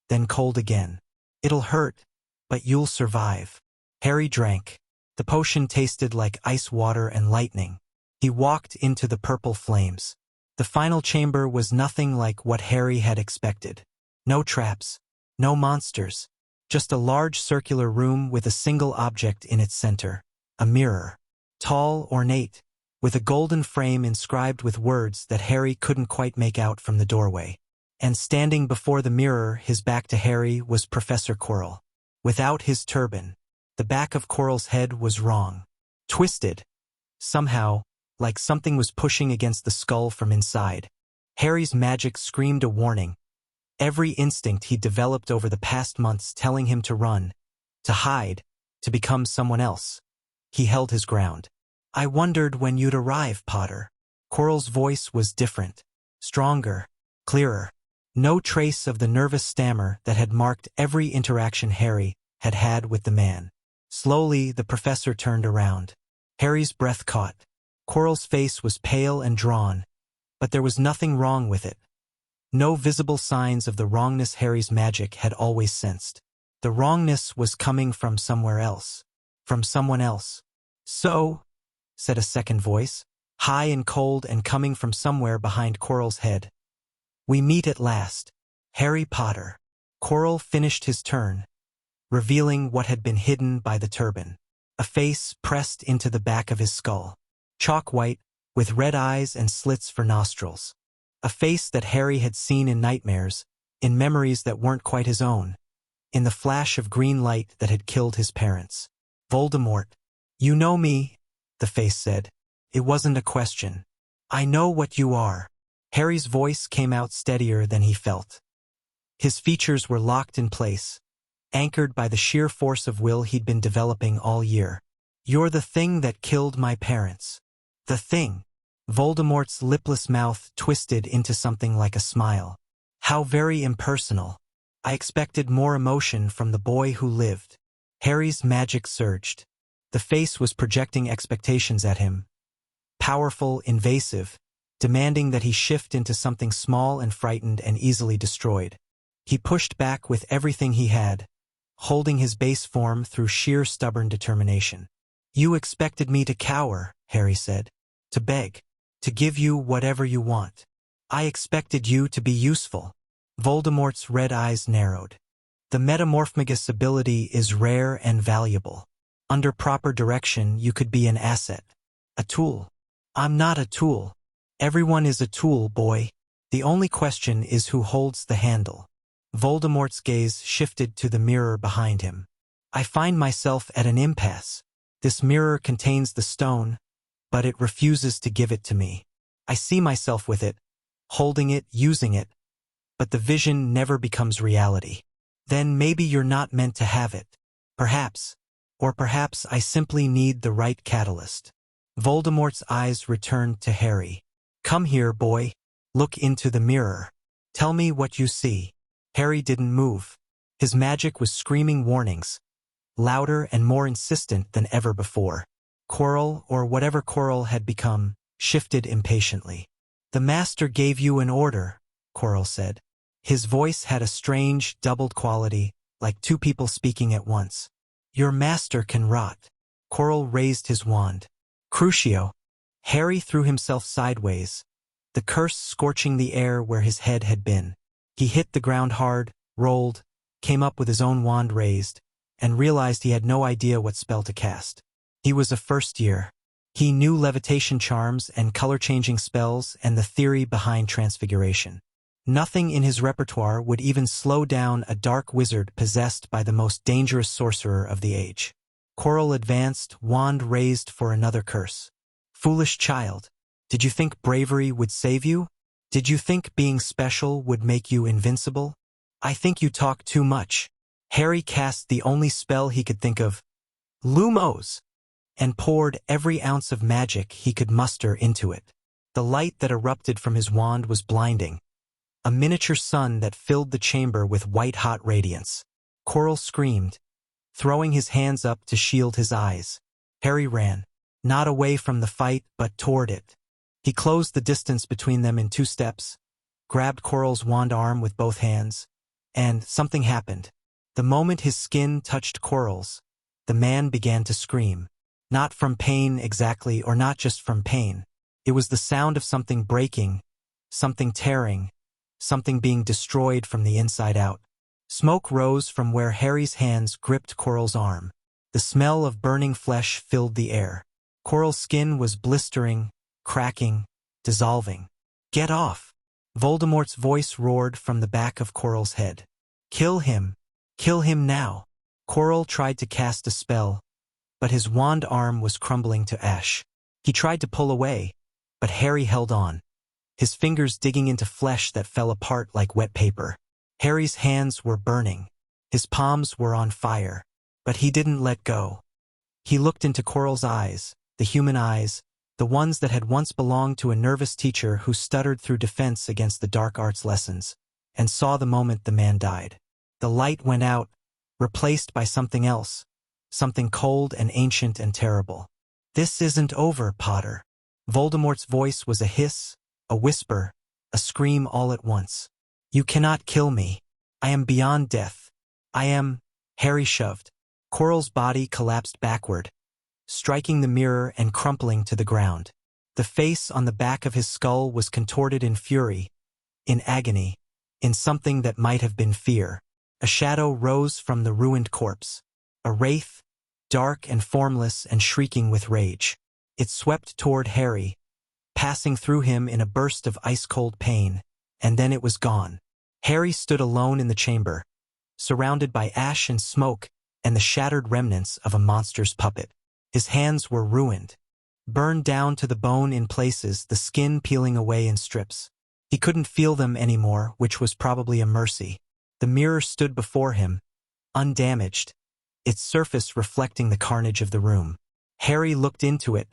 then cold again. It'll hurt, but you'll survive. Harry drank. The potion tasted like ice water and lightning. He walked into the purple flames. The final chamber was nothing like what Harry had expected. No traps, no monsters, just a large circular room with a single object in its center, a mirror. Tall, ornate, with a golden frame inscribed with words that Harry couldn't quite make out from the doorway. And standing before the mirror, his back to Harry, was Professor Quirrell. Without his turban, the back of Quirrell's head was wrong. Twisted. Somehow, like something was pushing against the skull from inside. Harry's magic screamed a warning. Every instinct he'd developed over the past months telling him to run, to hide, to become someone else. He held his ground. I wondered when you'd arrive, Potter. Quirrell's voice was different, stronger, clearer. No trace of the nervous stammer that had marked every interaction Harry had had with the man. Slowly, the professor turned around. Harry's breath caught. Quirrell's face was pale and drawn, but there was nothing wrong with it. No visible signs of the wrongness Harry's magic had always sensed. The wrongness was coming from somewhere else, from someone else. So, said a second voice, high and cold and coming from somewhere behind Quirrell's head. We meet at last. Harry Potter. Quirrell finished his turn, revealing what had been hidden by the turban. A face pressed into the back of his skull. Chalk white, with red eyes and slits for nostrils. A face that Harry had seen in nightmares, in memories that weren't quite his own, in the flash of green light that had killed his parents. Voldemort. You know me, the face said. It wasn't a question. I know what you are. Harry's voice came out steadier than he felt. His features were locked in place, anchored by the sheer force of will he'd been developing all year. You're the thing that killed my parents. The thing. Voldemort's lipless mouth twisted into something like a smile. How very impersonal. I expected more emotion from the boy who lived. Harry's magic surged. The face was projecting expectations at him. Powerful, invasive, demanding that he shift into something small and frightened and easily destroyed. He pushed back with everything he had, holding his base form through sheer stubborn determination. You expected me to cower, Harry said. To beg. To give you whatever you want. I expected you to be useful. Voldemort's red eyes narrowed. The Metamorphmagus ability is rare and valuable. Under proper direction, you could be an asset. A tool. I'm not a tool. Everyone is a tool, boy. The only question is who holds the handle. Voldemort's gaze shifted to the mirror behind him. I find myself at an impasse. This mirror contains the stone, but it refuses to give it to me. I see myself with it, holding it, using it, but the vision never becomes reality. Then maybe you're not meant to have it. Perhaps. Or perhaps I simply need the right catalyst. Voldemort's eyes returned to Harry. Come here, boy. Look into the mirror. Tell me what you see. Harry didn't move. His magic was screaming warnings, louder and more insistent than ever before. Quirrell, or whatever Quirrell had become, shifted impatiently. The master gave you an order, Quirrell said. His voice had a strange, doubled quality, like two people speaking at once. Your master can rot. Quirrell raised his wand. Crucio. Harry threw himself sideways, the curse scorching the air where his head had been. He hit the ground hard, rolled, came up with his own wand raised, and realized he had no idea what spell to cast. He was a first year. He knew levitation charms and color-changing spells and the theory behind transfiguration. Nothing in his repertoire would even slow down a dark wizard possessed by the most dangerous sorcerer of the age. Quirrell advanced, wand raised for another curse. Foolish child. Did you think bravery would save you? Did you think being special would make you invincible? I think you talk too much. Harry cast the only spell he could think of, Lumos, and poured every ounce of magic he could muster into it. The light that erupted from his wand was blinding, a miniature sun that filled the chamber with white-hot radiance. Quirrell screamed, throwing his hands up to shield his eyes. Harry ran, not away from the fight but toward it. He closed the distance between them in 2 steps, grabbed Quirrell's wand arm with both hands, and something happened. The moment his skin touched Quirrell's, the man began to scream. Not from pain exactly, or not just from pain. It was the sound of something breaking, something tearing, something being destroyed from the inside out. Smoke rose from where Harry's hands gripped Quirrell's arm. The smell of burning flesh filled the air. Quirrell's skin was blistering, cracking, dissolving. Get off! Voldemort's voice roared from the back of Quirrell's head. Kill him! Kill him now! Quirrell tried to cast a spell, but his wand arm was crumbling to ash. He tried to pull away, but Harry held on, his fingers digging into flesh that fell apart like wet paper. Harry's hands were burning. His palms were on fire, but he didn't let go. He looked into Quirrell's eyes, the human eyes, the ones that had once belonged to a nervous teacher who stuttered through defense against the dark arts lessons, and saw the moment the man died. The light went out, replaced by something else, something cold and ancient and terrible. This isn't over, Potter. Voldemort's voice was a hiss, a whisper, a scream all at once. You cannot kill me. I am beyond death. I am... Harry shoved. Quirrell's body collapsed backward, striking the mirror and crumpling to the ground. The face on the back of his skull was contorted in fury, in agony, in something that might have been fear. A shadow rose from the ruined corpse. A wraith, dark and formless and shrieking with rage. It swept toward Harry, passing through him in a burst of ice-cold pain, and then it was gone. Harry stood alone in the chamber, surrounded by ash and smoke and the shattered remnants of a monster's puppet. His hands were ruined, burned down to the bone in places, the skin peeling away in strips. He couldn't feel them anymore, which was probably a mercy. The mirror stood before him, undamaged, its surface reflecting the carnage of the room. Harry looked into it,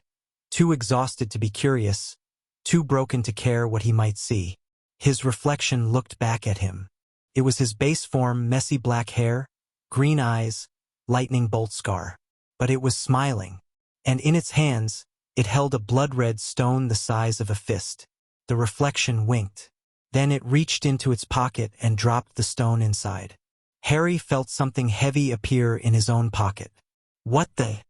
too exhausted to be curious, too broken to care what he might see. His reflection looked back at him. It was his base form, messy black hair, green eyes, lightning bolt scar. But it was smiling, and in its hands, it held a blood-red stone the size of a fist. The reflection winked. Then it reached into its pocket and dropped the stone inside. Harry felt something heavy appear in his own pocket. What the?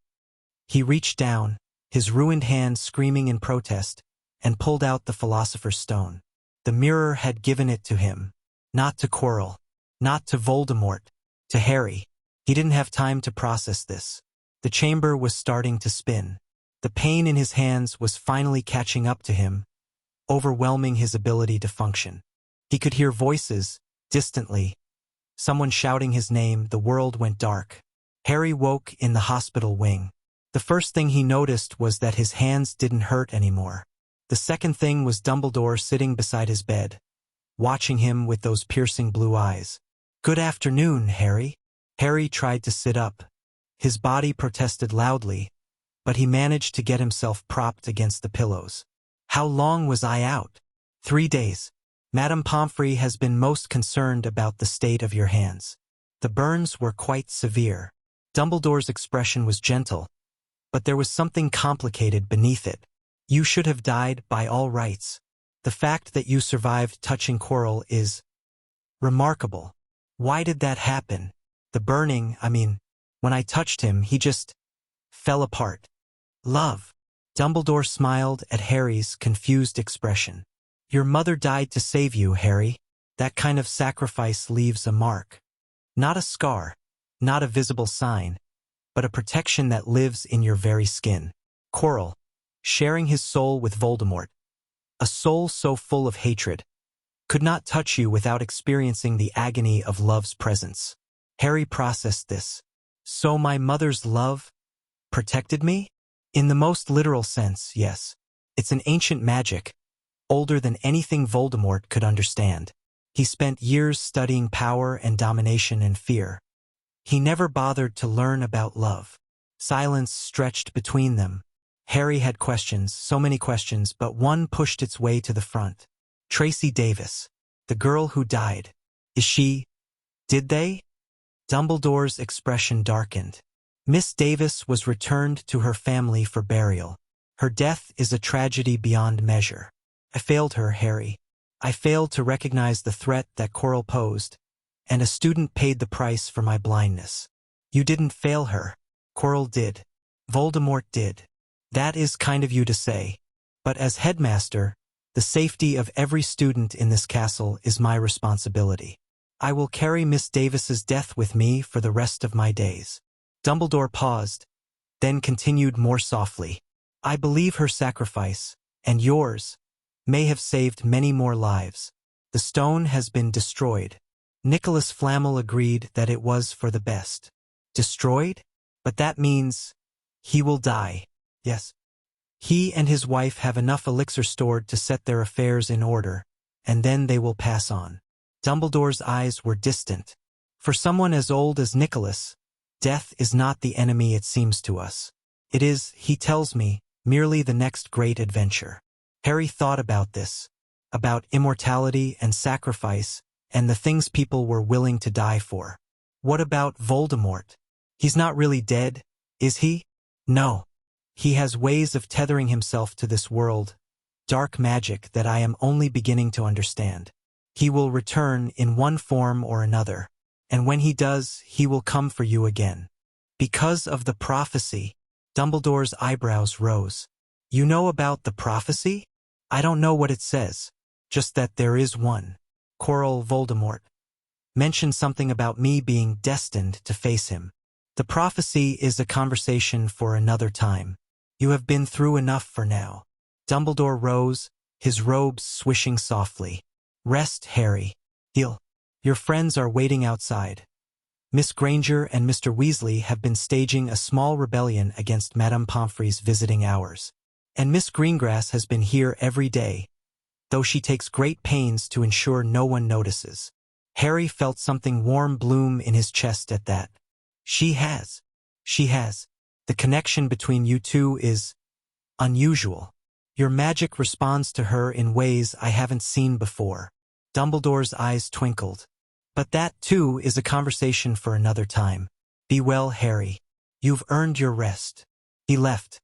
He reached down, his ruined hand screaming in protest, and pulled out the Philosopher's Stone. The mirror had given it to him. Not to Quirrell. Not to Voldemort. To Harry. He didn't have time to process this. The chamber was starting to spin. The pain in his hands was finally catching up to him, overwhelming his ability to function. He could hear voices, distantly. Someone shouting his name. The world went dark. Harry woke in the hospital wing. The first thing he noticed was that his hands didn't hurt anymore. The second thing was Dumbledore sitting beside his bed, watching him with those piercing blue eyes. Good afternoon, Harry. Harry tried to sit up. His body protested loudly, but he managed to get himself propped against the pillows. How long was I out? 3 days. Madame Pomfrey has been most concerned about the state of your hands. The burns were quite severe. Dumbledore's expression was gentle, but there was something complicated beneath it. You should have died by all rights. The fact that you survived touching Quirrell is remarkable. Why did that happen? The burning, when I touched him, he just fell apart. Love. Dumbledore smiled at Harry's confused expression. Your mother died to save you, Harry. That kind of sacrifice leaves a mark. Not a scar, not a visible sign, but a protection that lives in your very skin. Quirrell, sharing his soul with Voldemort, a soul so full of hatred, could not touch you without experiencing the agony of love's presence. Harry processed this. So my mother's love protected me? In the most literal sense, yes. It's an ancient magic, older than anything Voldemort could understand. He spent years studying power and domination and fear. He never bothered to learn about love. Silence stretched between them. Harry had questions, so many questions, but one pushed its way to the front. Tracy Davis, the girl who died. Did they? Dumbledore's expression darkened. Miss Davis was returned to her family for burial. Her death is a tragedy beyond measure. I failed her, Harry. I failed to recognize the threat that Quirrell posed, and a student paid the price for my blindness. You didn't fail her. Quirrell did. Voldemort did. That is kind of you to say. But as headmaster, the safety of every student in this castle is my responsibility. I will carry Miss Davis's death with me for the rest of my days. Dumbledore paused, then continued more softly. I believe her sacrifice, and yours, may have saved many more lives. The stone has been destroyed. Nicholas Flamel agreed that it was for the best. Destroyed? But that means he will die. Yes. He and his wife have enough elixir stored to set their affairs in order, and then they will pass on. Dumbledore's eyes were distant. For someone as old as Nicholas, death is not the enemy it seems to us. It is, he tells me, merely the next great adventure. Harry thought about this, about immortality and sacrifice, and the things people were willing to die for. What about Voldemort? He's not really dead, is he? No. He has ways of tethering himself to this world, dark magic that I am only beginning to understand. He will return in one form or another, and when he does, he will come for you again. Because of the prophecy, Dumbledore's eyebrows rose. You know about the prophecy? I don't know what it says, just that there is one. Quirrell Voldemort mentioned something about me being destined to face him. The prophecy is a conversation for another time. You have been through enough for now. Dumbledore rose, his robes swishing softly. Rest, Harry. Your friends are waiting outside. Miss Granger and Mr. Weasley have been staging a small rebellion against Madame Pomfrey's visiting hours. And Miss Greengrass has been here every day, though she takes great pains to ensure no one notices. Harry felt something warm bloom in his chest at that. She has. The connection between you two is unusual. Your magic responds to her in ways I haven't seen before. Dumbledore's eyes twinkled. But that, too, is a conversation for another time. Be well, Harry. You've earned your rest. He left.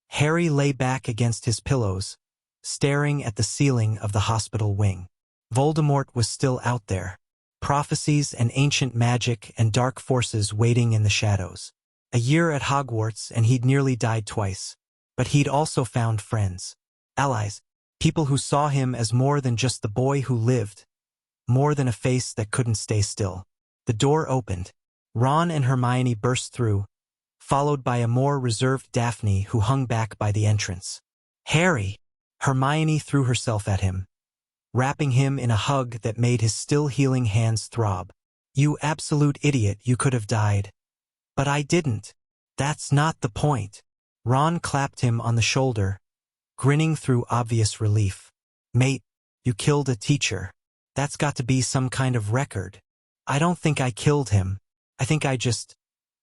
Harry lay back against his pillows, staring at the ceiling of the hospital wing. Voldemort was still out there. Prophecies and ancient magic and dark forces waiting in the shadows. A year at Hogwarts and he'd nearly died twice. But he'd also found friends. Allies. People who saw him as more than just the boy who lived. More than a face that couldn't stay still. The door opened. Ron and Hermione burst through, followed by a more reserved Daphne who hung back by the entrance. Harry! Hermione threw herself at him, wrapping him in a hug that made his still-healing hands throb. You absolute idiot, you could have died. But I didn't. That's not the point. Ron clapped him on the shoulder, grinning through obvious relief. Mate, you killed a teacher. That's got to be some kind of record. I don't think I killed him. I think I just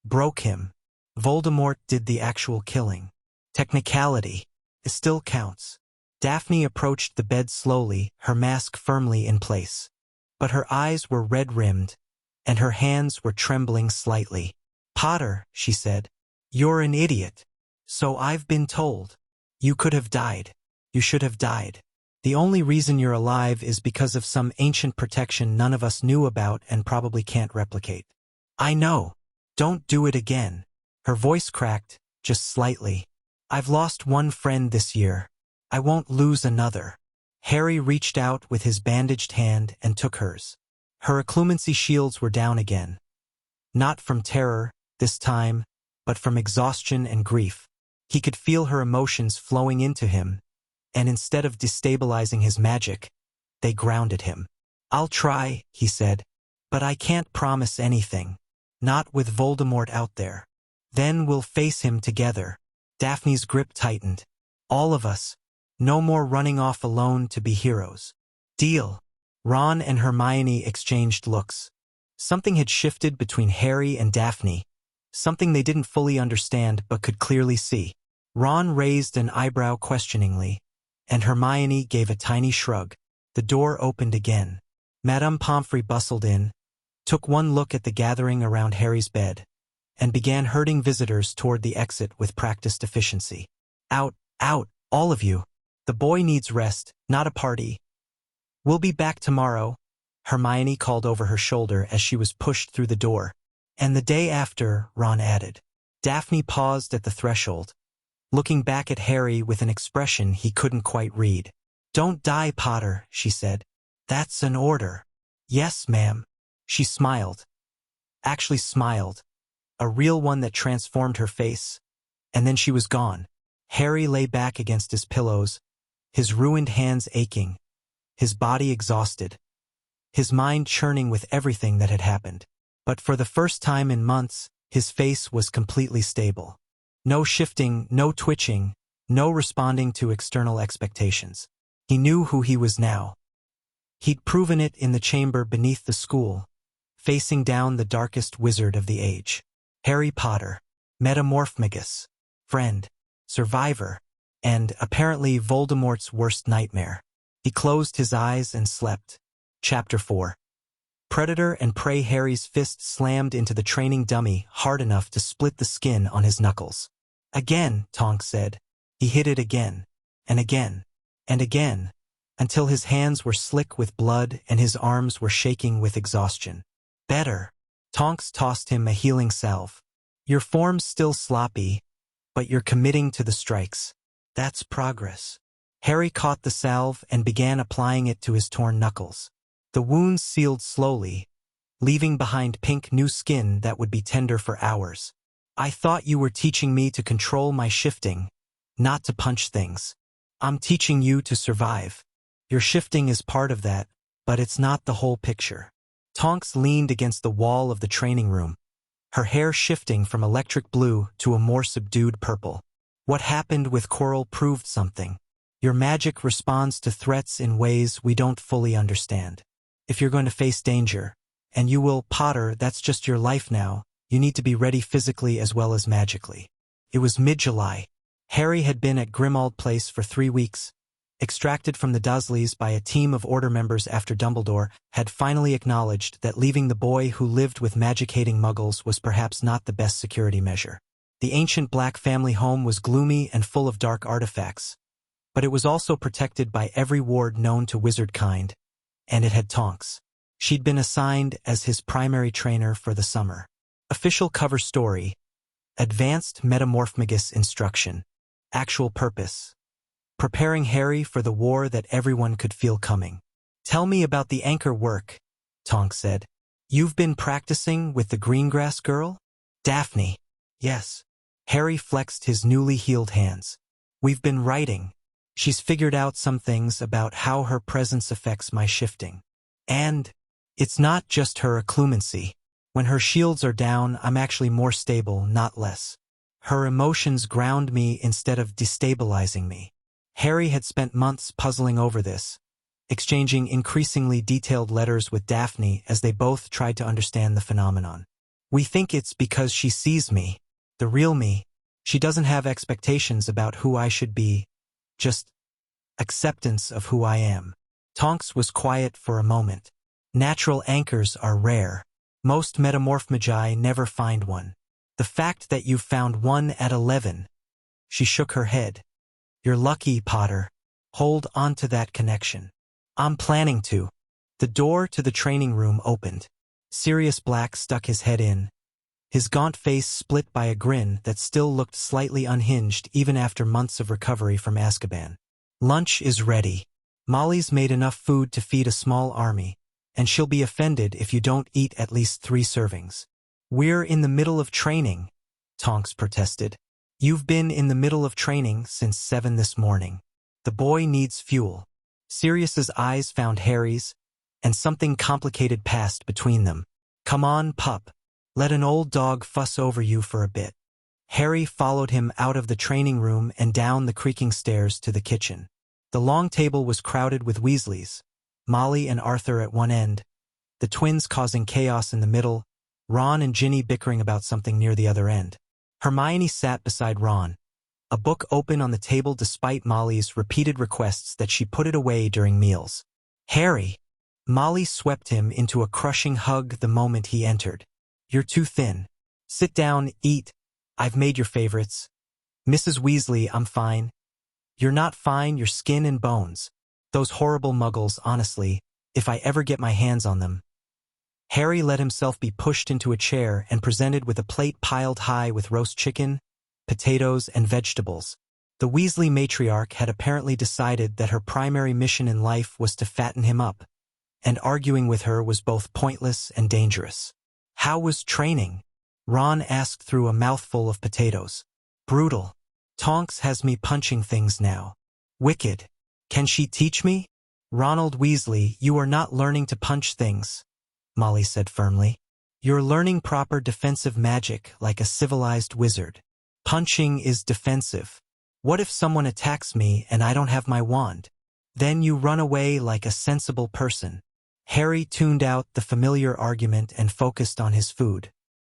broke him. Voldemort did the actual killing. Technicality. It still counts. Daphne approached the bed slowly, her mask firmly in place. But her eyes were red-rimmed, and her hands were trembling slightly. "Potter," she said, "you're an idiot. So I've been told. You could have died. You should have died. The only reason you're alive is because of some ancient protection none of us knew about and probably can't replicate." "I know. Don't do it again." Her voice cracked, just slightly. "I've lost one friend this year. I won't lose another." Harry reached out with his bandaged hand and took hers. Her occlumency shields were down again. Not from terror, this time, but from exhaustion and grief. He could feel her emotions flowing into him, and instead of destabilizing his magic, they grounded him. "I'll try," he said, "but I can't promise anything. Not with Voldemort out there. Then we'll face him together." Daphne's grip tightened. "All of us. No more running off alone to be heroes. Deal." Ron and Hermione exchanged looks. Something had shifted between Harry and Daphne, something they didn't fully understand but could clearly see. Ron raised an eyebrow questioningly, and Hermione gave a tiny shrug. The door opened again. Madame Pomfrey bustled in, took one look at the gathering around Harry's bed, and began herding visitors toward the exit with practiced efficiency. "Out, out, all of you. The boy needs rest, not a party. We'll be back tomorrow," Hermione called over her shoulder as she was pushed through the door. "And the day after," Ron added. Daphne paused at the threshold, looking back at Harry with an expression he couldn't quite read. "Don't die, Potter," she said. "That's an order." "Yes, ma'am." She smiled. Actually smiled. A real one that transformed her face. And then she was gone. Harry lay back against his pillows, his ruined hands aching, his body exhausted, his mind churning with everything that had happened. But for the first time in months, his face was completely stable. No shifting, no twitching, no responding to external expectations. He knew who he was now. He'd proven it in the chamber beneath the school, facing down the darkest wizard of the age. Harry Potter, Metamorphmagus, friend, survivor, and, apparently, Voldemort's worst nightmare. He closed his eyes and slept. Chapter 4. Predator and prey. Harry's fist slammed into the training dummy hard enough to split the skin on his knuckles. "Again," Tonks said. He hit it again, and again, and again, until his hands were slick with blood and his arms were shaking with exhaustion. "Better." Tonks tossed him a healing salve. "Your form's still sloppy, but you're committing to the strikes. That's progress." Harry caught the salve and began applying it to his torn knuckles. The wounds sealed slowly, leaving behind pink new skin that would be tender for hours. "I thought you were teaching me to control my shifting, not to punch things. I'm teaching you to survive. Your shifting is part of that, but it's not the whole picture." Tonks leaned against the wall of the training room, her hair shifting from electric blue to a more subdued purple. "What happened with Coral proved something. Your magic responds to threats in ways we don't fully understand. If you're going to face danger, and you will, Potter, that's just your life now, you need to be ready physically as well as magically." It was mid-July. Harry had been at Grimmauld Place for 3 weeks, extracted from the Dursleys by a team of Order members after Dumbledore had finally acknowledged that leaving the boy who lived with magic-hating muggles was perhaps not the best security measure. The ancient black family home was gloomy and full of dark artifacts, but it was also protected by every ward known to wizard kind, and it had Tonks. She'd been assigned as his primary trainer for the summer. Official cover story: Advanced Metamorphmagus Instruction. Actual purpose: preparing Harry for the war that everyone could feel coming. "Tell me about the anchor work," Tonks said. "You've been practicing with the Greengrass girl?" "Daphne." "Yes." Harry flexed his newly healed hands. "We've been writing. She's figured out some things about how her presence affects my shifting. And it's not just her occlumency. When her shields are down, I'm actually more stable, not less. Her emotions ground me instead of destabilizing me." Harry had spent months puzzling over this, exchanging increasingly detailed letters with Daphne as they both tried to understand the phenomenon. "We think it's because she sees me, the real me. She doesn't have expectations about who I should be. Just acceptance of who I am. Tonks was quiet for a moment. Natural anchors are rare. Most Metamorphmagi never find one. The fact that you found one at 11. She shook her head. You're lucky, Potter. Hold on to that connection. I'm planning to. The door to the training room opened. Sirius Black stuck his head in. His gaunt face split by a grin that still looked slightly unhinged even after months of recovery from Azkaban. Lunch is ready. Molly's made enough food to feed a small army, and she'll be offended if you don't eat at least 3 servings. We're in the middle of training, Tonks protested. You've been in the middle of training since 7 this morning. The boy needs fuel. Sirius's eyes found Harry's, and something complicated passed between them. Come on, pup. Let an old dog fuss over you for a bit. Harry followed him out of the training room and down the creaking stairs to the kitchen. The long table was crowded with Weasleys, Molly and Arthur at one end, the twins causing chaos in the middle, Ron and Ginny bickering about something near the other end. Hermione sat beside Ron, a book open on the table despite Molly's repeated requests that she put it away during meals. Harry! Molly swept him into a crushing hug the moment he entered. You're too thin. Sit down, eat. I've made your favorites. Mrs. Weasley, I'm fine. You're not fine, you're skin and bones. Those horrible muggles, honestly, if I ever get my hands on them. Harry let himself be pushed into a chair and presented with a plate piled high with roast chicken, potatoes, and vegetables. The Weasley matriarch had apparently decided that her primary mission in life was to fatten him up, and arguing with her was both pointless and dangerous. How was training? Ron asked through a mouthful of potatoes. Brutal. Tonks has me punching things now. Wicked. Can she teach me? Ronald Weasley, you are not learning to punch things, Molly said firmly. You're learning proper defensive magic like a civilized wizard. Punching is defensive. What if someone attacks me and I don't have my wand? Then you run away like a sensible person. Harry tuned out the familiar argument and focused on his food.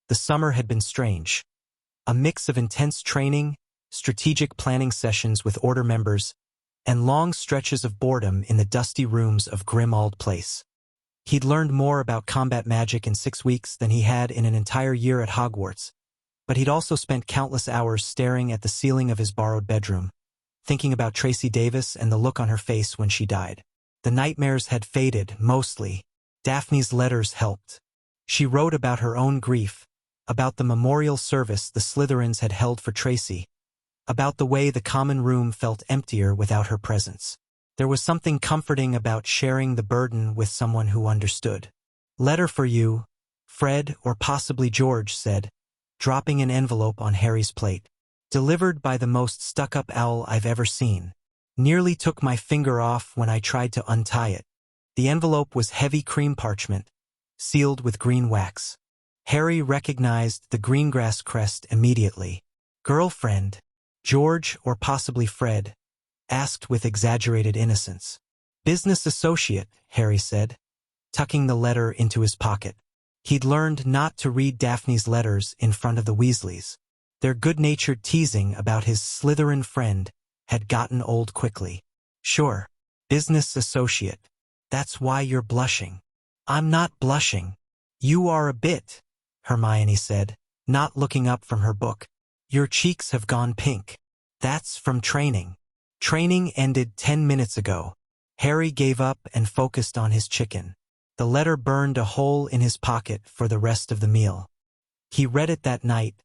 The summer had been strange. A mix of intense training, strategic planning sessions with Order members, and long stretches of boredom in the dusty rooms of Grimmauld Place. He'd learned more about combat magic in 6 weeks than he had in an entire year at Hogwarts, but he'd also spent countless hours staring at the ceiling of his borrowed bedroom, thinking about Tracy Davis and the look on her face when she died. The nightmares had faded, mostly. Daphne's letters helped. She wrote about her own grief, about the memorial service the Slytherins had held for Tracy, about the way the common room felt emptier without her presence. There was something comforting about sharing the burden with someone who understood. Letter for you, Fred or possibly George said, dropping an envelope on Harry's plate. Delivered by the most stuck-up owl I've ever seen. Nearly took my finger off when I tried to untie it. The envelope was heavy cream parchment, sealed with green wax. Harry recognized the greengrass crest immediately. Girlfriend, George or possibly Fred, asked with exaggerated innocence. Business associate, Harry said, tucking the letter into his pocket. He'd learned not to read Daphne's letters in front of the Weasleys. Their good-natured teasing about his Slytherin friend had gotten old quickly. Sure, business associate. That's why you're blushing. I'm not blushing. You are a bit, Hermione said, not looking up from her book. Your cheeks have gone pink. That's from training. Training ended 10 minutes ago. Harry gave up and focused on his chicken. The letter burned a hole in his pocket for the rest of the meal. He read it that night,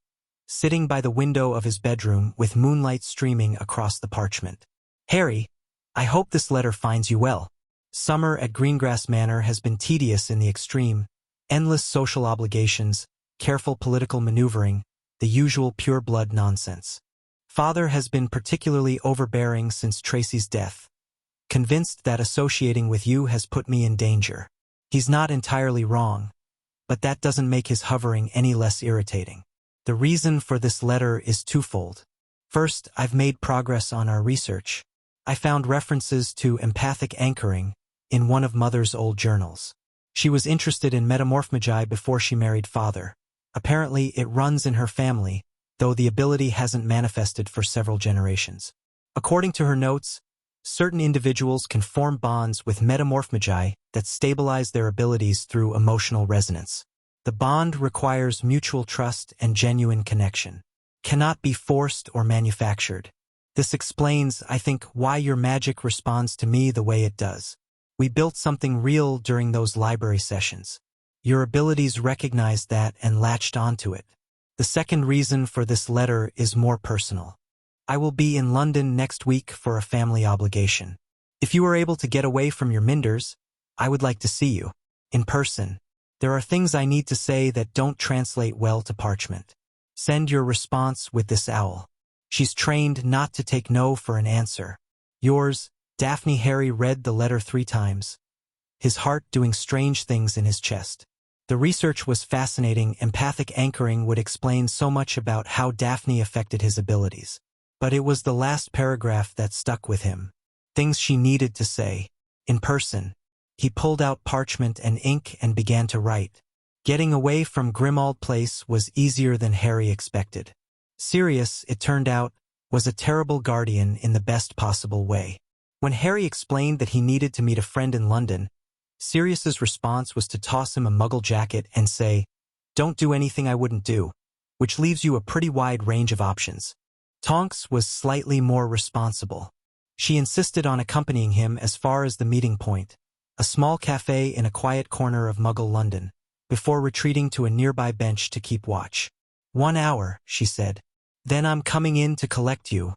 sitting by the window of his bedroom with moonlight streaming across the parchment. Harry, I hope this letter finds you well. Summer at Greengrass Manor has been tedious in the extreme. Endless social obligations, careful political maneuvering, the usual pure-blood nonsense. Father has been particularly overbearing since Tracy's death, convinced that associating with you has put me in danger. He's not entirely wrong, but that doesn't make his hovering any less irritating. The reason for this letter is twofold. First, I've made progress on our research. I found references to empathic anchoring in one of Mother's old journals. She was interested in Metamorphmagi before she married Father. Apparently, it runs in her family, though the ability hasn't manifested for several generations. According to her notes, Certain individuals can form bonds with metamorphmagi that stabilize their abilities through emotional resonance. The bond requires mutual trust and genuine connection. Cannot be forced or manufactured. This explains, I think, why your magic responds to me the way it does. We built something real during those library sessions. Your abilities recognized that and latched onto it. The second reason for this letter is more personal. I will be in London next week for a family obligation. If you are able to get away from your Minders, I would like to see you. In person. There are things I need to say that don't translate well to parchment. Send your response with this owl. She's trained not to take no for an answer. Yours, Daphne. Harry read the letter 3 times, his heart doing strange things in his chest. The research was fascinating. Empathic anchoring would explain so much about how Daphne affected his abilities. But it was the last paragraph that stuck with him. Things she needed to say. In person. He pulled out parchment and ink and began to write. Getting away from Grimmauld Place was easier than Harry expected. Sirius, it turned out, was a terrible guardian in the best possible way. When Harry explained that he needed to meet a friend in London, Sirius's response was to toss him a muggle jacket and say, "Don't do anything I wouldn't do," which leaves you a pretty wide range of options. Tonks was slightly more responsible. She insisted on accompanying him as far as the meeting point, a small cafe in a quiet corner of Muggle London, before retreating to a nearby bench to keep watch. 1 hour, she said. Then I'm coming in to collect you,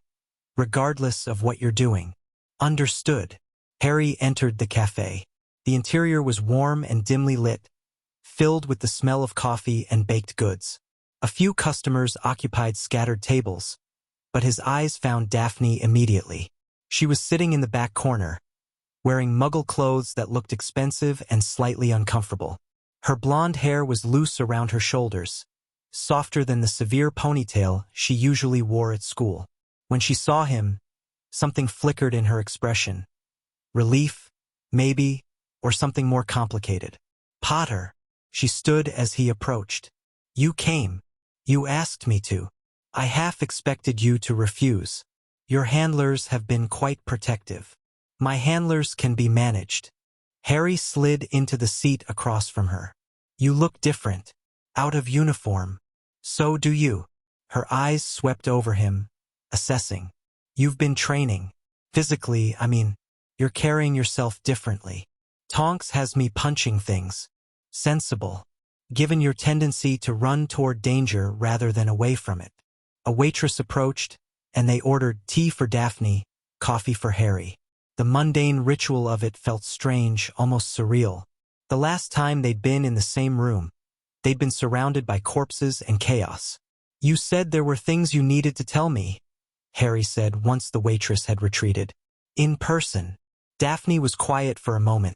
regardless of what you're doing. Understood. Harry entered the cafe. The interior was warm and dimly lit, filled with the smell of coffee and baked goods. A few customers occupied scattered tables, but his eyes found Daphne immediately. She was sitting in the back corner, wearing Muggle clothes that looked expensive and slightly uncomfortable. Her blonde hair was loose around her shoulders, softer than the severe ponytail she usually wore at school. When she saw him, something flickered in her expression. Relief, maybe, or something more complicated. Potter. She stood as he approached. You came. You asked me to. I half expected you to refuse. Your handlers have been quite protective. My handlers can be managed. Harry slid into the seat across from her. You look different. Out of uniform. So do you. Her eyes swept over him, assessing. You've been training. Physically, you're carrying yourself differently. Tonks has me punching things. Sensible. Given your tendency to run toward danger rather than away from it. A waitress approached, and they ordered tea for Daphne, coffee for Harry. The mundane ritual of it felt strange, almost surreal. The last time they'd been in the same room, they'd been surrounded by corpses and chaos. You said there were things you needed to tell me, Harry said once the waitress had retreated. In person. Daphne was quiet for a moment,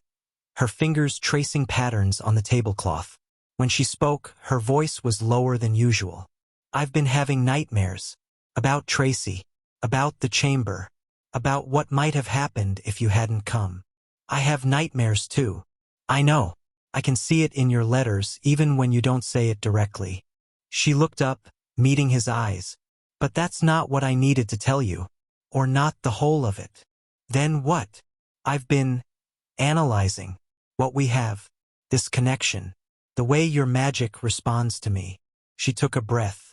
her fingers tracing patterns on the tablecloth. When she spoke, her voice was lower than usual. I've been having nightmares. About Tracy. About the chamber. About what might have happened if you hadn't come. I have nightmares too. I know. I can see it in your letters even when you don't say it directly. She looked up, meeting his eyes. But that's not what I needed to tell you. Or not the whole of it. Then what? I've been analyzing what we have. This connection. The way your magic responds to me. She took a breath.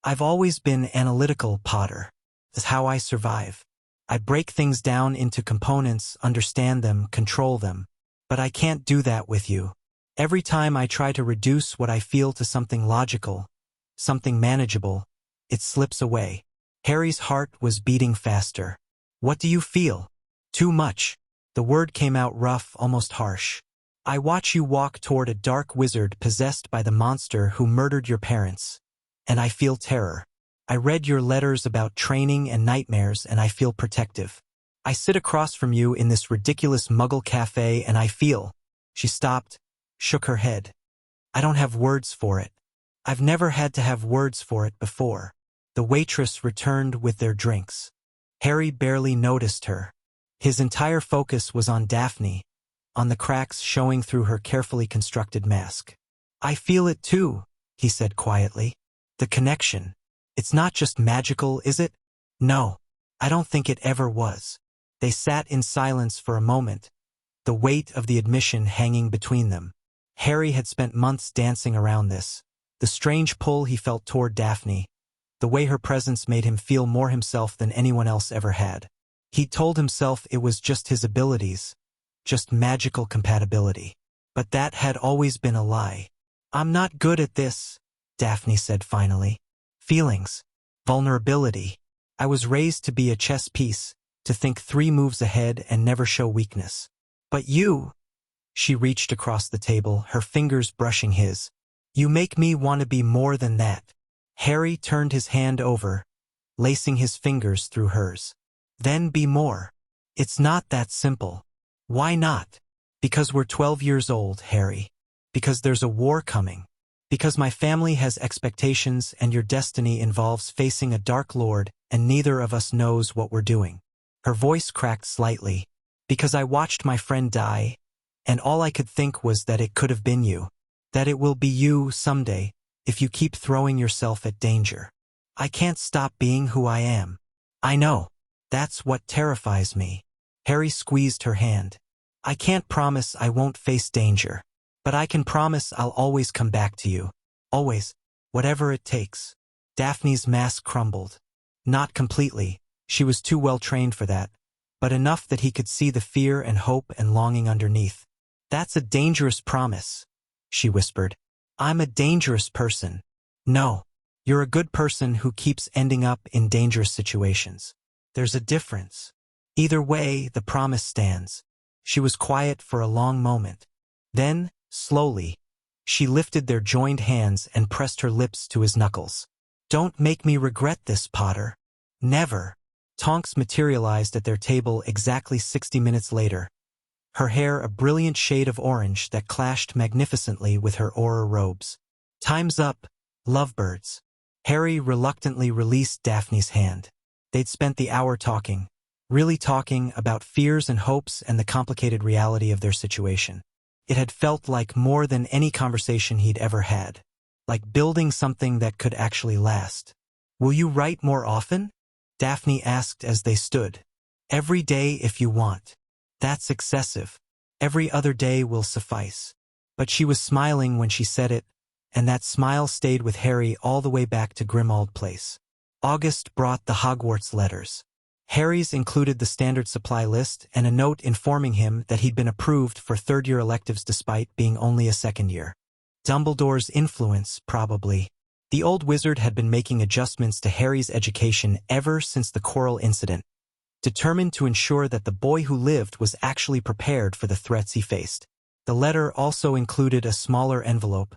I've always been analytical, Potter. That's how I survive. I break things down into components, understand them, control them. But I can't do that with you. Every time I try to reduce what I feel to something logical, something manageable, it slips away. Harry's heart was beating faster. What do you feel? Too much. The word came out rough, almost harsh. I watch you walk toward a dark wizard possessed by the monster who murdered your parents. And I feel terror. I read your letters about training and nightmares and I feel protective. I sit across from you in this ridiculous Muggle cafe and I feel. She stopped, shook her head. I don't have words for it. I've never had to have words for it before. The waitress returned with their drinks. Harry barely noticed her. His entire focus was on Daphne, on the cracks showing through her carefully constructed mask. I feel it too, he said quietly. The connection. It's not just magical, is it? No, I don't think it ever was. They sat in silence for a moment, the weight of the admission hanging between them. Harry had spent months dancing around this, the strange pull he felt toward Daphne, the way her presence made him feel more himself than anyone else ever had. He told himself it was just his abilities, just magical compatibility. But that had always been a lie. "I'm not good at this," Daphne said finally. "Feelings. Vulnerability. I was raised to be a chess piece, to think 3 moves ahead and never show weakness. But you," she reached across the table, her fingers brushing his, "you make me want to be more than that." Harry turned his hand over, lacing his fingers through hers. "Then be more. It's not that simple." "Why not?" "Because we're 12 years old, Harry. Because there's a war coming. Because my family has expectations and your destiny involves facing a Dark Lord and neither of us knows what we're doing." Her voice cracked slightly. "Because I watched my friend die, and all I could think was that it could have been you. That it will be you someday, if you keep throwing yourself at danger. I can't stop being who I am." "I know. That's what terrifies me." Harry squeezed her hand. "I can't promise I won't face danger. But I can promise I'll always come back to you. Always. Whatever it takes." Daphne's mask crumbled. Not completely. She was too well trained for that. But enough that he could see the fear and hope and longing underneath. "That's a dangerous promise," she whispered. "I'm a dangerous person." "No. You're a good person who keeps ending up in dangerous situations. There's a difference. Either way, the promise stands." She was quiet for a long moment. Then, slowly, she lifted their joined hands and pressed her lips to his knuckles. "Don't make me regret this, Potter." "Never." Tonks materialized at their table exactly 60 minutes later, her hair a brilliant shade of orange that clashed magnificently with her aura robes. "Time's up, lovebirds." Harry reluctantly released Daphne's hand. They'd spent the hour talking, really talking about fears and hopes and the complicated reality of their situation. It had felt like more than any conversation he'd ever had, like building something that could actually last. "Will you write more often?" Daphne asked as they stood. "Every day if you want." "That's excessive. Every other day will suffice." But she was smiling when she said it, and that smile stayed with Harry all the way back to Grimmauld Place. August brought the Hogwarts letters. Harry's included the standard supply list and a note informing him that he'd been approved for third-year electives despite being only a second year. Dumbledore's influence, probably. The old wizard had been making adjustments to Harry's education ever since the Quirrell incident, determined to ensure that the boy who lived was actually prepared for the threats he faced. The letter also included a smaller envelope,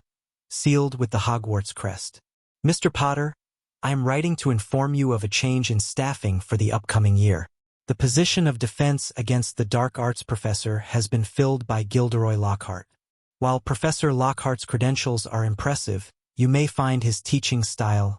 sealed with the Hogwarts crest. "Mr. Potter, I am writing to inform you of a change in staffing for the upcoming year. The position of defense against the dark arts professor has been filled by Gilderoy Lockhart. While Professor Lockhart's credentials are impressive, you may find his teaching style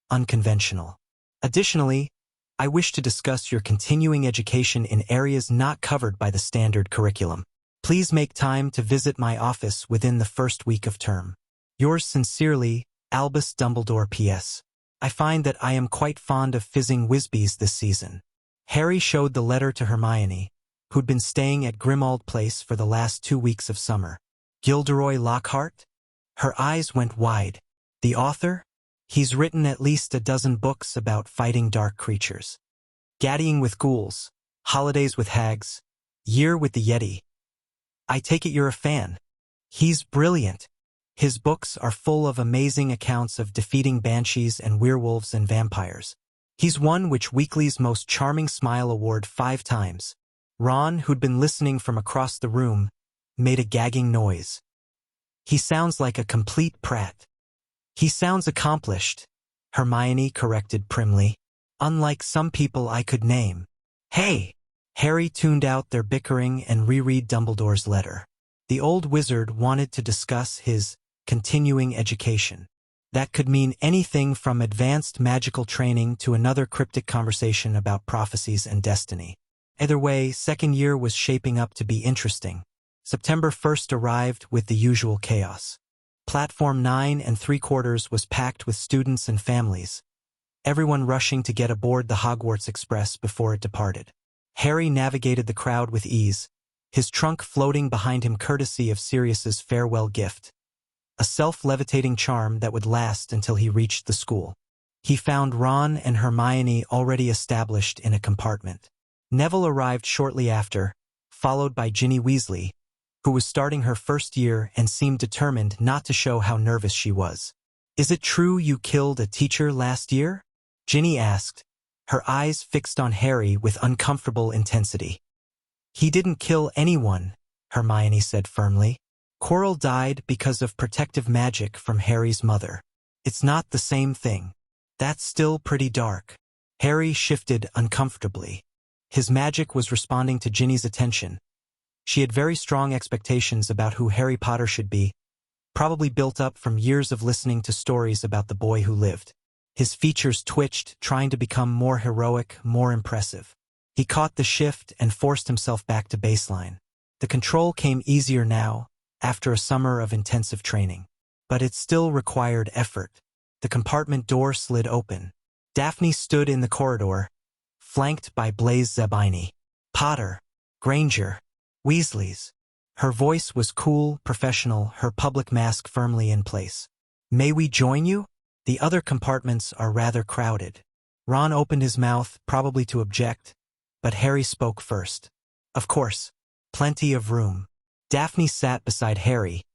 unconventional. Additionally, I wish to discuss your continuing education in areas not covered by the standard curriculum. Please make time to visit my office within the first week of term. Yours sincerely, Albus Dumbledore P.S. I find that I am quite fond of fizzing Whizbees this season." Harry showed the letter to Hermione, who'd been staying at Grimmauld Place for the last 2 weeks of summer. "Gilderoy Lockhart?" Her eyes went wide. "The author? He's written at least a dozen books about fighting dark creatures. Gaddying with ghouls, Holidays with Hags, Year with the Yeti. I take it you're a fan." "He's brilliant. His books are full of amazing accounts of defeating banshees and werewolves and vampires. He's won Witch Weekly's Most Charming Smile Award 5 times. Ron, who'd been listening from across the room, made a gagging noise. "He sounds like a complete prat." "He sounds accomplished," Hermione corrected primly. "Unlike some people I could name." "Hey!" Harry tuned out their bickering and reread Dumbledore's letter. The old wizard wanted to discuss his continuing education. That could mean anything from advanced magical training to another cryptic conversation about prophecies and destiny. Either way, second year was shaping up to be interesting. September 1st arrived with the usual chaos. Platform 9 3/4 was packed with students and families, everyone rushing to get aboard the Hogwarts Express before it departed. Harry navigated the crowd with ease, his trunk floating behind him courtesy of Sirius's farewell gift, a self-levitating charm that would last until he reached the school. He found Ron and Hermione already established in a compartment. Neville arrived shortly after, followed by Ginny Weasley, who was starting her first year and seemed determined not to show how nervous she was. "Is it true you killed a teacher last year?" Ginny asked, her eyes fixed on Harry with uncomfortable intensity. "He didn't kill anyone," Hermione said firmly. "Quirrell died because of protective magic from Harry's mother. It's not the same thing." "That's still pretty dark." Harry shifted uncomfortably. His magic was responding to Ginny's attention. She had very strong expectations about who Harry Potter should be, probably built up from years of listening to stories about the boy who lived. His features twitched, trying to become more heroic, more impressive. He caught the shift and forced himself back to baseline. The control came easier now, after a summer of intensive training. But it still required effort. The compartment door slid open. Daphne stood in the corridor, flanked by Blaise Zabini. "Potter, Granger, Weasleys." Her voice was cool, professional, her public mask firmly in place. "May we join you? The other compartments are rather crowded." Ron opened his mouth, probably to object, but Harry spoke first. "Of course, plenty of room." Daphne sat beside Harry,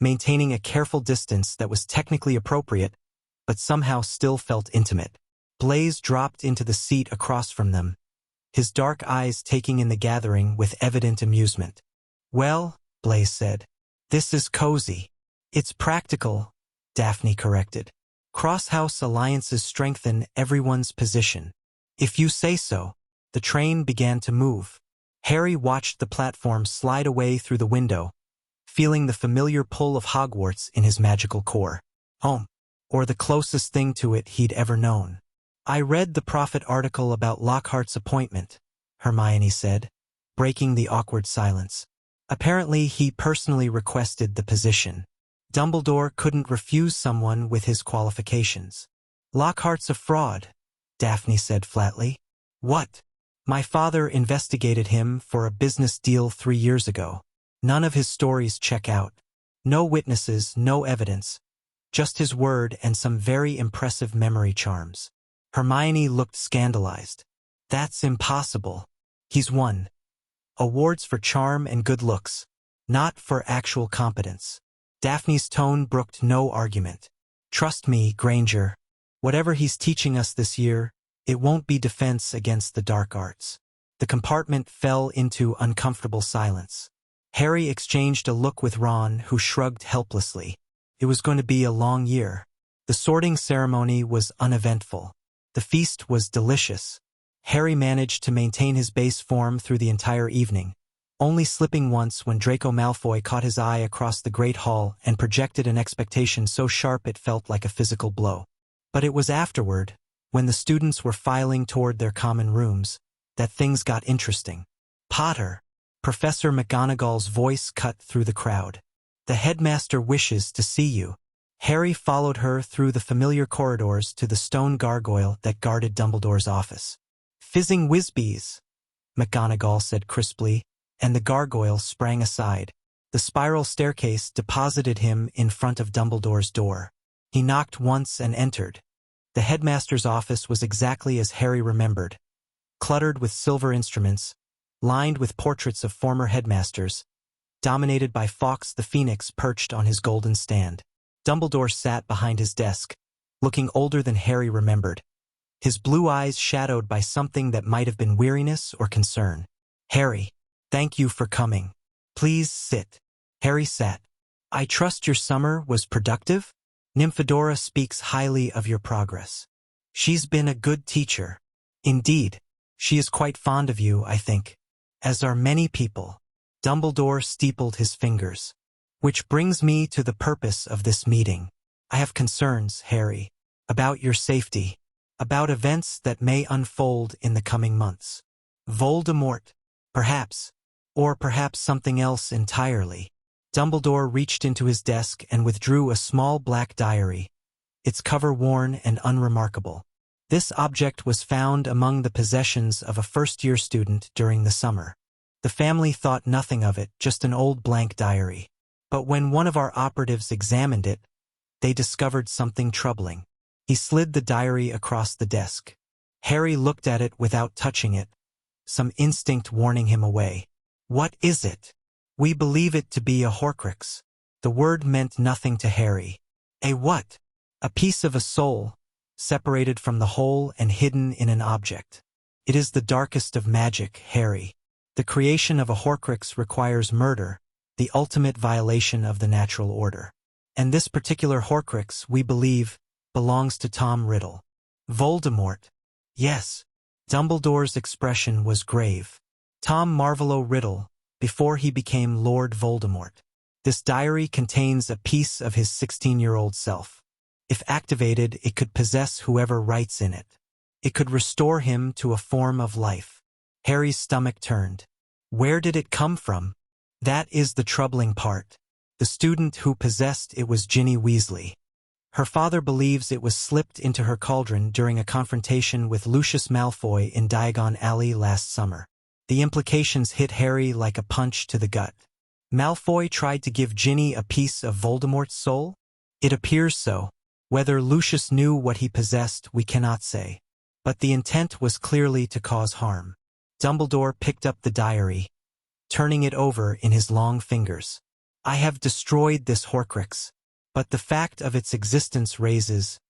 maintaining a careful distance that was technically appropriate, but somehow still felt intimate. Blaise dropped into the seat across from them, his dark eyes taking in the gathering with evident amusement. "Well," Blaise said, "this is cozy." "It's practical," Daphne corrected. "Cross-house alliances strengthen everyone's position." "If you say so." The train began to move. Harry watched the platform slide away through the window, feeling the familiar pull of Hogwarts in his magical core. Home, or the closest thing to it he'd ever known. "I read the Prophet article about Lockhart's appointment," Hermione said, breaking the awkward silence. "Apparently he personally requested the position. Dumbledore couldn't refuse someone with his qualifications." "Lockhart's a fraud," Daphne said flatly. "What?" "My father investigated him for a business deal 3 years ago. None of his stories check out. No witnesses, no evidence. Just his word and some very impressive memory charms." Hermione looked scandalized. "That's impossible. He's won awards for charm and good looks, not for actual competence." Daphne's tone brooked no argument. "Trust me, Granger. Whatever he's teaching us this year, it won't be defense against the dark arts." The compartment fell into uncomfortable silence. Harry exchanged a look with Ron, who shrugged helplessly. It was going to be a long year. The sorting ceremony was uneventful. The feast was delicious. Harry managed to maintain his base form through the entire evening, only slipping once when Draco Malfoy caught his eye across the Great Hall and projected an expectation so sharp it felt like a physical blow. But it was afterward, when the students were filing toward their common rooms, that things got interesting. "Potter," Professor McGonagall's voice cut through the crowd. "The headmaster wishes to see you." Harry followed her through the familiar corridors to the stone gargoyle that guarded Dumbledore's office. "Fizzing Whizbees," McGonagall said crisply, and the gargoyle sprang aside. The spiral staircase deposited him in front of Dumbledore's door. He knocked once and entered. The headmaster's office was exactly as Harry remembered, cluttered with silver instruments, lined with portraits of former headmasters, dominated by Fawkes the Phoenix perched on his golden stand. Dumbledore sat behind his desk, looking older than Harry remembered, his blue eyes shadowed by something that might have been weariness or concern. "Harry, thank you for coming. Please sit." Harry sat. "I trust your summer was productive? Nymphadora speaks highly of your progress. She's been a good teacher." "Indeed. She is quite fond of you, I think. As are many people." Dumbledore steepled his fingers. "Which brings me to the purpose of this meeting. I have concerns, Harry, about your safety, about events that may unfold in the coming months. Voldemort, perhaps, or perhaps something else entirely." Dumbledore reached into his desk and withdrew a small black diary, its cover worn and unremarkable. This object was found among the possessions of a first-year student during the summer. The family thought nothing of it, just an old blank diary. But when one of our operatives examined it, they discovered something troubling. He slid the diary across the desk. Harry looked at it without touching it, some instinct warning him away. "What is it?" "We believe it to be a Horcrux." The word meant nothing to Harry. "A what?" "A piece of a soul, separated from the whole and hidden in an object. It is the darkest of magic, Harry. The creation of a Horcrux requires murder, the ultimate violation of the natural order. And this particular Horcrux, we believe, belongs to Tom Riddle." "Voldemort." "Yes." Dumbledore's expression was grave. "Tom Marvolo Riddle, before he became Lord Voldemort. This diary contains a piece of his 16-year-old self. If activated, it could possess whoever writes in it. It could restore him to a form of life." Harry's stomach turned. Where did it come from? That is the troubling part. The student who possessed it was Ginny Weasley. Her father believes it was slipped into her cauldron during a confrontation with Lucius Malfoy in Diagon Alley last summer. The implications hit Harry like a punch to the gut. Malfoy tried to give Ginny a piece of Voldemort's soul? It appears so. Whether Lucius knew what he possessed, we cannot say. But the intent was clearly to cause harm. Dumbledore picked up the diary, turning it over in his long fingers. "I have destroyed this Horcrux, but the fact of its existence raises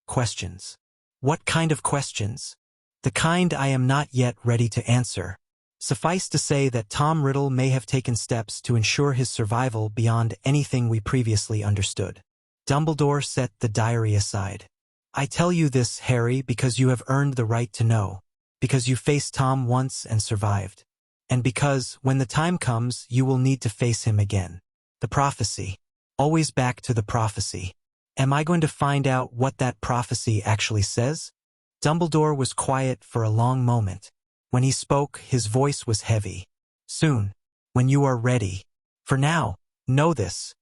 questions." "What kind of questions?" "The kind I am not yet ready to answer. Suffice to say that Tom Riddle may have taken steps to ensure his survival beyond anything we previously understood." Dumbledore set the diary aside. "I tell you this, Harry, because you have earned the right to know. Because you faced Tom once and survived. And because, when the time comes, you will need to face him again. The prophecy. Always back to the prophecy. Am I going to find out what that prophecy actually says?" Dumbledore was quiet for a long moment. When he spoke, his voice was heavy. "Soon. When you are ready. For now, know this.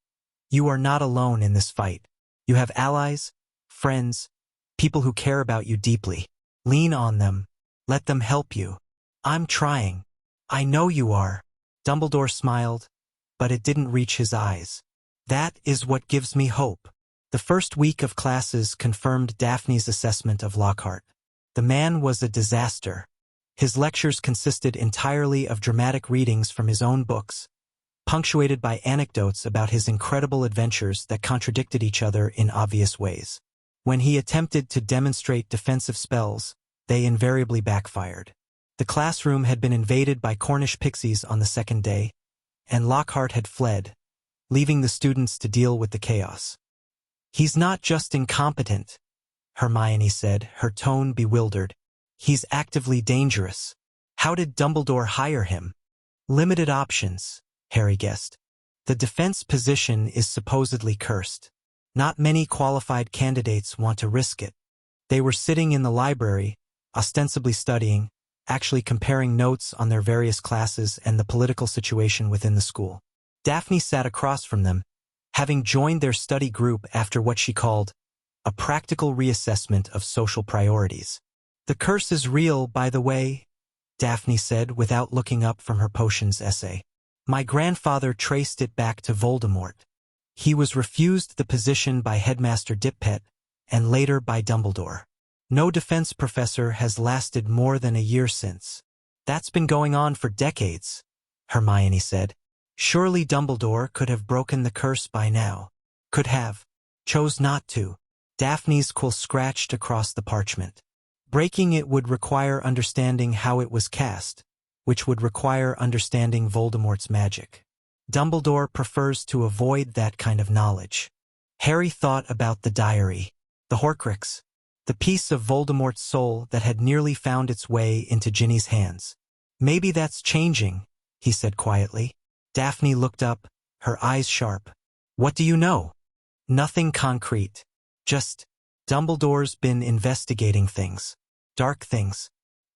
You are not alone in this fight. You have allies, friends, people who care about you deeply. Lean on them. Let them help you. I'm trying. I know you are." Dumbledore smiled, but it didn't reach his eyes. "That is what gives me hope." The first week of classes confirmed Daphne's assessment of Lockhart. The man was a disaster. His lectures consisted entirely of dramatic readings from his own books, punctuated by anecdotes about his incredible adventures that contradicted each other in obvious ways. When he attempted to demonstrate defensive spells, they invariably backfired. The classroom had been invaded by Cornish pixies on the second day, and Lockhart had fled, leaving the students to deal with the chaos. "He's not just incompetent," Hermione said, her tone bewildered. "He's actively dangerous. How did Dumbledore hire him?" "Limited options," Harry guessed. "The defense position is supposedly cursed. Not many qualified candidates want to risk it." They were sitting in the library, ostensibly studying, actually comparing notes on their various classes and the political situation within the school. Daphne sat across from them, having joined their study group after what she called a practical reassessment of social priorities. "The curse is real, by the way," Daphne said without looking up from her potions essay. "My grandfather traced it back to Voldemort. He was refused the position by Headmaster Dippet and later by Dumbledore. No defense professor has lasted more than a year since. That's been going on for decades," Hermione said. "Surely Dumbledore could have broken the curse by now." "Could have. Chose not to." Daphne's quill scratched across the parchment. "Breaking it would require understanding how it was cast, which would require understanding Voldemort's magic. Dumbledore prefers to avoid that kind of knowledge." Harry thought about the diary, the Horcrux, the piece of Voldemort's soul that had nearly found its way into Ginny's hands. "Maybe that's changing," he said quietly. Daphne looked up, her eyes sharp. "What do you know?" "Nothing concrete. Just, Dumbledore's been investigating things. Dark things.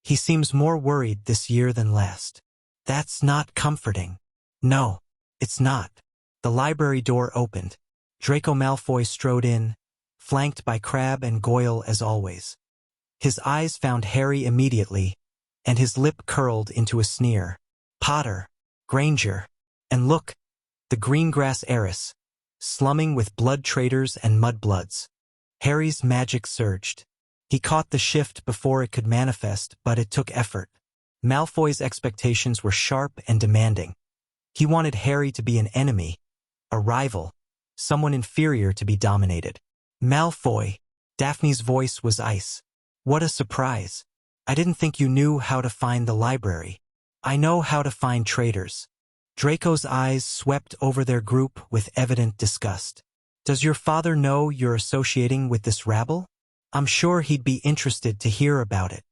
He seems more worried this year than last." "That's not comforting." "No, it's not." The library door opened. Draco Malfoy strode in, flanked by Crabbe and Goyle as always. His eyes found Harry immediately, and his lip curled into a sneer. Potter, Granger, and look, the Greengrass heiress, slumming with blood traders and mudbloods. Harry's magic surged. He caught the shift before it could manifest, but it took effort. Malfoy's expectations were sharp and demanding. He wanted Harry to be an enemy, a rival, someone inferior to be dominated. Malfoy, Daphne's voice was ice. What a surprise. I didn't think you knew how to find the library. I know how to find traitors. Draco's eyes swept over their group with evident disgust. Does your father know you're associating with this rabble? I'm sure he'd be interested to hear about it.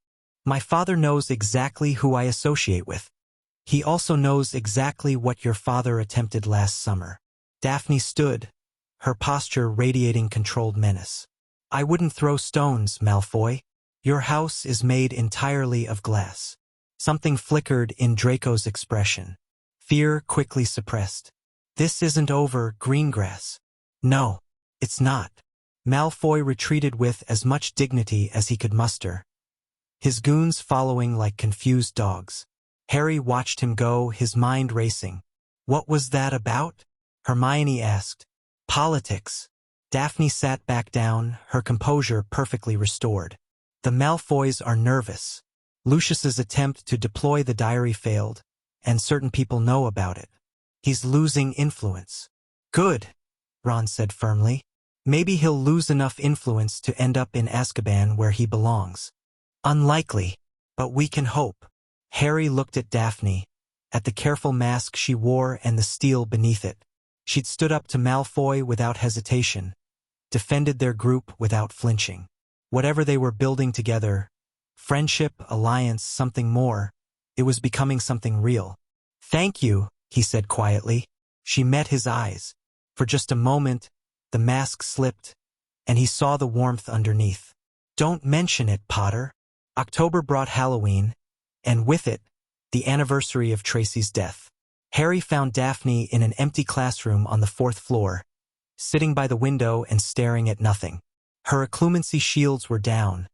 My father knows exactly who I associate with. He also knows exactly what your father attempted last summer. Daphne stood, her posture radiating controlled menace. I wouldn't throw stones, Malfoy. Your house is made entirely of glass. Something flickered in Draco's expression. Fear quickly suppressed. This isn't over, Greengrass. No, it's not. Malfoy retreated with as much dignity as he could muster, his goons following like confused dogs. Harry watched him go, his mind racing. What was that about? Hermione asked. Politics. Daphne sat back down, her composure perfectly restored. The Malfoys are nervous. Lucius's attempt to deploy the diary failed, and certain people know about it. He's losing influence. Good, Ron said firmly. Maybe he'll lose enough influence to end up in Azkaban where he belongs. Unlikely, but we can hope. Harry looked at Daphne, at the careful mask she wore and the steel beneath it. She'd stood up to Malfoy without hesitation, defended their group without flinching. Whatever they were building together, friendship, alliance, something more, it was becoming something real. Thank you, he said quietly. She met his eyes. For just a moment, the mask slipped, and he saw the warmth underneath. Don't mention it, Potter. October brought Halloween, and with it, the anniversary of Tracy's death. Harry found Daphne in an empty classroom on the 4th floor, sitting by the window and staring at nothing. Her occlumency shields were down,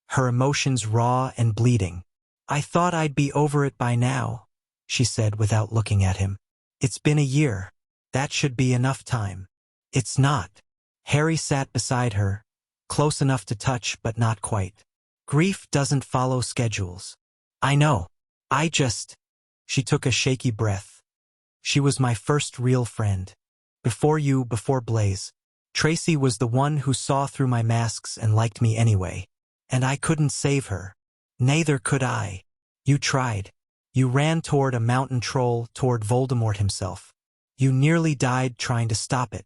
her emotions raw and bleeding. I thought I'd be over it by now, she said without looking at him. It's been a year. That should be enough time. It's not. Harry sat beside her, close enough to touch but not quite. Grief doesn't follow schedules. I know. She took a shaky breath. She was my first real friend. Before you, before Blaze. Tracy was the one who saw through my masks and liked me anyway. And I couldn't save her. Neither could I. You tried. You ran toward a mountain troll, toward Voldemort himself. You nearly died trying to stop it.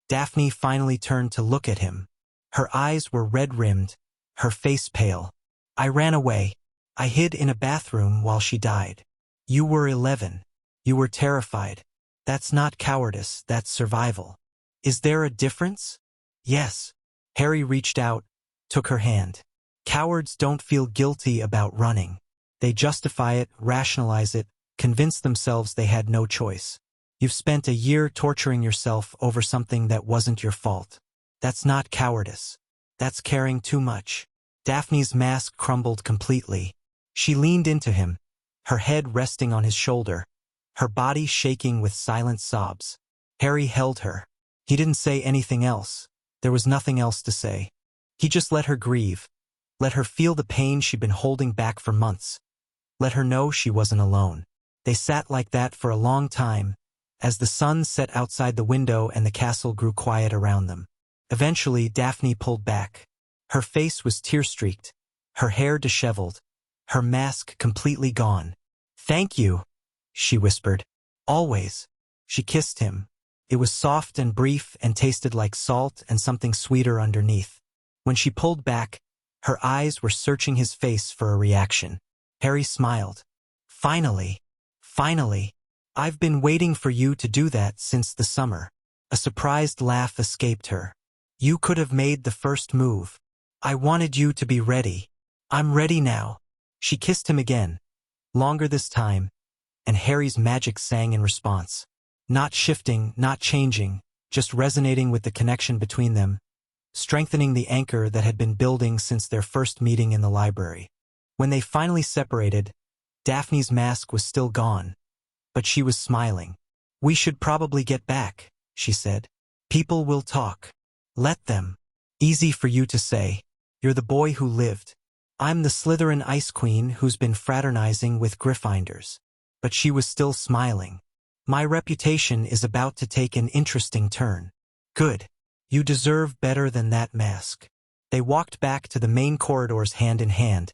Daphne finally turned to look at him. Her eyes were red-rimmed, her face pale. I ran away. I hid in a bathroom while she died. You were 11. You were terrified. That's not cowardice, that's survival. Is there a difference? Yes. Harry reached out, took her hand. Cowards don't feel guilty about running. They justify it, rationalize it, convince themselves they had no choice. You've spent a year torturing yourself over something that wasn't your fault. That's not cowardice. That's caring too much. Daphne's mask crumbled completely. She leaned into him, her head resting on his shoulder, her body shaking with silent sobs. Harry held her. He didn't say anything else. There was nothing else to say. He just let her grieve, let her feel the pain she'd been holding back for months, let her know she wasn't alone. They sat like that for a long time, as the sun set outside the window and the castle grew quiet around them. Eventually, Daphne pulled back. Her face was tear-streaked, her hair disheveled, her mask completely gone. Thank you, she whispered. Always. She kissed him. It was soft and brief and tasted like salt and something sweeter underneath. When she pulled back, her eyes were searching his face for a reaction. Harry smiled. Finally. Finally. I've been waiting for you to do that since the summer. A surprised laugh escaped her. You could have made the first move. I wanted you to be ready. I'm ready now. She kissed him again. Longer this time, and Harry's magic sang in response. Not shifting, not changing, just resonating with the connection between them. strengthening the anchor that had been building since their first meeting in the library. When they finally separated, Daphne's mask was still gone, but she was smiling. "We should probably get back," she said. "People will talk. Let them. Easy for you to say. You're the boy who lived. I'm the Slytherin Ice Queen who's been fraternizing with Gryffindors." But she was still smiling. "My reputation is about to take an interesting turn." "Good. You deserve better than that mask." They walked back to the main corridors hand in hand,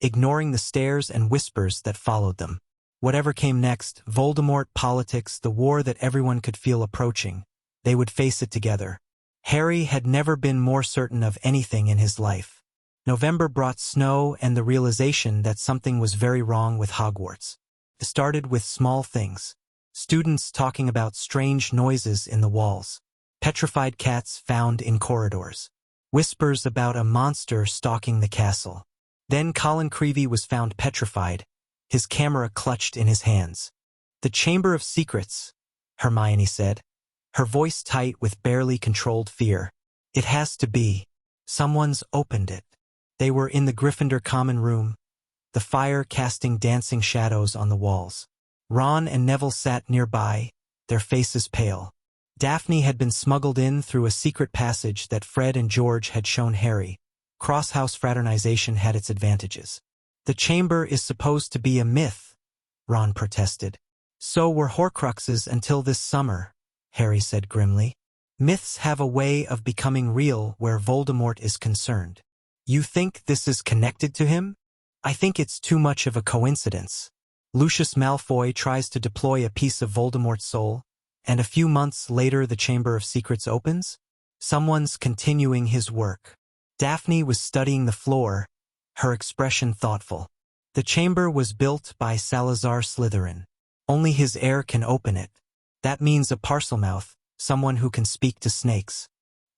ignoring the stares and whispers that followed them. Whatever came next, Voldemort, politics, the war that everyone could feel approaching, they would face it together. Harry had never been more certain of anything in his life. November brought snow and the realization that something was very wrong with Hogwarts. It started with small things. Students talking about strange noises in the walls. Petrified cats found in corridors. Whispers about a monster stalking the castle. Then Colin Creevey was found petrified, his camera clutched in his hands. "The Chamber of Secrets," Hermione said, her voice tight with barely controlled fear. "It has to be. Someone's opened it." They were in the Gryffindor common room, the fire casting dancing shadows on the walls. Ron and Neville sat nearby, their faces pale. Daphne had been smuggled in through a secret passage that Fred and George had shown Harry. Cross-house fraternization had its advantages. "The chamber is supposed to be a myth," Ron protested. "So were Horcruxes until this summer," Harry said grimly. "Myths have a way of becoming real where Voldemort is concerned." "You think this is connected to him?" "I think it's too much of a coincidence. Lucius Malfoy tries to deploy a piece of Voldemort's soul, and a few months later the Chamber of Secrets opens? Someone's continuing his work." Daphne was studying the floor, her expression thoughtful. "The chamber was built by Salazar Slytherin. Only his heir can open it. That means a Parselmouth, someone who can speak to snakes."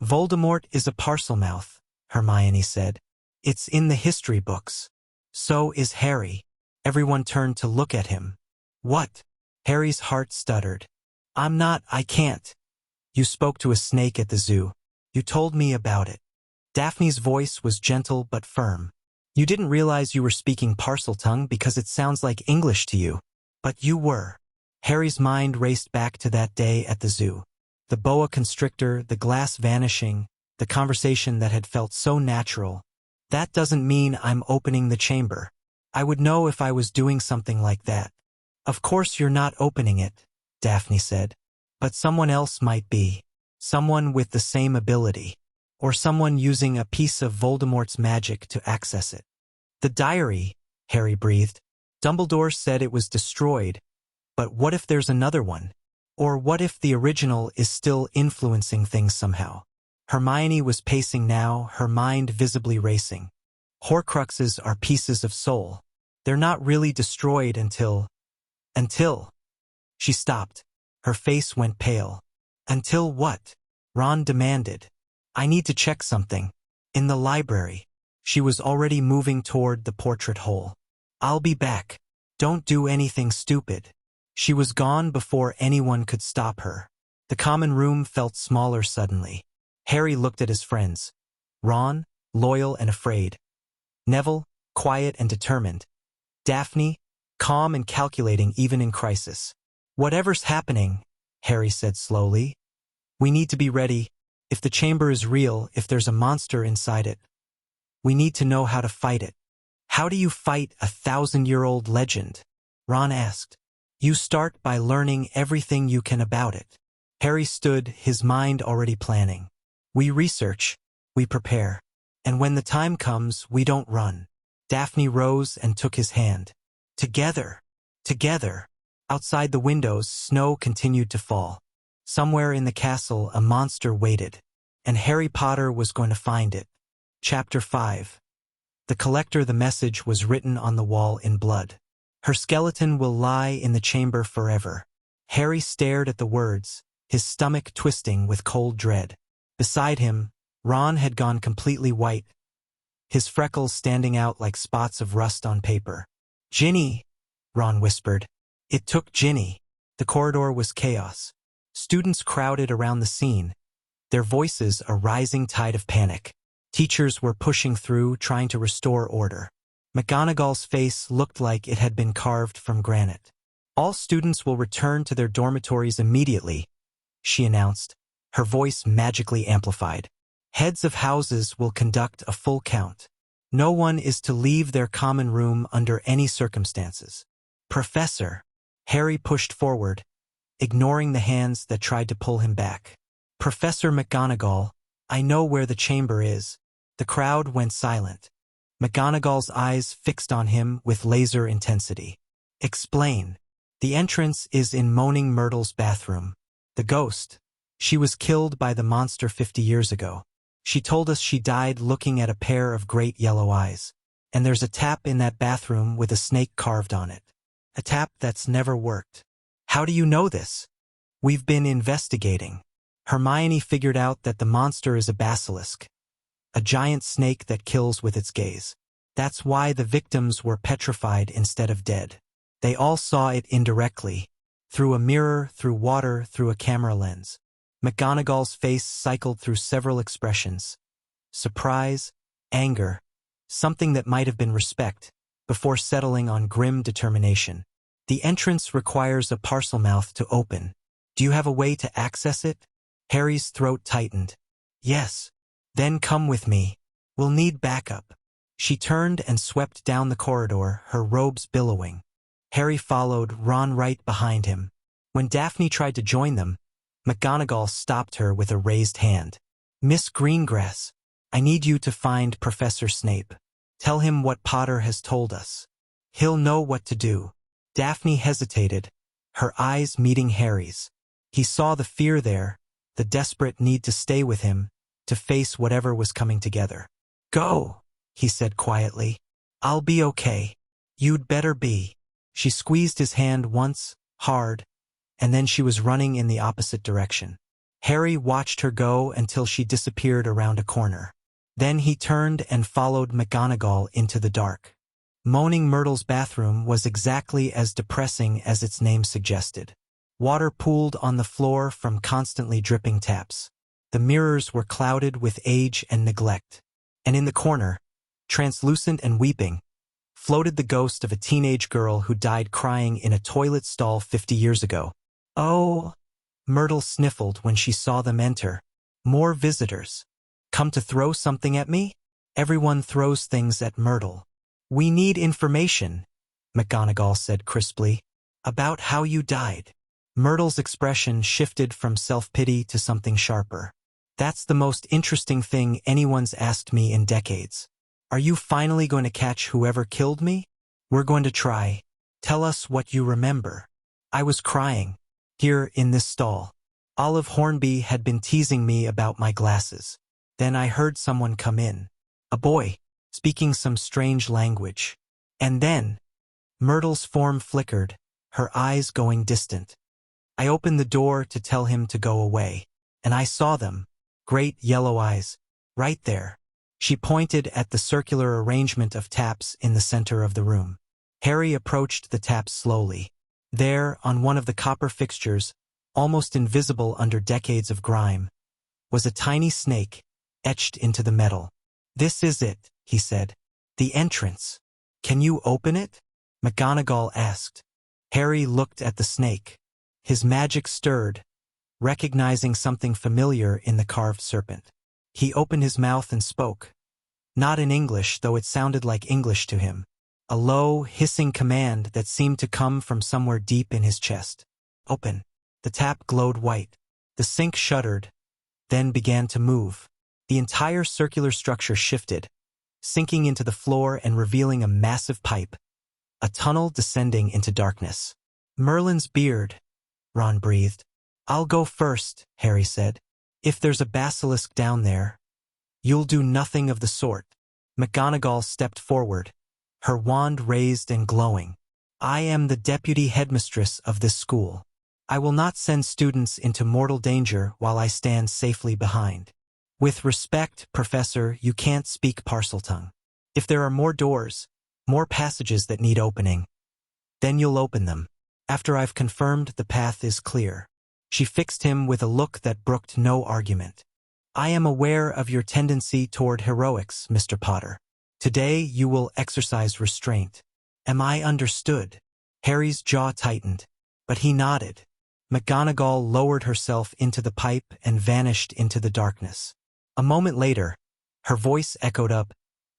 "Voldemort is a Parselmouth," Hermione said. "It's in the history books." "So is Harry." Everyone turned to look at him. "What?" Harry's heart stuttered. I can't." "You spoke to a snake at the zoo. You told me about it." Daphne's voice was gentle but firm. "You didn't realize you were speaking Parseltongue because it sounds like English to you. But you were." Harry's mind raced back to that day at the zoo. The boa constrictor, the glass vanishing, the conversation that had felt so natural. "That doesn't mean I'm opening the chamber. I would know if I was doing something like that." "Of course you're not opening it," Daphne said. "But someone else might be. Someone with the same ability. Or someone using a piece of Voldemort's magic to access it." "The diary," Harry breathed. "Dumbledore said it was destroyed, but what if there's another one? Or what if the original is still influencing things somehow?" Hermione was pacing now, her mind visibly racing. "Horcruxes are pieces of soul. They're not really destroyed until... She stopped. Her face went pale. "Until what?" Ron demanded. "I need to check something. In the library." She was already moving toward the portrait hole. "I'll be back. Don't do anything stupid." She was gone before anyone could stop her. The common room felt smaller suddenly. Harry looked at his friends. Ron, loyal and afraid. Neville, quiet and determined. Daphne, calm and calculating even in crisis. "Whatever's happening," Harry said slowly, "we need to be ready. If the chamber is real, if there's a monster inside it, we need to know how to fight it." "How do you fight a 1,000-year-old legend?" Ron asked. "You start by learning everything you can about it." Harry stood, his mind already planning. "We research, we prepare. And when the time comes, we don't run." Daphne rose and took his hand. "Together, together." Outside the windows, snow continued to fall. Somewhere in the castle, a monster waited, and Harry Potter was going to find it. Chapter 5. The Collector. The message was written on the wall in blood. "Her skeleton will lie in the chamber forever." Harry stared at the words, his stomach twisting with cold dread. Beside him, Ron had gone completely white, his freckles standing out like spots of rust on paper. "Ginny," Ron whispered. It took Ginny. The corridor was chaos. Students crowded around the scene, their voices a rising tide of panic. Teachers were pushing through, trying to restore order. McGonagall's face looked like it had been carved from granite. "All students will return to their dormitories immediately," she announced, her voice magically amplified. "Heads of houses will conduct a full count. No one is to leave their common room under any circumstances." "Professor," Harry pushed forward, ignoring the hands that tried to pull him back. "Professor McGonagall, I know where the chamber is." The crowd went silent. McGonagall's eyes fixed on him with laser intensity. "Explain." "The entrance is in Moaning Myrtle's bathroom. The ghost. She was killed by the monster 50 years ago. She told us she died looking at a pair of great yellow eyes. And there's a tap in that bathroom with a snake carved on it. A tap that's never worked." "How do you know this?" "We've been investigating." Hermione figured out that the monster is a basilisk, a giant snake that kills with its gaze. That's why the victims were petrified instead of dead. They all saw it indirectly, through a mirror, through water, through a camera lens. McGonagall's face cycled through several expressions. Surprise, anger, something that might have been respect, before settling on grim determination. "The entrance requires a parcel mouth to open. Do you have a way to access it?" Harry's throat tightened. "Yes." "Then come with me. We'll need backup." She turned and swept down the corridor, her robes billowing. Harry followed, Ron right behind him. When Daphne tried to join them, McGonagall stopped her with a raised hand. "Miss Greengrass, I need you to find Professor Snape. Tell him what Potter has told us. He'll know what to do." Daphne hesitated, her eyes meeting Harry's. He saw the fear there, the desperate need to stay with him, to face whatever was coming together. "Go," he said quietly. "I'll be okay. You'd better be." She squeezed his hand once, hard, and then she was running in the opposite direction. Harry watched her go until she disappeared around a corner. Then he turned and followed McGonagall into the dark. Moaning Myrtle's bathroom was exactly as depressing as its name suggested. Water pooled on the floor from constantly dripping taps. The mirrors were clouded with age and neglect. And in the corner, translucent and weeping, floated the ghost of a teenage girl who died crying in a toilet stall 50 years ago. "Oh," Myrtle sniffled when she saw them enter. "More visitors. Come to throw something at me?" Everyone throws things at Myrtle. "We need information," McGonagall said crisply, "about how you died." Myrtle's expression shifted from self-pity to something sharper. "That's the most interesting thing anyone's asked me in decades. Are you finally going to catch whoever killed me? We're going to try. Tell us what you remember." "I was crying. Here in this stall. Olive Hornby had been teasing me about my glasses. Then I heard someone come in. A boy, speaking some strange language. And then," Myrtle's form flickered, her eyes going distant. "I opened the door to tell him to go away. And I saw them. Great yellow eyes. Right there." She pointed at the circular arrangement of taps in the center of the room. Harry approached the taps slowly. There, on one of the copper fixtures, almost invisible under decades of grime, was a tiny snake, etched into the metal. "This is it," he said. "The entrance. Can you open it?" McGonagall asked. Harry looked at the snake. His magic stirred, recognizing something familiar in the carved serpent. He opened his mouth and spoke. Not in English, though it sounded like English to him. A low, hissing command that seemed to come from somewhere deep in his chest. "Open." The tap glowed white. The sink shuddered, then began to move. The entire circular structure shifted, sinking into the floor and revealing a massive pipe, a tunnel descending into darkness. "Merlin's beard," Ron breathed. "I'll go first," Harry said. "If there's a basilisk down there, you'll do nothing of the sort." McGonagall stepped forward, her wand raised and glowing. "I am the deputy headmistress of this school. I will not send students into mortal danger while I stand safely behind. With respect, Professor, you can't speak Parseltongue. If there are more doors, more passages that need opening, then you'll open them. After I've confirmed the path is clear." She fixed him with a look that brooked no argument. I am aware of your tendency toward heroics, Mr. Potter. Today you will exercise restraint. Am I understood? Harry's jaw tightened, but he nodded. McGonagall lowered herself into the pipe and vanished into the darkness. A moment later, her voice echoed up,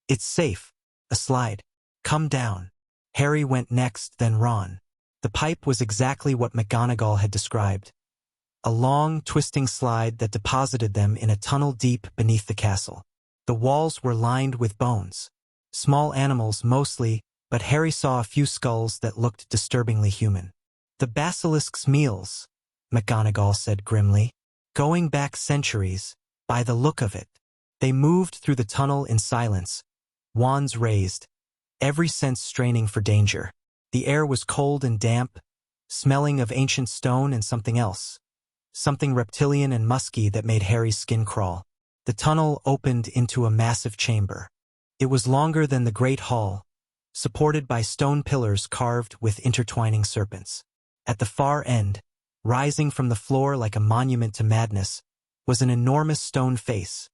"It's safe. A slide. Come down." Harry went next, then Ron. The pipe was exactly what McGonagall had described. A long, twisting slide that deposited them in a tunnel deep beneath the castle. The walls were lined with bones. Small animals mostly, but Harry saw a few skulls that looked disturbingly human. "The basilisk's meals," McGonagall said grimly. "Going back centuries, by the look of it." They moved through the tunnel in silence, wands raised, every sense straining for danger. The air was cold and damp, smelling of ancient stone and something else. Something reptilian and musky that made Harry's skin crawl. The tunnel opened into a massive chamber. It was longer than the Great Hall, supported by stone pillars carved with intertwining serpents. At the far end, rising from the floor like a monument to madness, was an enormous stone face.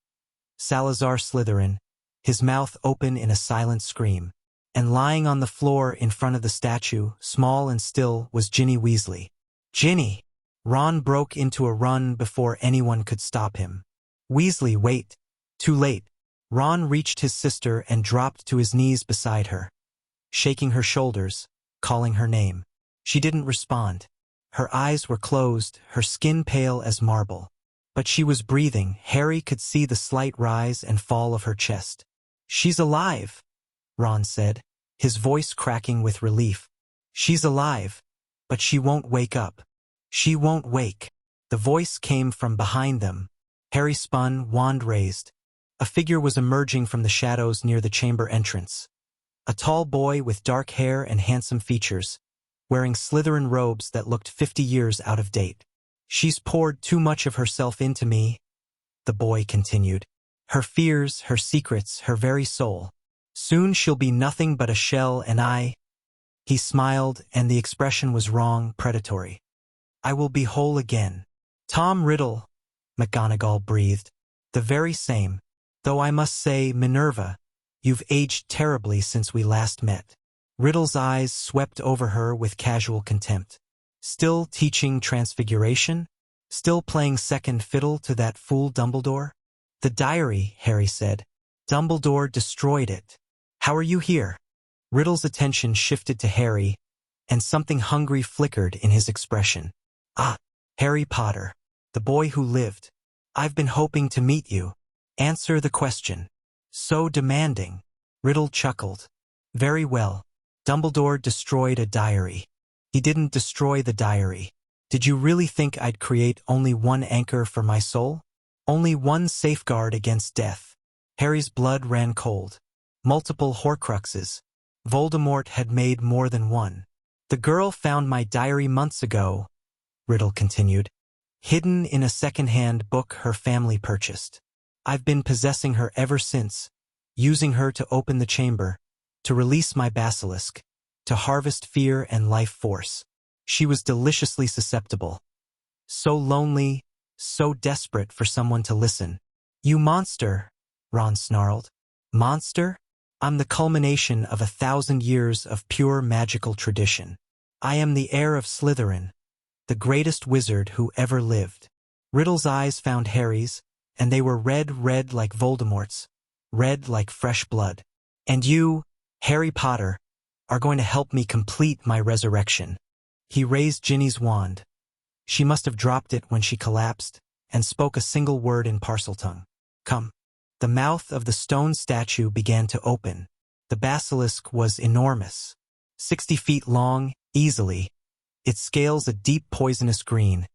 Salazar Slytherin, his mouth open in a silent scream. And lying on the floor in front of the statue, small and still, was Ginny Weasley. "Ginny!" Ron broke into a run before anyone could stop him. "Weasley, wait!" Too late. Ron reached his sister and dropped to his knees beside her, shaking her shoulders, calling her name. She didn't respond. Her eyes were closed, her skin pale as marble. But she was breathing. Harry could see the slight rise and fall of her chest. "She's alive," Ron said, his voice cracking with relief. "She's alive, but she won't wake up. She won't wake." The voice came from behind them. Harry spun, wand raised. A figure was emerging from the shadows near the chamber entrance. A tall boy with dark hair and handsome features, wearing Slytherin robes that looked 50 years out of date. "She's poured too much of herself into me," the boy continued. "Her fears, her secrets, her very soul. Soon she'll be nothing but a shell and I—" He smiled, and the expression was wrong, predatory. "I will be whole again." "Tom Riddle," McGonagall breathed. "The very same. Though I must say, Minerva, you've aged terribly since we last met." Riddle's eyes swept over her with casual contempt. "Still teaching transfiguration? Still playing second fiddle to that fool Dumbledore?" "The diary," Harry said. "Dumbledore destroyed it. How are you here?" Riddle's attention shifted to Harry, and something hungry flickered in his expression. "Ah, Harry Potter, the boy who lived. I've been hoping to meet you. Answer the question." "So demanding." Riddle chuckled. "Very well. Dumbledore destroyed a diary. He didn't destroy the diary. Did you really think I'd create only one anchor for my soul? Only one safeguard against death?" Harry's blood ran cold. Multiple Horcruxes. Voldemort had made more than one. "The girl found my diary months ago," Riddle continued, "hidden in a second-hand book her family purchased. I've been possessing her ever since, using her to open the chamber, to release my basilisk, to harvest fear and life force. She was deliciously susceptible. So lonely, so desperate for someone to listen." "You monster," Ron snarled. "Monster? I'm the culmination of 1,000 years of pure magical tradition. I am the heir of Slytherin, the greatest wizard who ever lived." Riddle's eyes found Harry's, and they were red like Voldemort's, red like fresh blood. "And you, Harry Potter, are going to help me complete my resurrection." He raised Ginny's wand. She must have dropped it when she collapsed, and spoke a single word in Parseltongue. "Come." The mouth of the stone statue began to open. The basilisk was enormous, 60 feet long, easily, its scales a deep poisonous green,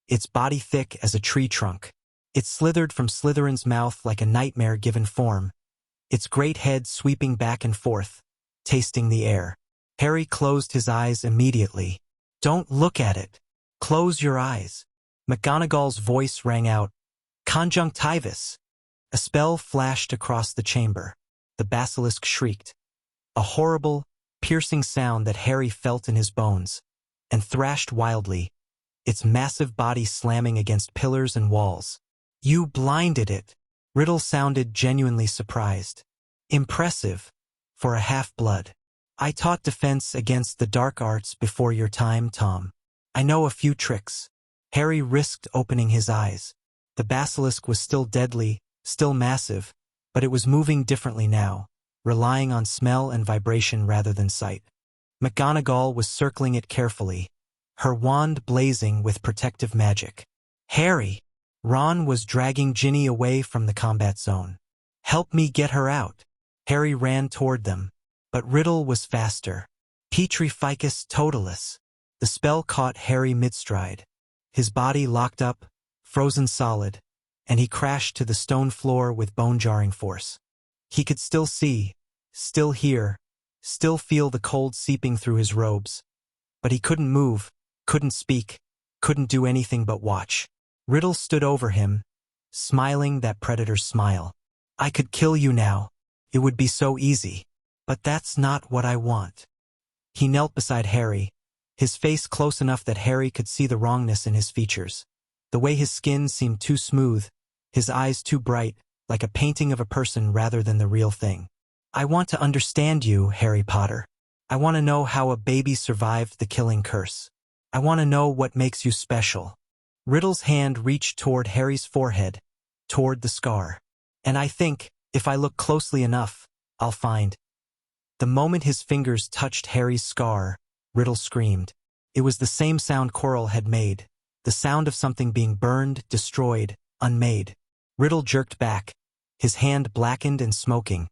its body thick as a tree trunk. It slithered from Slytherin's mouth like a nightmare given form, its great head sweeping back and forth, tasting the air. Harry closed his eyes immediately. "Don't look at it. Close your eyes." McGonagall's voice rang out, "Conjunctivus." A spell flashed across the chamber. The basilisk shrieked. A horrible, piercing sound that Harry felt in his bones, and thrashed wildly, its massive body slamming against pillars and walls. You blinded it. Riddle sounded genuinely surprised. Impressive, for a half-blood. I taught defense against the dark arts before your time, Tom. I know a few tricks. Harry risked opening his eyes. The basilisk was still deadly, still massive, but it was moving differently now, relying on smell and vibration rather than sight. McGonagall was circling it carefully, her wand blazing with protective magic. Harry! Ron was dragging Ginny away from the combat zone. Help me get her out. Harry ran toward them, but Riddle was faster. Petrificus totalis. The spell caught Harry mid-stride. His body locked up, frozen solid, and he crashed to the stone floor with bone-jarring force. He could still see, still hear, still feel the cold seeping through his robes. But he couldn't move, couldn't speak, couldn't do anything but watch. Riddle stood over him, smiling that predator's smile. I could kill you now. It would be so easy. But that's not what I want. He knelt beside Harry, his face close enough that Harry could see the wrongness in his features. The way his skin seemed too smooth, his eyes too bright, like a painting of a person rather than the real thing. I want to understand you, Harry Potter. I want to know how a baby survived the killing curse. I want to know what makes you special. Riddle's hand reached toward Harry's forehead, toward the scar. And I think, if I look closely enough, I'll find. The moment his fingers touched Harry's scar, Riddle screamed. It was the same sound Quirrell had made, the sound of something being burned, destroyed, unmade. Riddle jerked back, his hand blackened and smoking,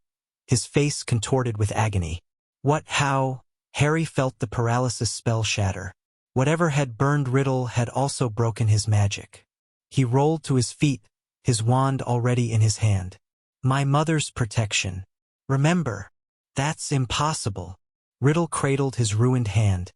his face contorted with agony. What, how? Harry felt the paralysis spell shatter. Whatever had burned Riddle had also broken his magic. He rolled to his feet, his wand already in his hand. My mother's protection. Remember, that's impossible. Riddle cradled his ruined hand,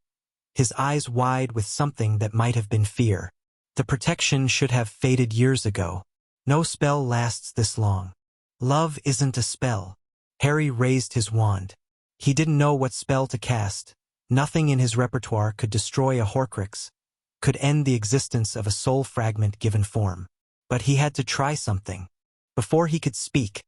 his eyes wide with something that might have been fear. The protection should have faded years ago. No spell lasts this long. Love isn't a spell. Harry raised his wand. He didn't know what spell to cast. Nothing in his repertoire could destroy a Horcrux, could end the existence of a soul fragment given form. But he had to try something. Before he could speak,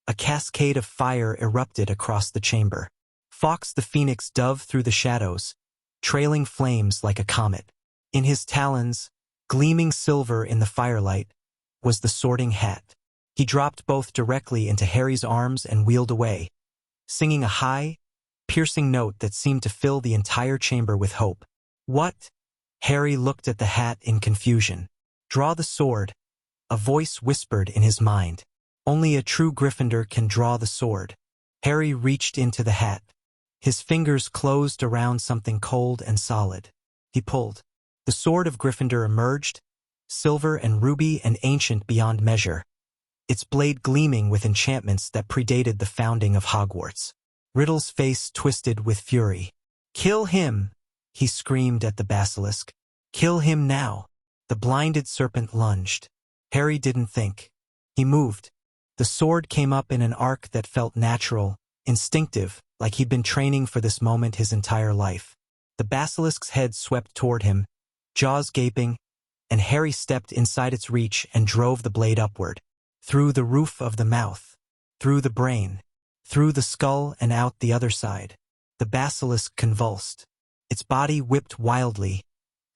a cascade of fire erupted across the chamber. Fawkes the Phoenix dove through the shadows, trailing flames like a comet. In his talons, gleaming silver in the firelight, was the Sorting Hat. He dropped both directly into Harry's arms and wheeled away, singing a high, piercing note that seemed to fill the entire chamber with hope. What? Harry looked at the hat in confusion. Draw the sword, a voice whispered in his mind. Only a true Gryffindor can draw the sword. Harry reached into the hat. His fingers closed around something cold and solid. He pulled. The sword of Gryffindor emerged, silver and ruby and ancient beyond measure, its blade gleaming with enchantments that predated the founding of Hogwarts. Riddle's face twisted with fury. Kill him! He screamed at the basilisk. Kill him now! The blinded serpent lunged. Harry didn't think. He moved. The sword came up in an arc that felt natural, instinctive, like he'd been training for this moment his entire life. The basilisk's head swept toward him, jaws gaping, and Harry stepped inside its reach and drove the blade upward. Through the roof of the mouth, through the brain, through the skull and out the other side. The basilisk convulsed. Its body whipped wildly,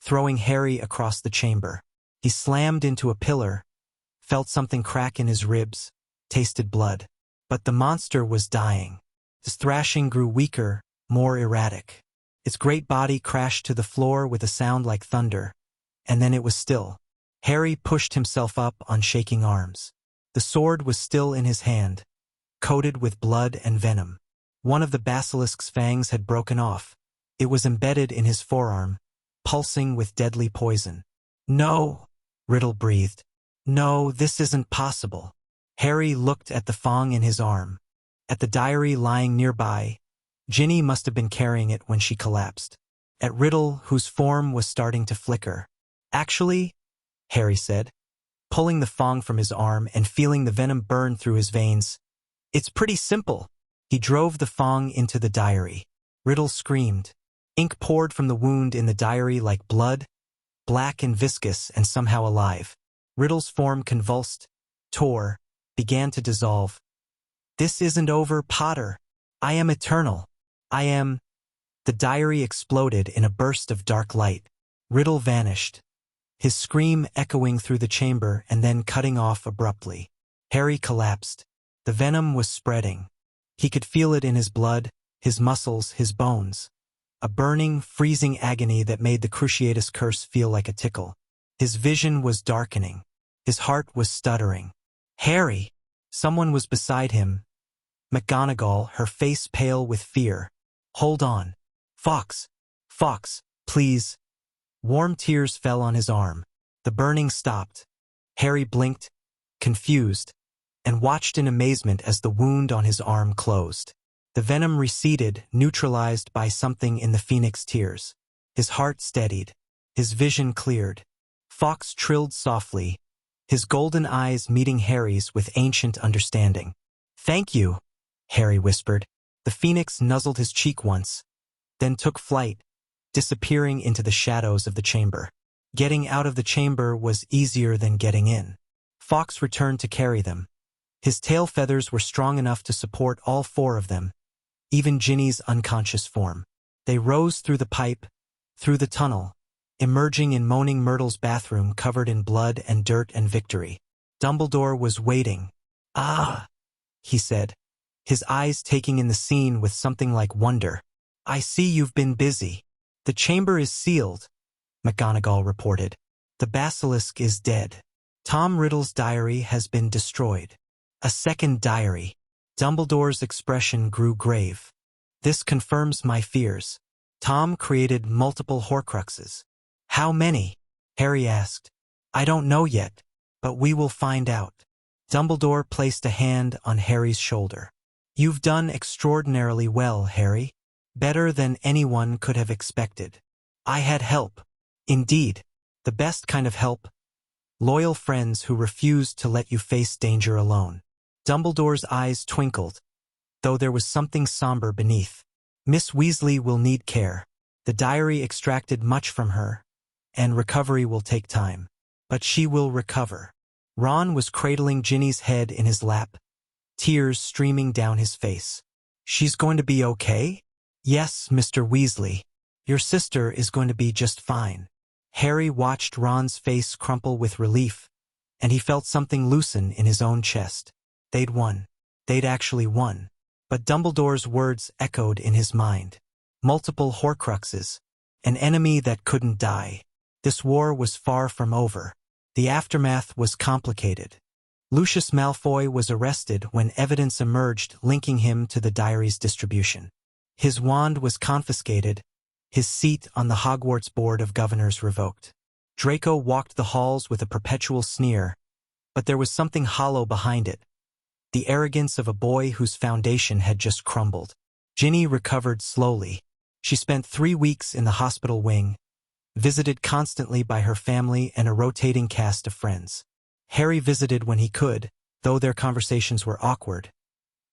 throwing Harry across the chamber. He slammed into a pillar, felt something crack in his ribs, tasted blood. But the monster was dying. His thrashing grew weaker, more erratic. Its great body crashed to the floor with a sound like thunder, and then it was still. Harry pushed himself up on shaking arms. The sword was still in his hand, coated with blood and venom. One of the basilisk's fangs had broken off. It was embedded in his forearm, pulsing with deadly poison. No, Riddle breathed. No, this isn't possible. Harry looked at the fang in his arm, at the diary lying nearby. Ginny must have been carrying it when she collapsed. At Riddle, whose form was starting to flicker. Actually, Harry said, pulling the fang from his arm and feeling the venom burn through his veins. It's pretty simple. He drove the fang into the diary. Riddle screamed. Ink poured from the wound in the diary like blood, black and viscous and somehow alive. Riddle's form convulsed, tore, began to dissolve. This isn't over, Potter. I am eternal. I am... The diary exploded in a burst of dark light. Riddle vanished, his scream echoing through the chamber and then cutting off abruptly. Harry collapsed. The venom was spreading. He could feel it in his blood, his muscles, his bones. A burning, freezing agony that made the Cruciatus curse feel like a tickle. His vision was darkening. His heart was stuttering. Harry! Someone was beside him. McGonagall, her face pale with fear. Hold on. Fawkes! Fawkes, please. Warm tears fell on his arm. The burning stopped. Harry blinked, confused, and watched in amazement as the wound on his arm closed. The venom receded, neutralized by something in the phoenix tears. His heart steadied. His vision cleared. Fawkes trilled softly, his golden eyes meeting Harry's with ancient understanding. Thank you, Harry whispered. The phoenix nuzzled his cheek once, then took flight, disappearing into the shadows of the chamber. Getting out of the chamber was easier than getting in. Fawkes returned to carry them. His tail feathers were strong enough to support all four of them, even Ginny's unconscious form. They rose through the pipe, through the tunnel, emerging in Moaning Myrtle's bathroom covered in blood and dirt and victory. Dumbledore was waiting. Ah, he said, his eyes taking in the scene with something like wonder. I see you've been busy. The chamber is sealed, McGonagall reported. The basilisk is dead. Tom Riddle's diary has been destroyed. A second diary. Dumbledore's expression grew grave. This confirms my fears. Tom created multiple Horcruxes. How many? Harry asked. I don't know yet, but we will find out. Dumbledore placed a hand on Harry's shoulder. You've done extraordinarily well, Harry. Better than anyone could have expected. I had help. Indeed, the best kind of help. Loyal friends who refused to let you face danger alone. Dumbledore's eyes twinkled, though there was something somber beneath. Miss Weasley will need care. The diary extracted much from her, and recovery will take time. But she will recover. Ron was cradling Ginny's head in his lap, tears streaming down his face. She's going to be okay? Yes, Mr. Weasley. Your sister is going to be just fine. Harry watched Ron's face crumple with relief, and he felt something loosen in his own chest. They'd won. They'd actually won. But Dumbledore's words echoed in his mind. Multiple Horcruxes. An enemy that couldn't die. This war was far from over. The aftermath was complicated. Lucius Malfoy was arrested when evidence emerged linking him to the diary's distribution. His wand was confiscated, his seat on the Hogwarts Board of Governors revoked. Draco walked the halls with a perpetual sneer, but there was something hollow behind it. The arrogance of a boy whose foundation had just crumbled. Ginny recovered slowly. She spent 3 weeks in the hospital wing, visited constantly by her family and a rotating cast of friends. Harry visited when he could, though their conversations were awkward.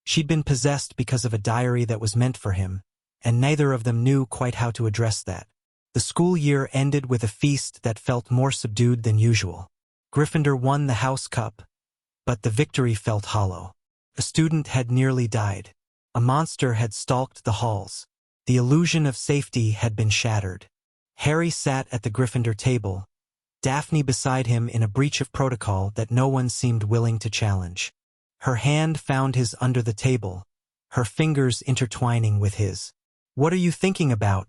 She'd been possessed because of a diary that was meant for him, and neither of them knew quite how to address that. The school year ended with a feast that felt more subdued than usual. Gryffindor won the House Cup, but the victory felt hollow. A student had nearly died. A monster had stalked the halls. The illusion of safety had been shattered. Harry sat at the Gryffindor table, Daphne beside him in a breach of protocol that no one seemed willing to challenge. Her hand found his under the table, her fingers intertwining with his. What are you thinking about?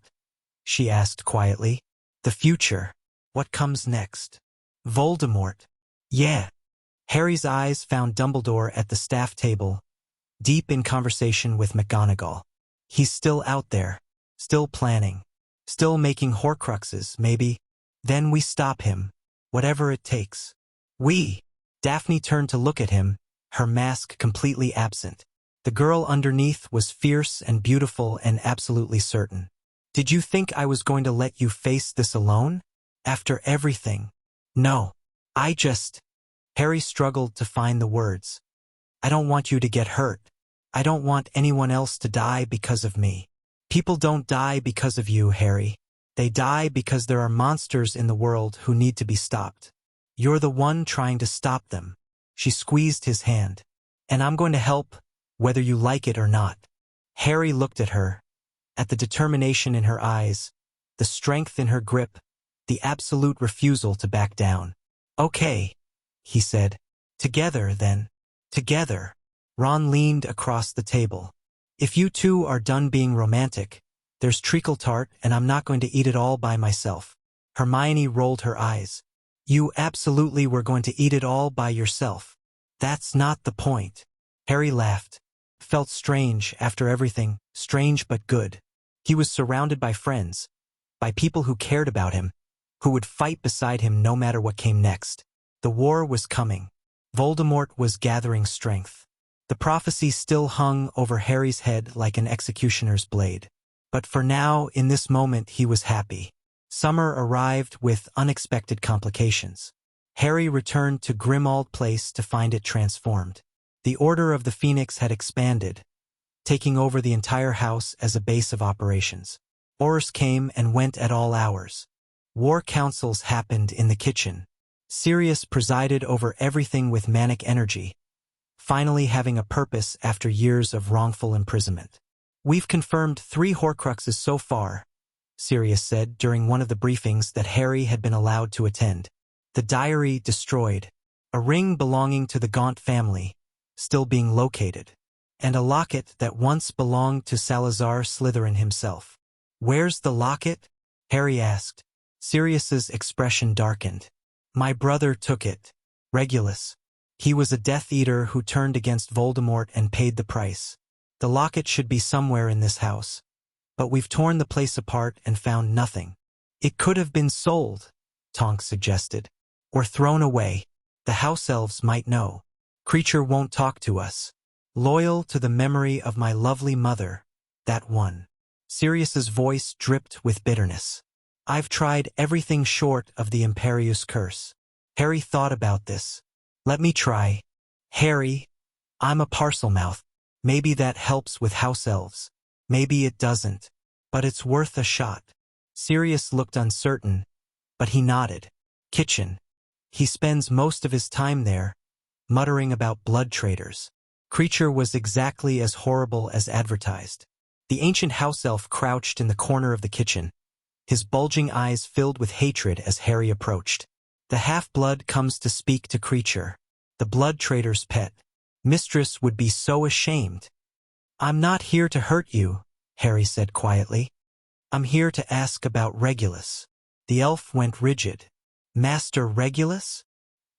She asked quietly. The future. What comes next? Voldemort. Yeah. Harry's eyes found Dumbledore at the staff table, deep in conversation with McGonagall. He's still out there, still planning, still making Horcruxes, maybe. Then we stop him, whatever it takes. We. Daphne turned to look at him, her mask completely absent. The girl underneath was fierce and beautiful and absolutely certain. Did you think I was going to let you face this alone? After everything? No. I just... Harry struggled to find the words. I don't want you to get hurt. I don't want anyone else to die because of me. People don't die because of you, Harry. They die because there are monsters in the world who need to be stopped. You're the one trying to stop them. She squeezed his hand. And I'm going to help, whether you like it or not. Harry looked at her, at the determination in her eyes, the strength in her grip, the absolute refusal to back down. Okay, he said. Together, then. Together. Ron leaned across the table. If you two are done being romantic, there's treacle tart and I'm not going to eat it all by myself. Hermione rolled her eyes. You absolutely were going to eat it all by yourself. That's not the point. Harry laughed. Felt strange after everything, strange but good. He was surrounded by friends, by people who cared about him, who would fight beside him no matter what came next. The war was coming. Voldemort was gathering strength. The prophecy still hung over Harry's head like an executioner's blade. But for now, in this moment, he was happy. Summer arrived with unexpected complications. Harry returned to Grimmauld Place to find it transformed. The Order of the Phoenix had expanded, taking over the entire house as a base of operations. Orders came and went at all hours. War councils happened in the kitchen. Sirius presided over everything with manic energy, finally having a purpose after years of wrongful imprisonment. We've confirmed 3 Horcruxes so far, Sirius said during one of the briefings that Harry had been allowed to attend. The diary destroyed, a ring belonging to the Gaunt family, still being located, and a locket that once belonged to Salazar Slytherin himself. Where's the locket? Harry asked. Sirius's expression darkened. My brother took it. Regulus. He was a Death Eater who turned against Voldemort and paid the price. The locket should be somewhere in this house. But we've torn the place apart and found nothing. It could have been sold, Tonks suggested. Or thrown away. The house elves might know. Creature won't talk to us. Loyal to the memory of my lovely mother, that one. Sirius's voice dripped with bitterness. I've tried everything short of the Imperius curse. Harry thought about this. Let me try. Harry, I'm a Parselmouth. Maybe that helps with house elves. Maybe it doesn't. But it's worth a shot. Sirius looked uncertain, but he nodded. Kitchen. He spends most of his time there, muttering about blood traders. Creature was exactly as horrible as advertised. The ancient house elf crouched in the corner of the kitchen, his bulging eyes filled with hatred as Harry approached. The half-blood comes to speak to Creature, the blood trader's pet. Mistress would be so ashamed. I'm not here to hurt you, Harry said quietly. I'm here to ask about Regulus. The elf went rigid. Master Regulus?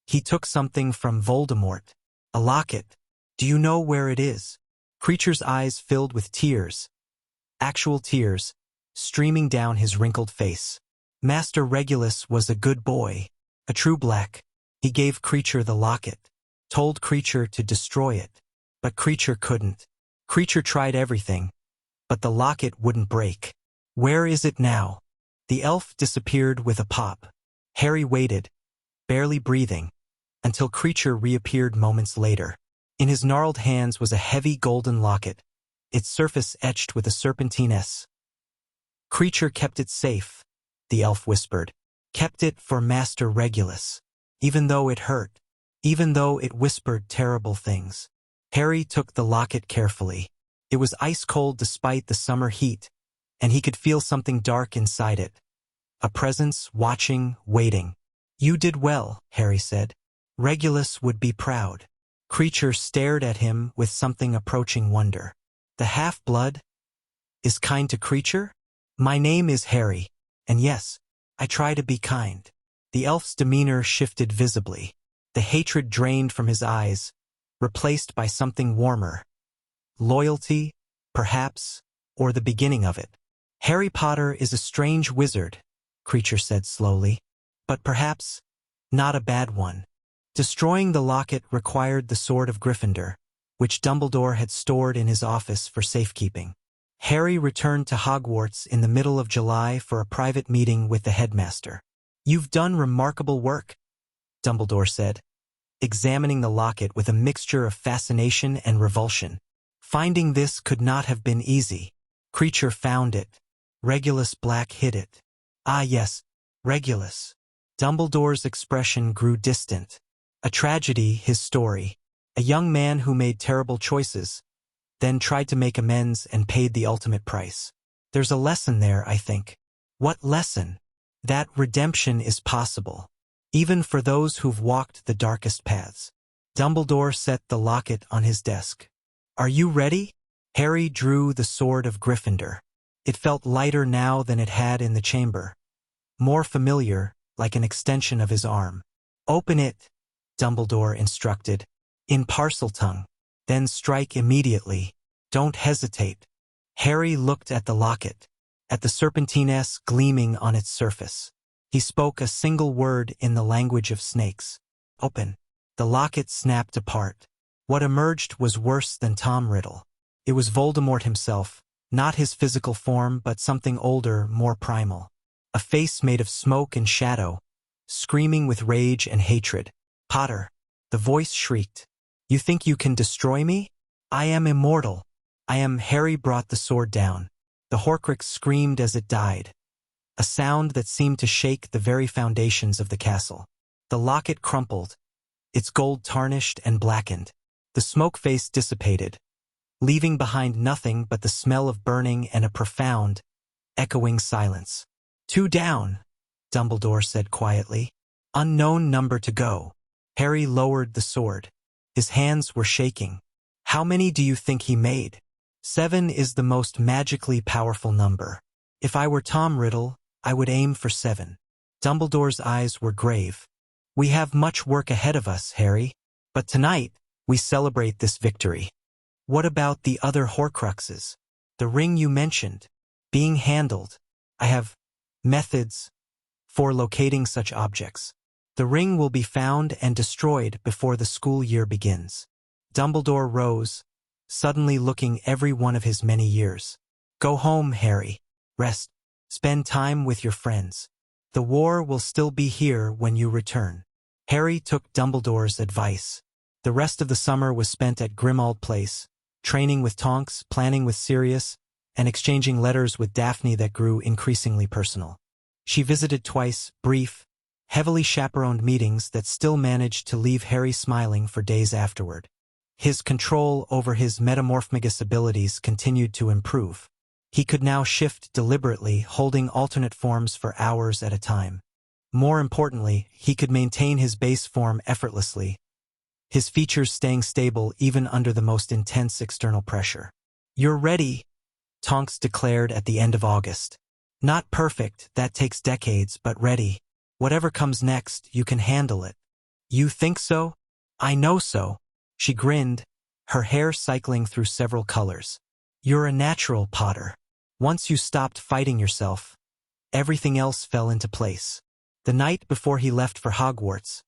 He took something from Voldemort. A locket. Do you know where it is? Creature's eyes filled with tears. Actual tears, streaming down his wrinkled face. Master Regulus was a good boy, a true black. He gave Creature the locket, told Creature to destroy it. But Creature couldn't. Creature tried everything, but the locket wouldn't break. Where is it now? The elf disappeared with a pop. Harry waited, barely breathing, until Creature reappeared moments later. In his gnarled hands was a heavy golden locket, its surface etched with a serpentine S. Creature kept it safe, the elf whispered. Kept it for Master Regulus. Even though it hurt. Even though it whispered terrible things. Harry took the locket carefully. It was ice-cold despite the summer heat, and he could feel something dark inside it. A presence watching, waiting. You did well, Harry said. Regulus would be proud. Creature stared at him with something approaching wonder. The half-blood is kind to Creature? My name is Harry, and yes, I try to be kind. The elf's demeanor shifted visibly. The hatred drained from his eyes, replaced by something warmer. Loyalty, perhaps, or the beginning of it. Harry Potter is a strange wizard, Creature said slowly, but perhaps not a bad one. Destroying the locket required the Sword of Gryffindor, which Dumbledore had stored in his office for safekeeping. Harry returned to Hogwarts in the middle of July for a private meeting with the headmaster. You've done remarkable work, Dumbledore said, examining the locket with a mixture of fascination and revulsion. Finding this could not have been easy. Creature found it. Regulus Black hid it. Ah yes, Regulus. Dumbledore's expression grew distant. A tragedy, his story. A young man who made terrible choices, then tried to make amends and paid the ultimate price. There's a lesson there, I think. What lesson? That redemption is possible, even for those who've walked the darkest paths. Dumbledore set the locket on his desk. Are you ready? Harry drew the sword of Gryffindor. It felt lighter now than it had in the chamber. More familiar, like an extension of his arm. Open it, Dumbledore instructed, in Parseltongue. Then strike immediately. Don't hesitate. Harry looked at the locket, at the serpentines gleaming on its surface. He spoke a single word in the language of snakes. Open. The locket snapped apart. What emerged was worse than Tom Riddle. It was Voldemort himself, not his physical form but something older, more primal. A face made of smoke and shadow, screaming with rage and hatred. Potter. The voice shrieked. You think you can destroy me? I am immortal. Harry brought the sword down. The Horcrux screamed as it died, a sound that seemed to shake the very foundations of the castle. The locket crumpled, its gold tarnished and blackened. The smoke face dissipated, leaving behind nothing but the smell of burning and a profound, echoing silence. 2 down, Dumbledore said quietly. Unknown number to go. Harry lowered the sword. His hands were shaking. How many do you think he made? 7 is the most magically powerful number. If I were Tom Riddle, I would aim for 7. Dumbledore's eyes were grave. We have much work ahead of us, Harry. But tonight, we celebrate this victory. What about the other Horcruxes? The ring you mentioned, being handled. I have methods for locating such objects. The ring will be found and destroyed before the school year begins. Dumbledore rose, suddenly looking every one of his many years. Go home, Harry. Rest. Spend time with your friends. The war will still be here when you return. Harry took Dumbledore's advice. The rest of the summer was spent at Grimmauld Place, training with Tonks, planning with Sirius, and exchanging letters with Daphne that grew increasingly personal. She visited twice, brief, heavily chaperoned meetings that still managed to leave Harry smiling for days afterward. His control over his Metamorphmagus abilities continued to improve. He could now shift deliberately, holding alternate forms for hours at a time. More importantly, he could maintain his base form effortlessly, his features staying stable even under the most intense external pressure. You're ready, Tonks declared at the end of August. Not perfect, that takes decades, but ready. Whatever comes next, you can handle it. You think so? I know so. She grinned, her hair cycling through several colors. You're a natural, Potter. Once you stopped fighting yourself, everything else fell into place. The night before he left for Hogwarts,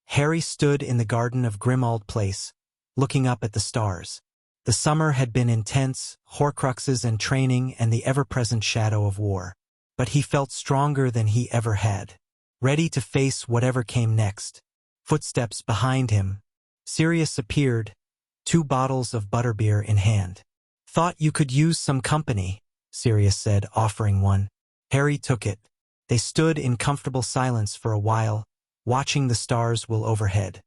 Harry stood in the garden of Grimmauld Place, looking up at the stars. The summer had been intense, Horcruxes and training and the ever-present shadow of war. But he felt stronger than he ever had, ready to face whatever came next. Footsteps behind him. Sirius appeared, 2 bottles of butterbeer in hand. Thought you could use some company, Sirius said, offering one. Harry took it. They stood in comfortable silence for a while, watching the stars will overhead.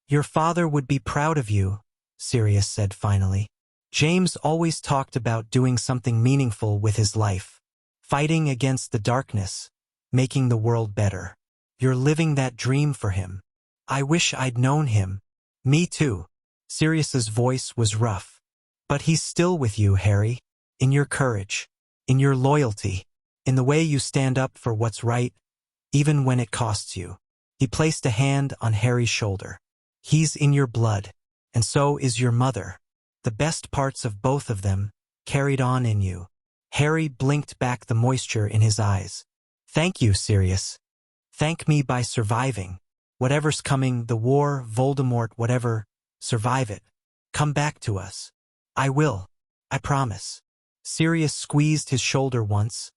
Your father would be proud of you, Sirius said finally. James always talked about doing something meaningful with his life. Fighting against the darkness, making the world better. You're living that dream for him. I wish I'd known him. Me too. Sirius's voice was rough. But he's still with you, Harry. In your courage. In your loyalty. In the way you stand up for what's right, even when it costs you. He placed a hand on Harry's shoulder. He's in your blood, and so is your mother. The best parts of both of them carried on in you. Harry blinked back the moisture in his eyes. Thank you, Sirius. Thank me by surviving. Whatever's coming, the war, Voldemort, whatever, survive it. Come back to us. I will. I promise. Sirius squeezed his shoulder once,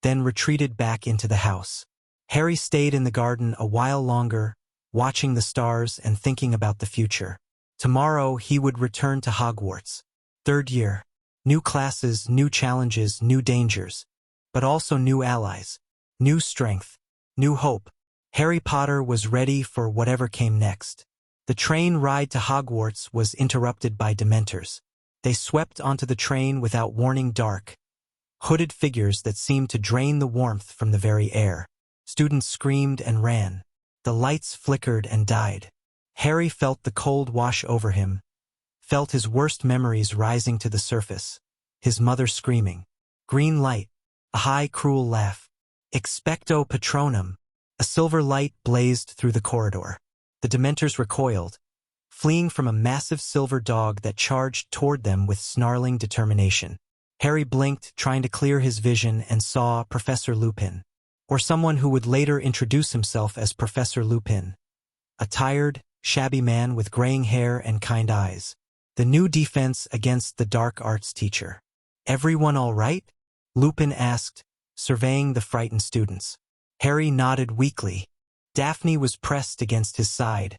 then retreated back into the house. Harry stayed in the garden a while longer, watching the stars and thinking about the future. Tomorrow he would return to Hogwarts. 3rd year. New classes, new challenges, new dangers. But also new allies. New strength. New hope. Harry Potter was ready for whatever came next. The train ride to Hogwarts was interrupted by Dementors. They swept onto the train without warning, dark, hooded figures that seemed to drain the warmth from the very air. Students screamed and ran. The lights flickered and died. Harry felt the cold wash over him, felt his worst memories rising to the surface. His mother screaming. Green light. A high, cruel laugh. Expecto Patronum. A silver light blazed through the corridor. The Dementors recoiled, fleeing from a massive silver dog that charged toward them with snarling determination. Harry blinked, trying to clear his vision, and saw Professor Lupin, or someone who would later introduce himself as Professor Lupin. A tired, shabby man with graying hair and kind eyes. The new defense against the dark arts teacher. "Everyone all right?" Lupin asked, surveying the frightened students. Harry nodded weakly. Daphne was pressed against his side,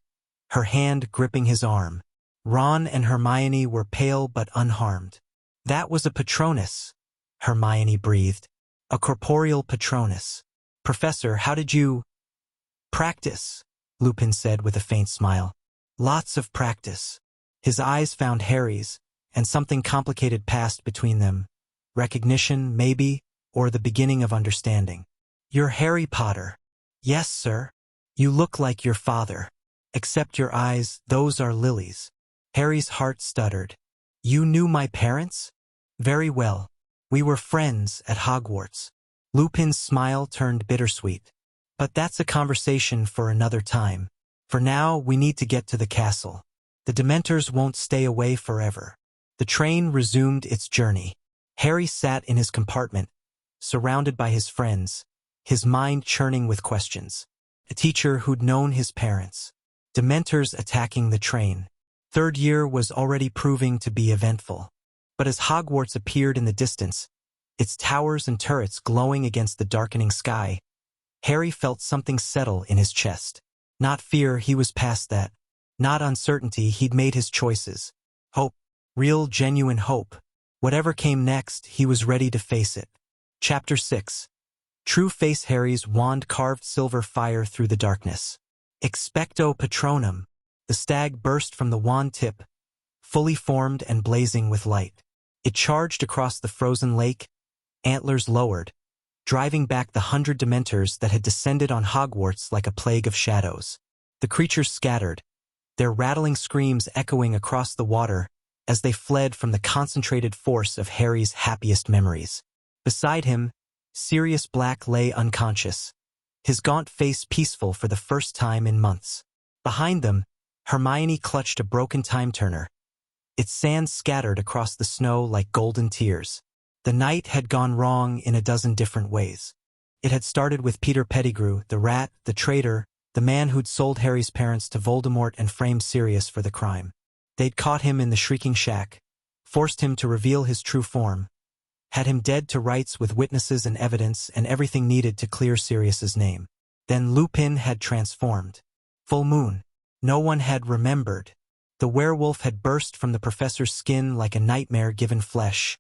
her hand gripping his arm. Ron and Hermione were pale but unharmed. "That was a Patronus," Hermione breathed. "A corporeal Patronus. Professor, how did you—" "Practice," Lupin said with a faint smile. "Lots of practice." His eyes found Harry's, and something complicated passed between them. Recognition, maybe, or the beginning of understanding. "You're Harry Potter." "Yes, sir." "You look like your father. Except your eyes, those are lilies." Harry's heart stuttered. "You knew my parents?" "Very well. We were friends at Hogwarts." Lupin's smile turned bittersweet. "But that's a conversation for another time. For now, we need to get to the castle. The Dementors won't stay away forever." The train resumed its journey. Harry sat in his compartment, surrounded by his friends, his mind churning with questions. A teacher who'd known his parents. Dementors attacking the train. Third year was already proving to be eventful. But as Hogwarts appeared in the distance, its towers and turrets glowing against the darkening sky, Harry felt something settle in his chest. Not fear, he was past that. Not uncertainty, he'd made his choices. Hope. Real, genuine hope. Whatever came next, he was ready to face it. Chapter 6. True Face. Harry's wand carved silver fire through the darkness. Expecto Patronum. The stag burst from the wand tip, fully formed and blazing with light. It charged across the frozen lake, antlers lowered, driving back the 100 Dementors that had descended on Hogwarts like a plague of shadows. The creatures scattered, their rattling screams echoing across the water as they fled from the concentrated force of Harry's happiest memories. Beside him, Sirius Black lay unconscious, his gaunt face peaceful for the first time in months. Behind them, Hermione clutched a broken time-turner, its sands scattered across the snow like golden tears. The night had gone wrong in a dozen different ways. It had started with Peter Pettigrew, the rat, the traitor, the man who'd sold Harry's parents to Voldemort and framed Sirius for the crime. They'd caught him in the Shrieking Shack, forced him to reveal his true form, had him dead to rights with witnesses and evidence and everything needed to clear Sirius's name. Then Lupin had transformed. Full moon. No one had remembered. The werewolf had burst from the professor's skin like a nightmare given flesh,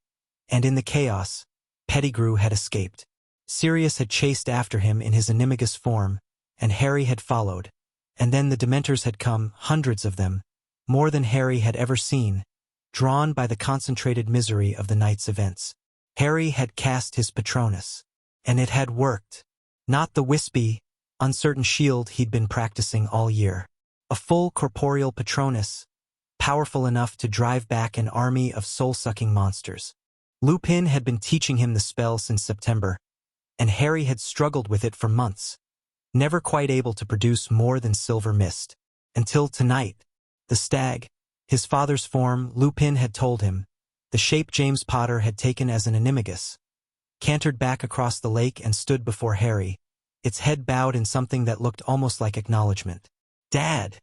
and in the chaos, Pettigrew had escaped. Sirius had chased after him in his animagus form, and Harry had followed. And then the Dementors had come, hundreds of them, more than Harry had ever seen, drawn by the concentrated misery of the night's events. Harry had cast his Patronus, and it had worked. Not the wispy, uncertain shield he'd been practicing all year. A full corporeal Patronus, powerful enough to drive back an army of soul-sucking monsters. Lupin had been teaching him the spell since September, and Harry had struggled with it for months, never quite able to produce more than silver mist. Until tonight, the stag, his father's form, Lupin had told him, the shape James Potter had taken as an animagus, cantered back across the lake and stood before Harry, its head bowed in something that looked almost like acknowledgement. "Dad,"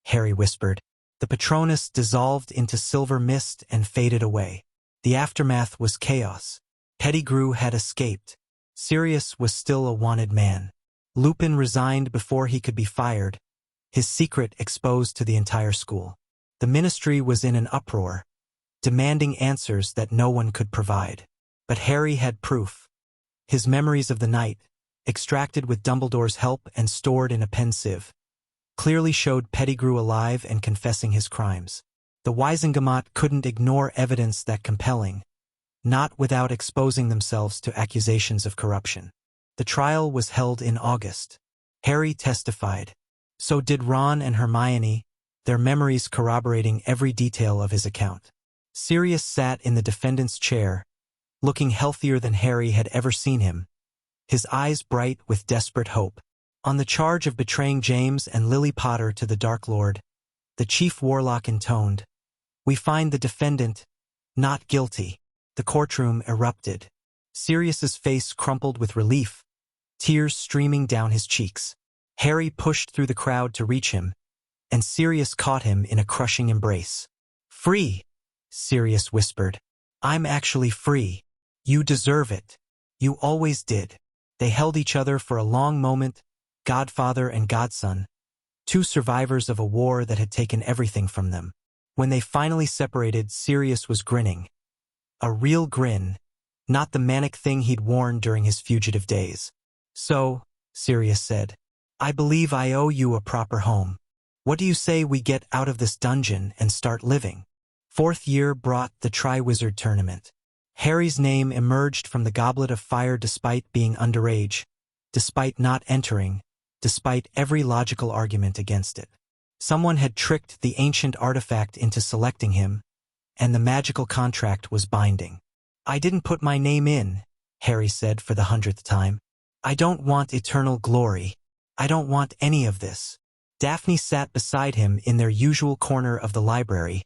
Harry whispered. The Patronus dissolved into silver mist and faded away. The aftermath was chaos. Pettigrew had escaped. Sirius was still a wanted man. Lupin resigned before he could be fired, his secret exposed to the entire school. The ministry was in an uproar, demanding answers that no one could provide. But Harry had proof. His memories of the night, extracted with Dumbledore's help and stored in a pensieve, clearly showed Pettigrew alive and confessing his crimes. The Wisengamot couldn't ignore evidence that compelling, not without exposing themselves to accusations of corruption. The trial was held in August. Harry testified. So did Ron and Hermione, their memories corroborating every detail of his account. Sirius sat in the defendant's chair, looking healthier than Harry had ever seen him, his eyes bright with desperate hope. On the charge of betraying James and Lily Potter to the Dark Lord, the chief warlock intoned, "We find the defendant not guilty." The courtroom erupted. Sirius's face crumpled with relief, tears streaming down his cheeks. Harry pushed through the crowd to reach him, and Sirius caught him in a crushing embrace. "Free," Sirius whispered. "I'm actually free. You deserve it. You always did." They held each other for a long moment, godfather and godson, two survivors of a war that had taken everything from them. When they finally separated, Sirius was grinning. A real grin, not the manic thing he'd worn during his fugitive days. "So," Sirius said, "I believe I owe you a proper home. What do you say we get out of this dungeon and start living?" Fourth year brought the Triwizard Tournament. Harry's name emerged from the Goblet of Fire despite being underage, despite not entering, despite every logical argument against it. Someone had tricked the ancient artifact into selecting him, and the magical contract was binding. "I didn't put my name in," Harry said for the 100th time. "I don't want eternal glory. I don't want any of this." Daphne sat beside him in their usual corner of the library,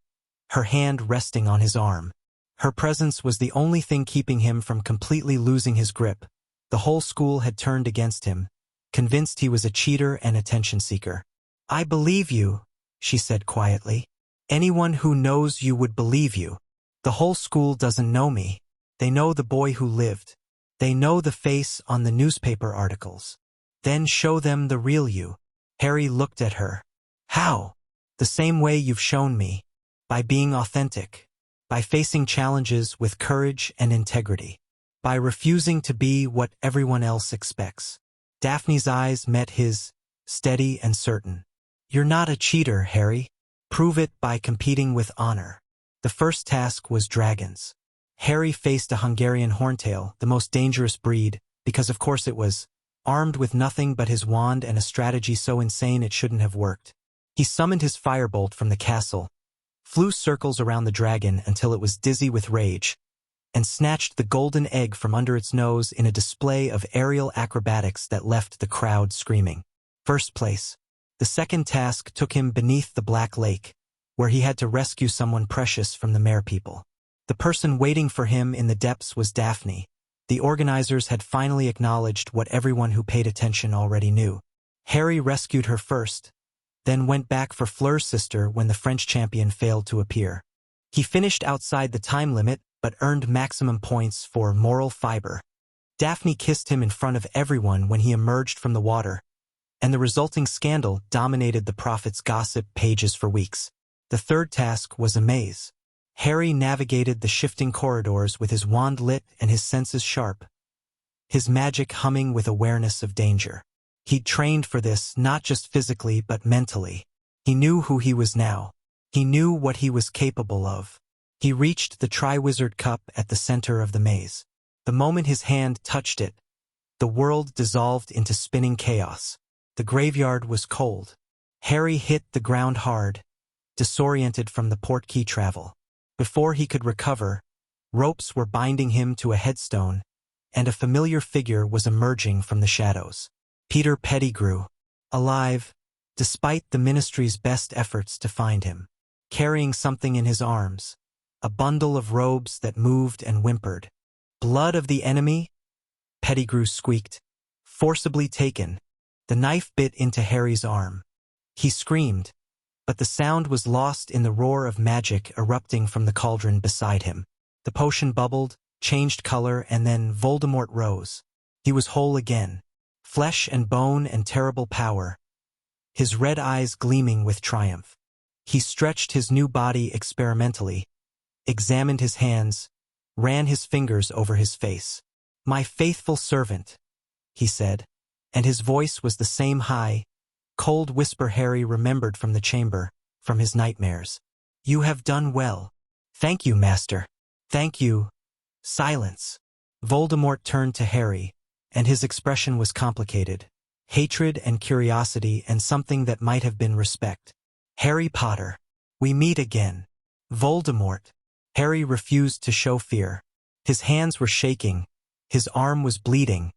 her hand resting on his arm. Her presence was the only thing keeping him from completely losing his grip. The whole school had turned against him, convinced he was a cheater and attention seeker. "I believe you," she said quietly. "Anyone who knows you would believe you. The whole school doesn't know me. They know the boy who lived. They know the face on the newspaper articles. Then show them the real you." Harry looked at her. "How?" "The same way you've shown me. By being authentic. By facing challenges with courage and integrity. By refusing to be what everyone else expects." Daphne's eyes met his, steady and certain. "You're not a cheater, Harry. Prove it by competing with honor." The first task was dragons. Harry faced a Hungarian horntail, the most dangerous breed, because of course it was, armed with nothing but his wand and a strategy so insane it shouldn't have worked. He summoned his firebolt from the castle, flew circles around the dragon until it was dizzy with rage, and snatched the golden egg from under its nose in a display of aerial acrobatics that left the crowd screaming. First place. The second task took him beneath the Black Lake, where he had to rescue someone precious from the Mare people. The person waiting for him in the depths was Daphne. The organizers had finally acknowledged what everyone who paid attention already knew. Harry rescued her first, then went back for Fleur's sister when the French champion failed to appear. He finished outside the time limit, but earned maximum points for moral fiber. Daphne kissed him in front of everyone when he emerged from the water, and the resulting scandal dominated the prophet's gossip pages for weeks. The third task was a maze. Harry navigated the shifting corridors with his wand lit and his senses sharp, his magic humming with awareness of danger. He'd trained for this not just physically but mentally. He knew who he was now. He knew what he was capable of. He reached the Triwizard Cup at the center of the maze. The moment his hand touched it, the world dissolved into spinning chaos. The graveyard was cold. Harry hit the ground hard, disoriented from the portkey travel. Before he could recover, ropes were binding him to a headstone, and a familiar figure was emerging from the shadows. Peter Pettigrew, alive, despite the Ministry's best efforts to find him, carrying something in his arms, a bundle of robes that moved and whimpered. "Blood of the enemy?" Pettigrew squeaked. "Forcibly taken." The knife bit into Harry's arm. He screamed, but the sound was lost in the roar of magic erupting from the cauldron beside him. The potion bubbled, changed color, and then Voldemort rose. He was whole again, flesh and bone and terrible power, his red eyes gleaming with triumph. He stretched his new body experimentally, examined his hands, ran his fingers over his face. "My faithful servant," he said, and his voice was the same high, cold whisper Harry remembered from the chamber, from his nightmares. You have done well. Thank you, Master. Thank you. Silence. Voldemort turned to Harry, and his expression was complicated. Hatred and curiosity and something that might have been respect. Harry Potter. We meet again. Voldemort. Harry refused to show fear. His hands were shaking, his arm was bleeding,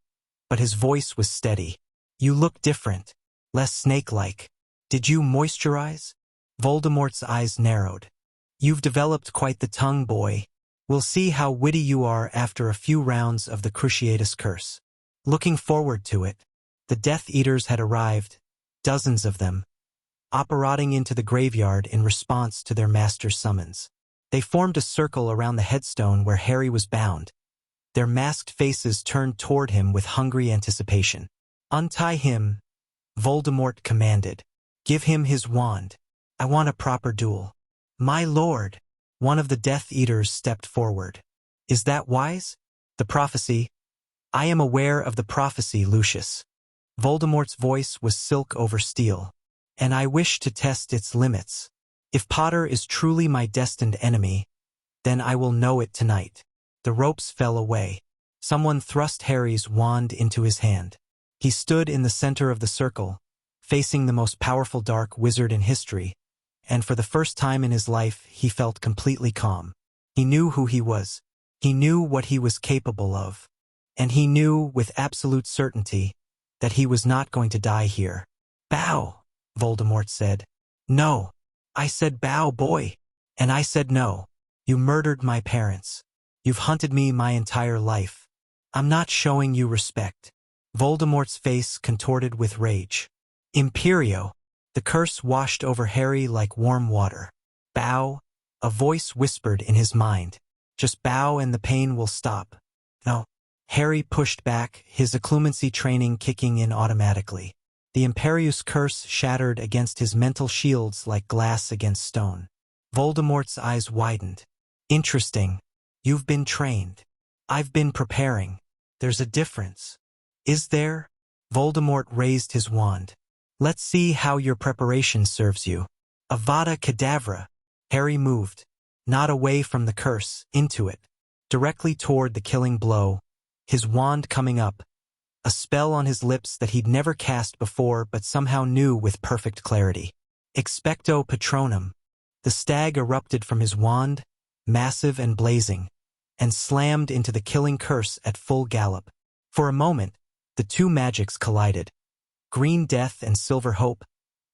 but his voice was steady. You look different, less snake-like. Did you moisturize? Voldemort's eyes narrowed. You've developed quite the tongue, boy. We'll see how witty you are after a few rounds of the Cruciatus Curse. Looking forward to it. The Death Eaters had arrived, dozens of them, operating into the graveyard in response to their master's summons. They formed a circle around the headstone where Harry was bound. Their masked faces turned toward him with hungry anticipation. Untie him, Voldemort commanded. Give him his wand. I want a proper duel. My lord. One of the Death Eaters stepped forward. Is that wise? The prophecy. I am aware of the prophecy, Lucius. Voldemort's voice was silk over steel. And I wish to test its limits. If Potter is truly my destined enemy, then I will know it tonight. The ropes fell away. Someone thrust Harry's wand into his hand. He stood in the center of the circle, facing the most powerful dark wizard in history, and for the first time in his life he felt completely calm. He knew who he was. He knew what he was capable of. And he knew with absolute certainty that he was not going to die here. Bow, Voldemort said. No. I said bow, boy. And I said no. You murdered my parents. You've hunted me my entire life. I'm not showing you respect. Voldemort's face contorted with rage. Imperio. The curse washed over Harry like warm water. Bow, a voice whispered in his mind. Just bow and the pain will stop. No. Harry pushed back, his occlumency training kicking in automatically. The Imperius curse shattered against his mental shields like glass against stone. Voldemort's eyes widened. Interesting. You've been trained. I've been preparing. There's a difference. Is there? Voldemort raised his wand. Let's see how your preparation serves you. Avada Kedavra. Harry moved, not away from the curse, into it, directly toward the killing blow, his wand coming up, a spell on his lips that he'd never cast before but somehow knew with perfect clarity. Expecto Patronum. The stag erupted from his wand, massive and blazing, and slammed into the killing curse at full gallop. For a moment, the two magics collided. Green death and silver hope,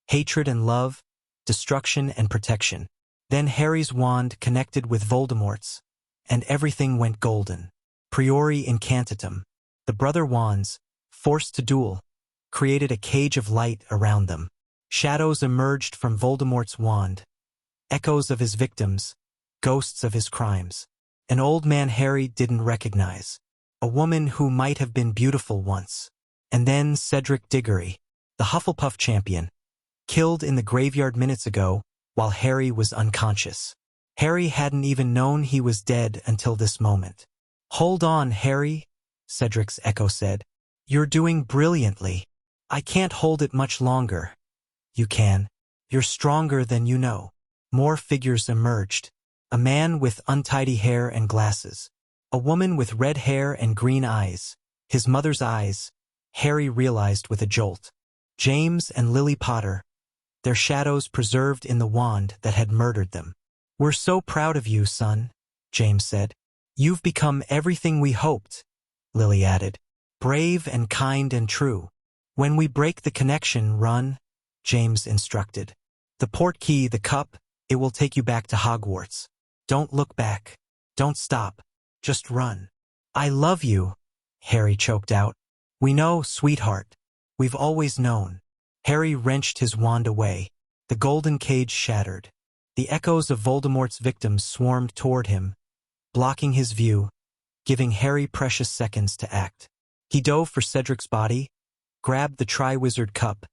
hatred and love, destruction and protection. Then Harry's wand connected with Voldemort's, and everything went golden. Priori incantatem. The brother wands, forced to duel, created a cage of light around them. Shadows emerged from Voldemort's wand, echoes of his victims, ghosts of his crimes. An old man Harry didn't recognize. A woman who might have been beautiful once. And then Cedric Diggory, the Hufflepuff champion, killed in the graveyard minutes ago while Harry was unconscious. Harry hadn't even known he was dead until this moment. Hold on, Harry, Cedric's echo said. You're doing brilliantly. I can't hold it much longer. You can. You're stronger than you know. More figures emerged. A man with untidy hair and glasses. A woman with red hair and green eyes. His mother's eyes, Harry realized with a jolt. James and Lily Potter, their shadows preserved in the wand that had murdered them. We're so proud of you, son, James said. You've become everything we hoped, Lily added. Brave and kind and true. When we break the connection, run, James instructed. The portkey, the cup, it will take you back to Hogwarts. Don't look back. Don't stop. Just run. I love you, Harry choked out. We know, sweetheart. We've always known. Harry wrenched his wand away. The golden cage shattered. The echoes of Voldemort's victims swarmed toward him, blocking his view, giving Harry precious seconds to act. He dove for Cedric's body, grabbed the Triwizard Cup,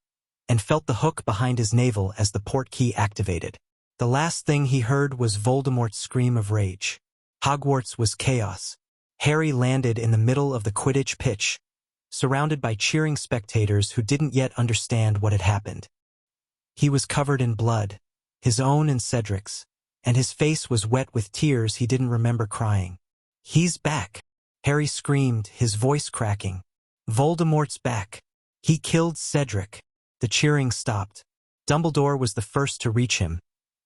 and felt the hook behind his navel as the portkey activated. The last thing he heard was Voldemort's scream of rage. Hogwarts was chaos. Harry landed in the middle of the Quidditch pitch, surrounded by cheering spectators who didn't yet understand what had happened. He was covered in blood, his own and Cedric's, and his face was wet with tears he didn't remember crying. "He's back!" Harry screamed, his voice cracking. "Voldemort's back! He killed Cedric!" The cheering stopped. Dumbledore was the first to reach him,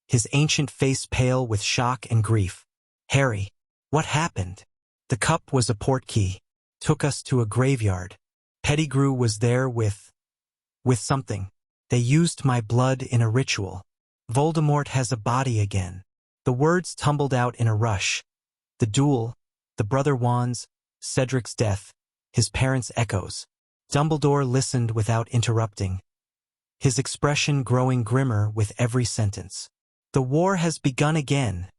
his ancient face pale with shock and grief. "Harry, what happened?" "The cup was a portkey. Took us to a graveyard. Pettigrew was there with something. They used my blood in a ritual. Voldemort has a body again." The words tumbled out in a rush. The duel, the brother wands, Cedric's death, his parents' echoes. Dumbledore listened without interrupting, his expression growing grimmer with every sentence. "The war has begun again,"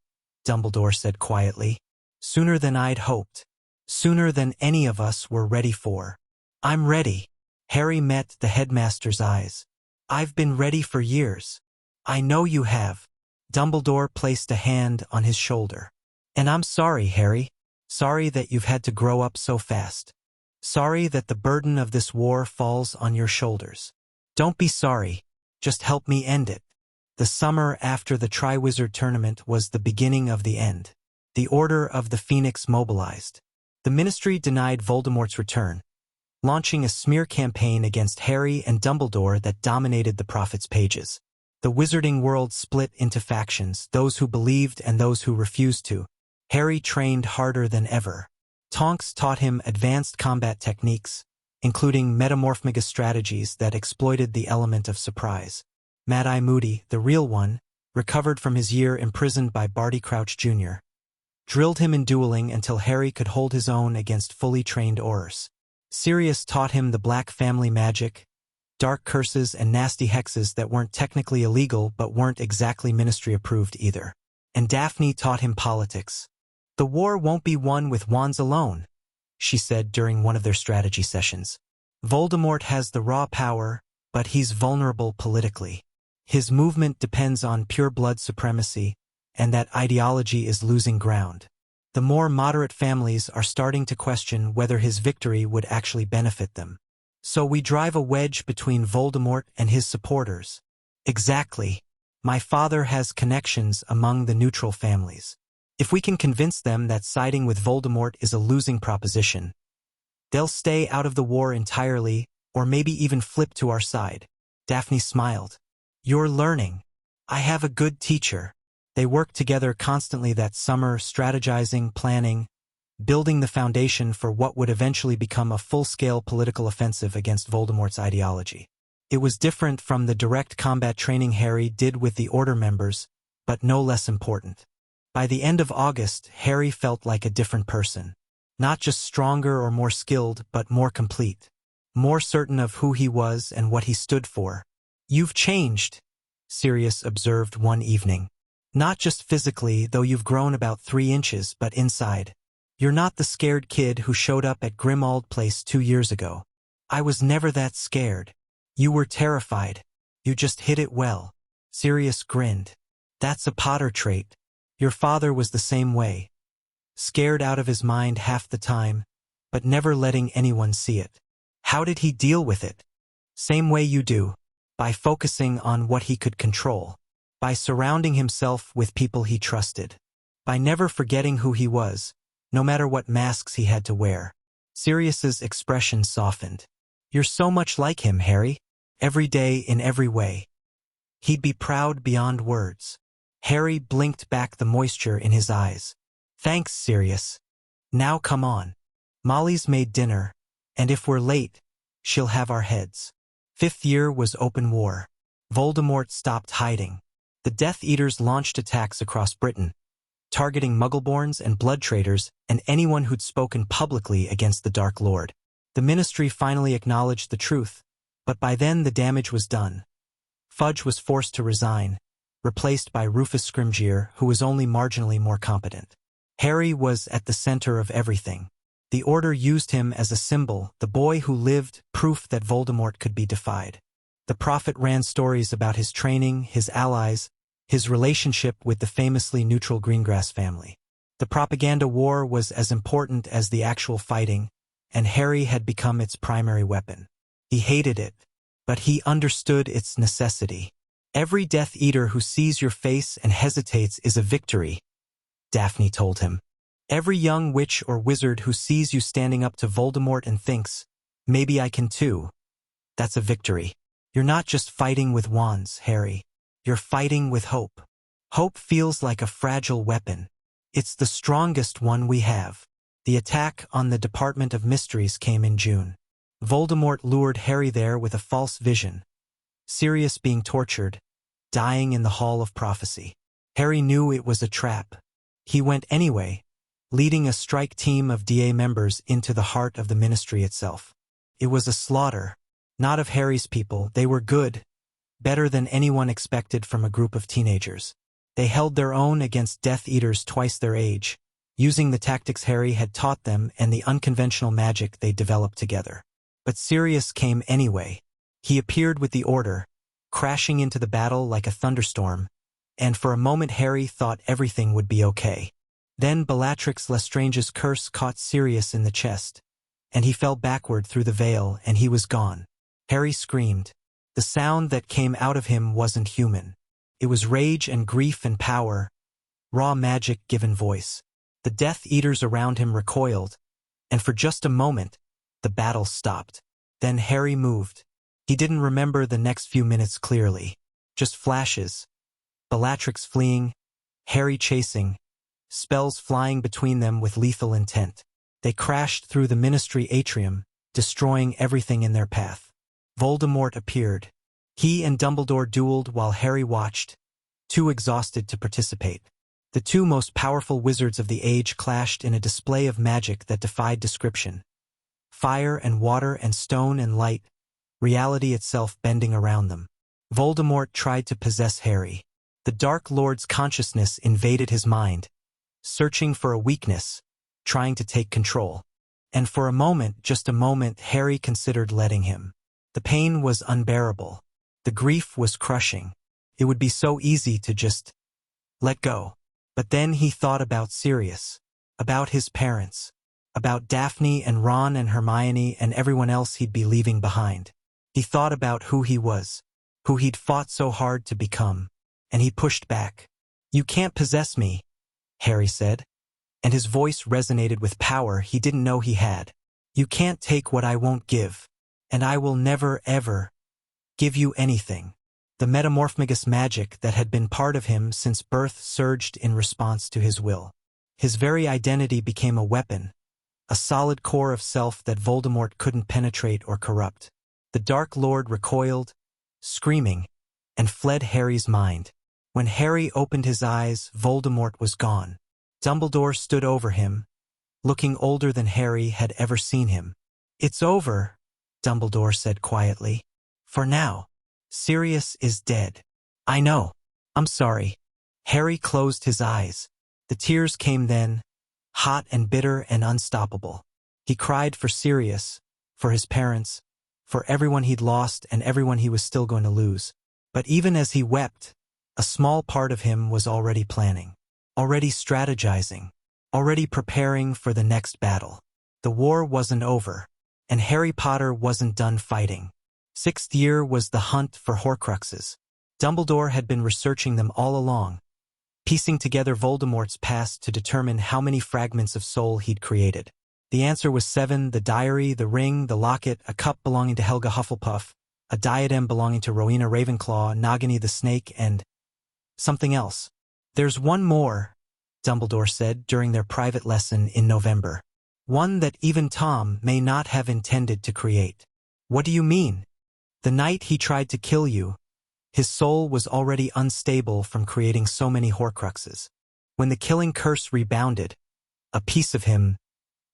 Dumbledore said quietly. "Sooner than I'd hoped. Sooner than any of us were ready for." "I'm ready." Harry met the headmaster's eyes. "I've been ready for years." "I know you have." Dumbledore placed a hand on his shoulder. "And I'm sorry, Harry. Sorry that you've had to grow up so fast. Sorry that the burden of this war falls on your shoulders. Don't be sorry. Just help me end it." The summer after the Triwizard Tournament was the beginning of the end. The Order of the Phoenix mobilized. The Ministry denied Voldemort's return, launching a smear campaign against Harry and Dumbledore that dominated the Prophet's pages. The wizarding world split into factions, those who believed and those who refused to. Harry trained harder than ever. Tonks taught him advanced combat techniques, including Metamorphmagus strategies that exploited the element of surprise. Mad-Eye Moody, the real one, recovered from his year imprisoned by Barty Crouch Jr., drilled him in dueling until Harry could hold his own against fully trained Aurors. Sirius taught him the Black family magic, dark curses and nasty hexes that weren't technically illegal but weren't exactly ministry-approved either. And Daphne taught him politics. "The war won't be won with wands alone," she said during one of their strategy sessions. "Voldemort has the raw power, but he's vulnerable politically. His movement depends on pure blood supremacy, and that ideology is losing ground. The more moderate families are starting to question whether his victory would actually benefit them. So we drive a wedge between Voldemort and his supporters." "Exactly. My father has connections among the neutral families. If we can convince them that siding with Voldemort is a losing proposition, they'll stay out of the war entirely, or maybe even flip to our side." Daphne smiled. "You're learning. I have a good teacher." They worked together constantly that summer, strategizing, planning, building the foundation for what would eventually become a full-scale political offensive against Voldemort's ideology. It was different from the direct combat training Harry did with the Order members, but no less important. By the end of August, Harry felt like a different person. Not just stronger or more skilled, but more complete. More certain of who he was and what he stood for. "You've changed," Sirius observed one evening. "Not just physically, though you've grown about 3 inches, but inside. You're not the scared kid who showed up at Grimmauld Place 2 years ago." "I was never that scared." "You were terrified. You just hid it well." Sirius grinned. "That's a Potter trait. Your father was the same way. Scared out of his mind half the time, but never letting anyone see it." "How did he deal with it?" "Same way you do. By focusing on what he could control. By surrounding himself with people he trusted. By never forgetting who he was, no matter what masks he had to wear." Sirius's expression softened. "You're so much like him, Harry. Every day in every way. He'd be proud beyond words." Harry blinked back the moisture in his eyes. "Thanks, Sirius. Now come on. Molly's made dinner, and if we're late, she'll have our heads." 5th year was open war. Voldemort stopped hiding. The Death Eaters launched attacks across Britain, targeting Muggleborns and blood traders and anyone who'd spoken publicly against the Dark Lord. The Ministry finally acknowledged the truth, but by then the damage was done. Fudge was forced to resign, replaced by Rufus Scrimgeour, who was only marginally more competent. Harry was at the center of everything. The Order used him as a symbol, the boy who lived, proof that Voldemort could be defied. The Prophet ran stories about his training, his allies, his relationship with the famously neutral Greengrass family. The propaganda war was as important as the actual fighting, and Harry had become its primary weapon. He hated it, but he understood its necessity. "Every Death Eater who sees your face and hesitates is a victory," Daphne told him. "Every young witch or wizard who sees you standing up to Voldemort and thinks, 'Maybe I can too,' that's a victory. You're not just fighting with wands, Harry. You're fighting with hope. Hope feels like a fragile weapon. It's the strongest one we have." The attack on the Department of Mysteries came in June. Voldemort lured Harry there with a false vision. Sirius being tortured, dying in the Hall of Prophecy. Harry knew it was a trap. He went anyway, leading a strike team of DA members into the heart of the Ministry itself. It was a slaughter. Not of Harry's people, they were good, better than anyone expected from a group of teenagers. They held their own against Death Eaters twice their age, using the tactics Harry had taught them and the unconventional magic they developed together. But Sirius came anyway. He appeared with the order, crashing into the battle like a thunderstorm, and for a moment Harry thought everything would be okay. Then Bellatrix Lestrange's curse caught Sirius in the chest, and he fell backward through the veil and he was gone. Harry screamed. The sound that came out of him wasn't human. It was rage and grief and power, raw magic given voice. The Death Eaters around him recoiled, and for just a moment, the battle stopped. Then Harry moved. He didn't remember the next few minutes clearly. Just flashes. Bellatrix fleeing, Harry chasing, spells flying between them with lethal intent. They crashed through the Ministry atrium, destroying everything in their path. Voldemort appeared. He and Dumbledore dueled while Harry watched, too exhausted to participate. The two most powerful wizards of the age clashed in a display of magic that defied description. Fire and water and stone and light, reality itself bending around them. Voldemort tried to possess Harry. The Dark Lord's consciousness invaded his mind, searching for a weakness, trying to take control. And for a moment, just a moment, Harry considered letting him. The pain was unbearable. The grief was crushing. It would be so easy to just let go. But then he thought about Sirius, about his parents, about Daphne and Ron and Hermione and everyone else he'd be leaving behind. He thought about who he was, who he'd fought so hard to become, and he pushed back. "You can't possess me," Harry said, and his voice resonated with power he didn't know he had. "You can't take what I won't give, and I will never, ever give you anything." The Metamorphmagus magic that had been part of him since birth surged in response to his will. His very identity became a weapon, a solid core of self that Voldemort couldn't penetrate or corrupt. The Dark Lord recoiled, screaming, and fled Harry's mind. When Harry opened his eyes, Voldemort was gone. Dumbledore stood over him, looking older than Harry had ever seen him. "It's over," Dumbledore said quietly. "For now. Sirius is dead." "I know. I'm sorry." Harry closed his eyes. The tears came then, hot and bitter and unstoppable. He cried for Sirius, for his parents, for everyone he'd lost and everyone he was still going to lose. But even as he wept, a small part of him was already planning, already strategizing, already preparing for the next battle. The war wasn't over, and Harry Potter wasn't done fighting. Sixth year was the hunt for Horcruxes. Dumbledore had been researching them all along, piecing together Voldemort's past to determine how many fragments of soul he'd created. The answer was 7, the diary, the ring, the locket, a cup belonging to Helga Hufflepuff, a diadem belonging to Rowena Ravenclaw, Nagini the snake, and something else. "There's one more," Dumbledore said during their private lesson in November. "One that even Tom may not have intended to create." "What do you mean?" "The night he tried to kill you, his soul was already unstable from creating so many Horcruxes. When the killing curse rebounded, a piece of him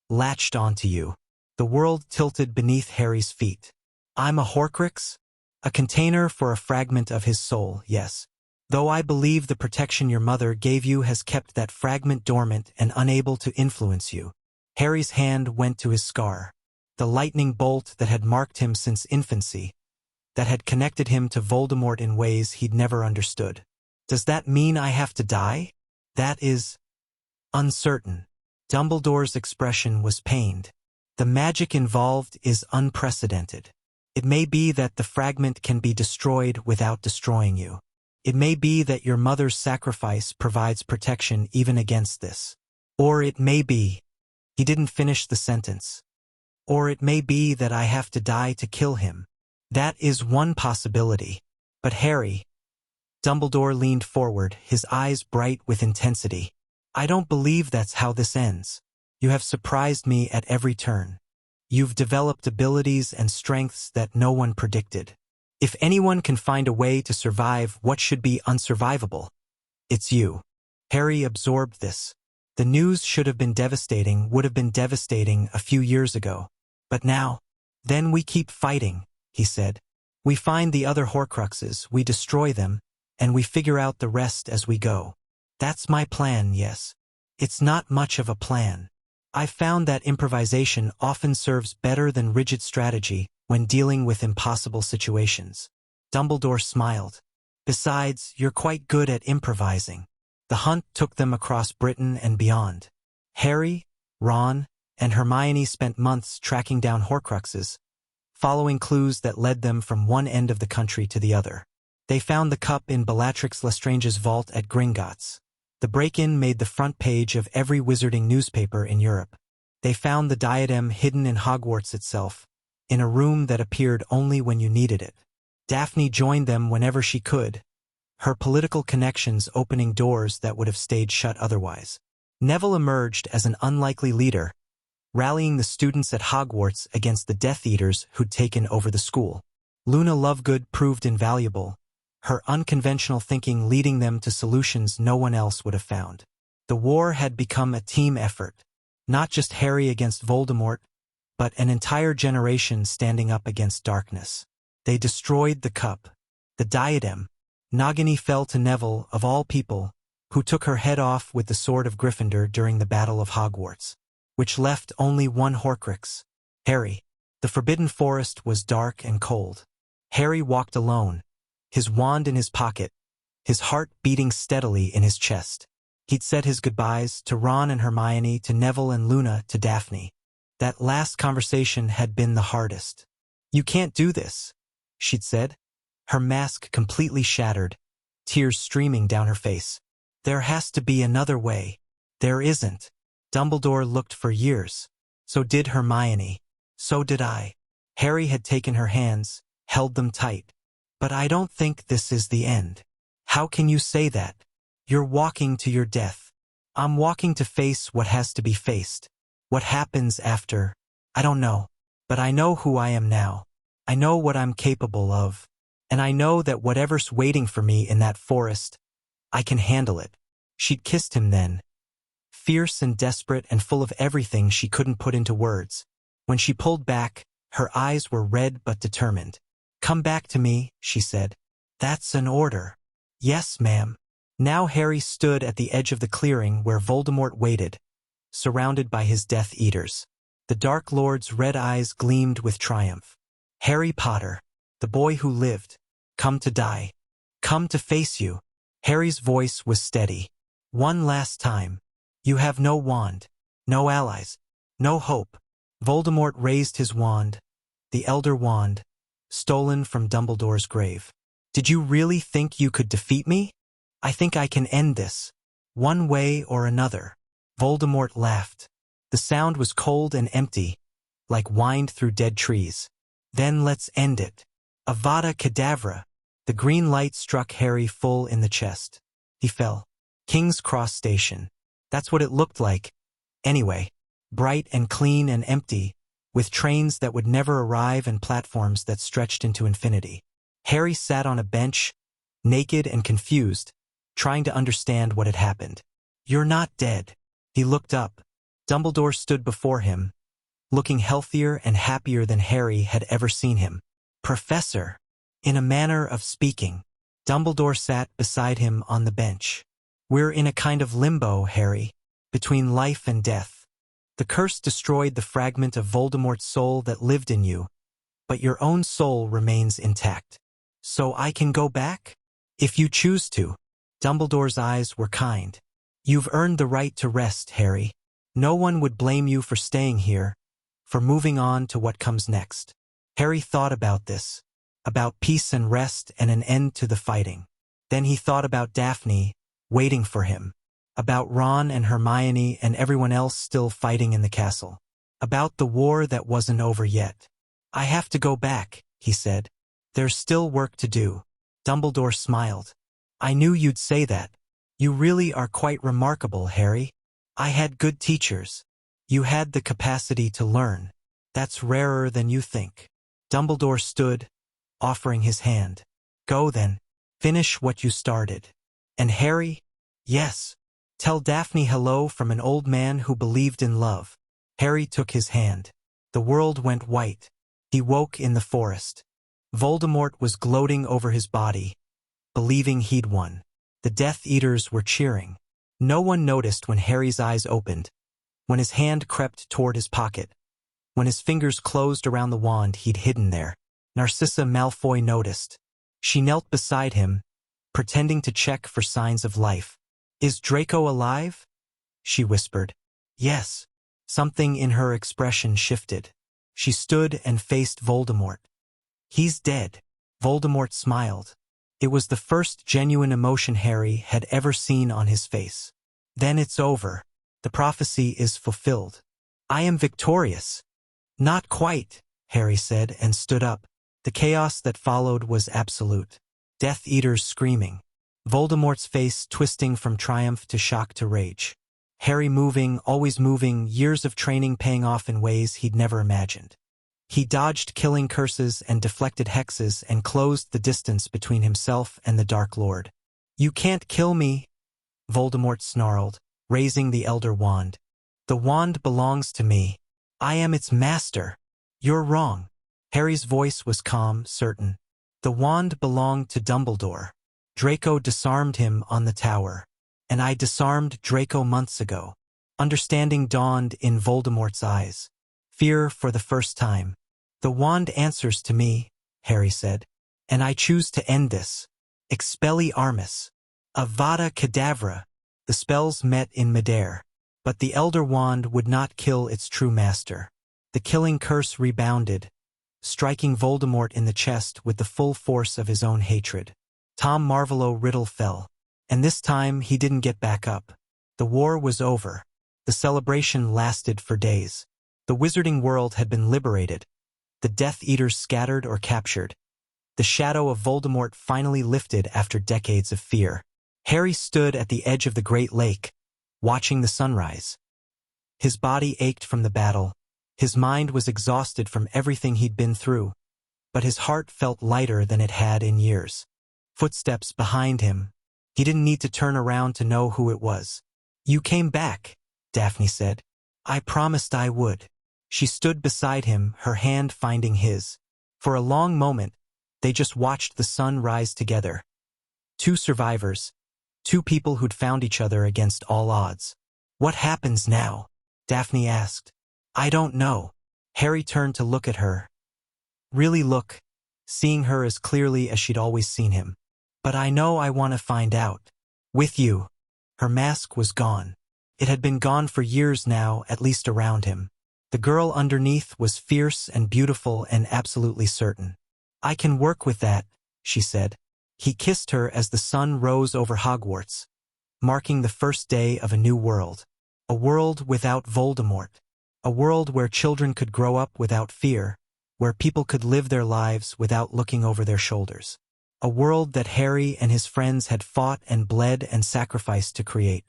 latched onto you." The world tilted beneath Harry's feet. "I'm a Horcrux? A container for a fragment of his soul, yes. Though I believe the protection your mother gave you has kept that fragment dormant and unable to influence you." Harry's hand went to his scar, the lightning bolt that had marked him since infancy, that had connected him to Voldemort in ways he'd never understood. "Does that mean I have to die?" "That is uncertain." Dumbledore's expression was pained. The magic involved is unprecedented. It may be that the fragment can be destroyed without destroying you. It may be that your mother's sacrifice provides protection even against this. Or it may be, he didn't finish the sentence. Or it may be that I have to die to kill him. That is one possibility. But Harry, Dumbledore leaned forward, his eyes bright with intensity. I don't believe that's how this ends. You have surprised me at every turn. You've developed abilities and strengths that no one predicted. If anyone can find a way to survive what should be unsurvivable, it's you. Harry absorbed this. The news would have been devastating a few years ago. But now, then we keep fighting, he said. We find the other Horcruxes, we destroy them, and we figure out the rest as we go. That's my plan, yes. It's not much of a plan. I've found that improvisation often serves better than rigid strategy when dealing with impossible situations. Dumbledore smiled. Besides, you're quite good at improvising. The hunt took them across Britain and beyond. Harry, Ron, and Hermione spent months tracking down Horcruxes, following clues that led them from one end of the country to the other. They found the cup in Bellatrix Lestrange's vault at Gringotts. The break-in made the front page of every wizarding newspaper in Europe. They found the diadem hidden in Hogwarts itself, in a room that appeared only when you needed it. Daphne joined them whenever she could, her political connections opening doors that would have stayed shut otherwise. Neville emerged as an unlikely leader, rallying the students at Hogwarts against the Death Eaters who'd taken over the school. Luna Lovegood proved invaluable, her unconventional thinking leading them to solutions no one else would have found. The war had become a team effort, not just Harry against Voldemort, but an entire generation standing up against darkness. They destroyed the cup, the diadem. Nagini fell to Neville, of all people, who took her head off with the sword of Gryffindor during the Battle of Hogwarts, which left only one Horcrux, Harry. The Forbidden Forest was dark and cold. Harry walked alone, his wand in his pocket, his heart beating steadily in his chest. He'd said his goodbyes to Ron and Hermione, to Neville and Luna, to Daphne. That last conversation had been the hardest. You can't do this, she'd said, her mask completely shattered, tears streaming down her face. There has to be another way. There isn't. Dumbledore looked for years. So did Hermione. So did I. Harry had taken her hands, held them tight. But I don't think this is the end. How can you say that? You're walking to your death. I'm walking to face what has to be faced. What happens after? I don't know. But I know who I am now. I know what I'm capable of. And I know that whatever's waiting for me in that forest, I can handle it. She'd kissed him then. Fierce and desperate and full of everything she couldn't put into words. When she pulled back, her eyes were red but determined. Come back to me, she said. That's an order. Yes, ma'am. Now Harry stood at the edge of the clearing where Voldemort waited, surrounded by his Death Eaters. The Dark Lord's red eyes gleamed with triumph. Harry Potter, the boy who lived, come to die. Come to face you. Harry's voice was steady. One last time. You have no wand, no allies, no hope. Voldemort raised his wand, the Elder Wand, stolen from Dumbledore's grave. Did you really think you could defeat me? I think I can end this, one way or another. Voldemort laughed. The sound was cold and empty, like wind through dead trees. Then let's end it. Avada Kedavra. The green light struck Harry full in the chest. He fell. King's Cross Station. That's what it looked like. Anyway, bright and clean and empty, with trains that would never arrive and platforms that stretched into infinity. Harry sat on a bench, naked and confused, trying to understand what had happened. You're not dead. He looked up. Dumbledore stood before him, looking healthier and happier than Harry had ever seen him. Professor, in a manner of speaking. Dumbledore sat beside him on the bench. We're in a kind of limbo, Harry, between life and death. The curse destroyed the fragment of Voldemort's soul that lived in you, but your own soul remains intact. So I can go back? If you choose to. Dumbledore's eyes were kind. You've earned the right to rest, Harry. No one would blame you for staying here, for moving on to what comes next. Harry thought about this, about peace and rest and an end to the fighting. Then he thought about Daphne, waiting for him, about Ron and Hermione and everyone else still fighting in the castle, about the war that wasn't over yet. "I have to go back," he said. "There's still work to do." Dumbledore smiled. "I knew you'd say that. You really are quite remarkable, Harry. I had good teachers. You had the capacity to learn. That's rarer than you think." Dumbledore stood, offering his hand. "Go then. Finish what you started." "And Harry?" "Yes. Tell Daphne hello from an old man who believed in love." Harry took his hand. The world went white. He woke in the forest. Voldemort was gloating over his body, believing he'd won. The Death Eaters were cheering. No one noticed when Harry's eyes opened, when his hand crept toward his pocket, when his fingers closed around the wand he'd hidden there. Narcissa Malfoy noticed. She knelt beside him, pretending to check for signs of life. "Is Draco alive?" she whispered. "Yes." Something in her expression shifted. She stood and faced Voldemort. "He's dead." Voldemort smiled. It was the first genuine emotion Harry had ever seen on his face. "Then it's over. The prophecy is fulfilled. I am victorious." "Not quite," Harry said and stood up. The chaos that followed was absolute. Death Eaters screaming. Voldemort's face twisting from triumph to shock to rage. Harry moving, always moving, years of training paying off in ways he'd never imagined. He dodged killing curses and deflected hexes and closed the distance between himself and the Dark Lord. "You can't kill me," Voldemort snarled, raising the Elder Wand. "The wand belongs to me. I am its master." "You're wrong." Harry's voice was calm, certain. "The wand belonged to Dumbledore. Draco disarmed him on the tower. And I disarmed Draco months ago." Understanding dawned in Voldemort's eyes. Fear for the first time. "The wand answers to me," Harry said. "And I choose to end this. Expelliarmus. Avada Kedavra." The spells met in midair. But the Elder Wand would not kill its true master. The killing curse rebounded, striking Voldemort in the chest with the full force of his own hatred. Tom Marvolo Riddle fell. And this time he didn't get back up. The war was over. The celebration lasted for days. The wizarding world had been liberated. The Death Eaters scattered or captured. The shadow of Voldemort finally lifted after decades of fear. Harry stood at the edge of the Great Lake, watching the sunrise. His body ached from the battle. His mind was exhausted from everything he'd been through. But his heart felt lighter than it had in years. Footsteps behind him. He didn't need to turn around to know who it was. "You came back," Daphne said. "I promised I would." She stood beside him, her hand finding his. For a long moment, they just watched the sun rise together. Two survivors. Two people who'd found each other against all odds. "What happens now?" Daphne asked. "I don't know." Harry turned to look at her. Really look, seeing her as clearly as she'd always seen him. "But I know I want to find out. With you." Her mask was gone. It had been gone for years now, at least around him. The girl underneath was fierce and beautiful and absolutely certain. "I can work with that," she said. He kissed her as the sun rose over Hogwarts, marking the first day of a new world. A world without Voldemort. A world where children could grow up without fear, where people could live their lives without looking over their shoulders. A world that Harry and his friends had fought and bled and sacrificed to create.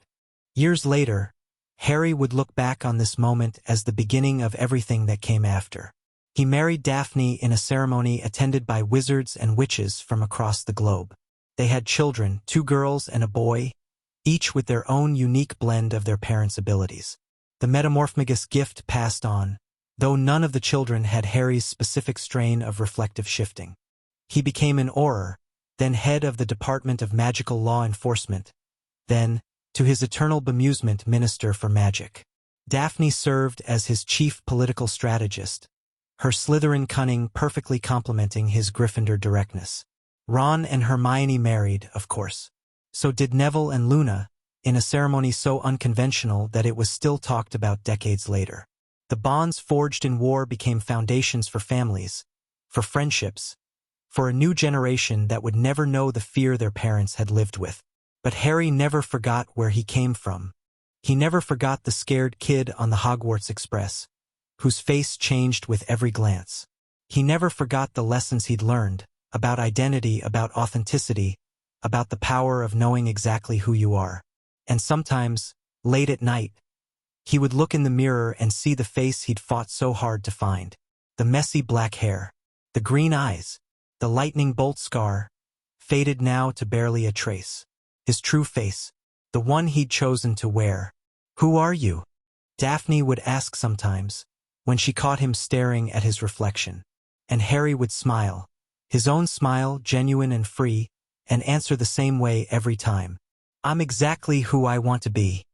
Years later, Harry would look back on this moment as the beginning of everything that came after. He married Daphne in a ceremony attended by wizards and witches from across the globe. They had children, 2 girls and a boy, each with their own unique blend of their parents' abilities. The Metamorphmagus gift passed on, though none of the children had Harry's specific strain of reflective shifting. He became an Auror, then head of the Department of Magical Law Enforcement, then, to his eternal bemusement, Minister for Magic. Daphne served as his chief political strategist, her Slytherin cunning perfectly complementing his Gryffindor directness. Ron and Hermione married, of course. So did Neville and Luna, in a ceremony so unconventional that it was still talked about decades later. The bonds forged in war became foundations for families, for friendships, for a new generation that would never know the fear their parents had lived with. But Harry never forgot where he came from. He never forgot the scared kid on the Hogwarts Express, whose face changed with every glance. He never forgot the lessons he'd learned, about identity, about authenticity, about the power of knowing exactly who you are. And sometimes, late at night, he would look in the mirror and see the face he'd fought so hard to find. The messy black hair, the green eyes, the lightning bolt scar, faded now to barely a trace. His true face, the one he'd chosen to wear. "Who are you?" Daphne would ask sometimes, when she caught him staring at his reflection. And Harry would smile, his own smile, genuine and free, and answer the same way every time. "I'm exactly who I want to be."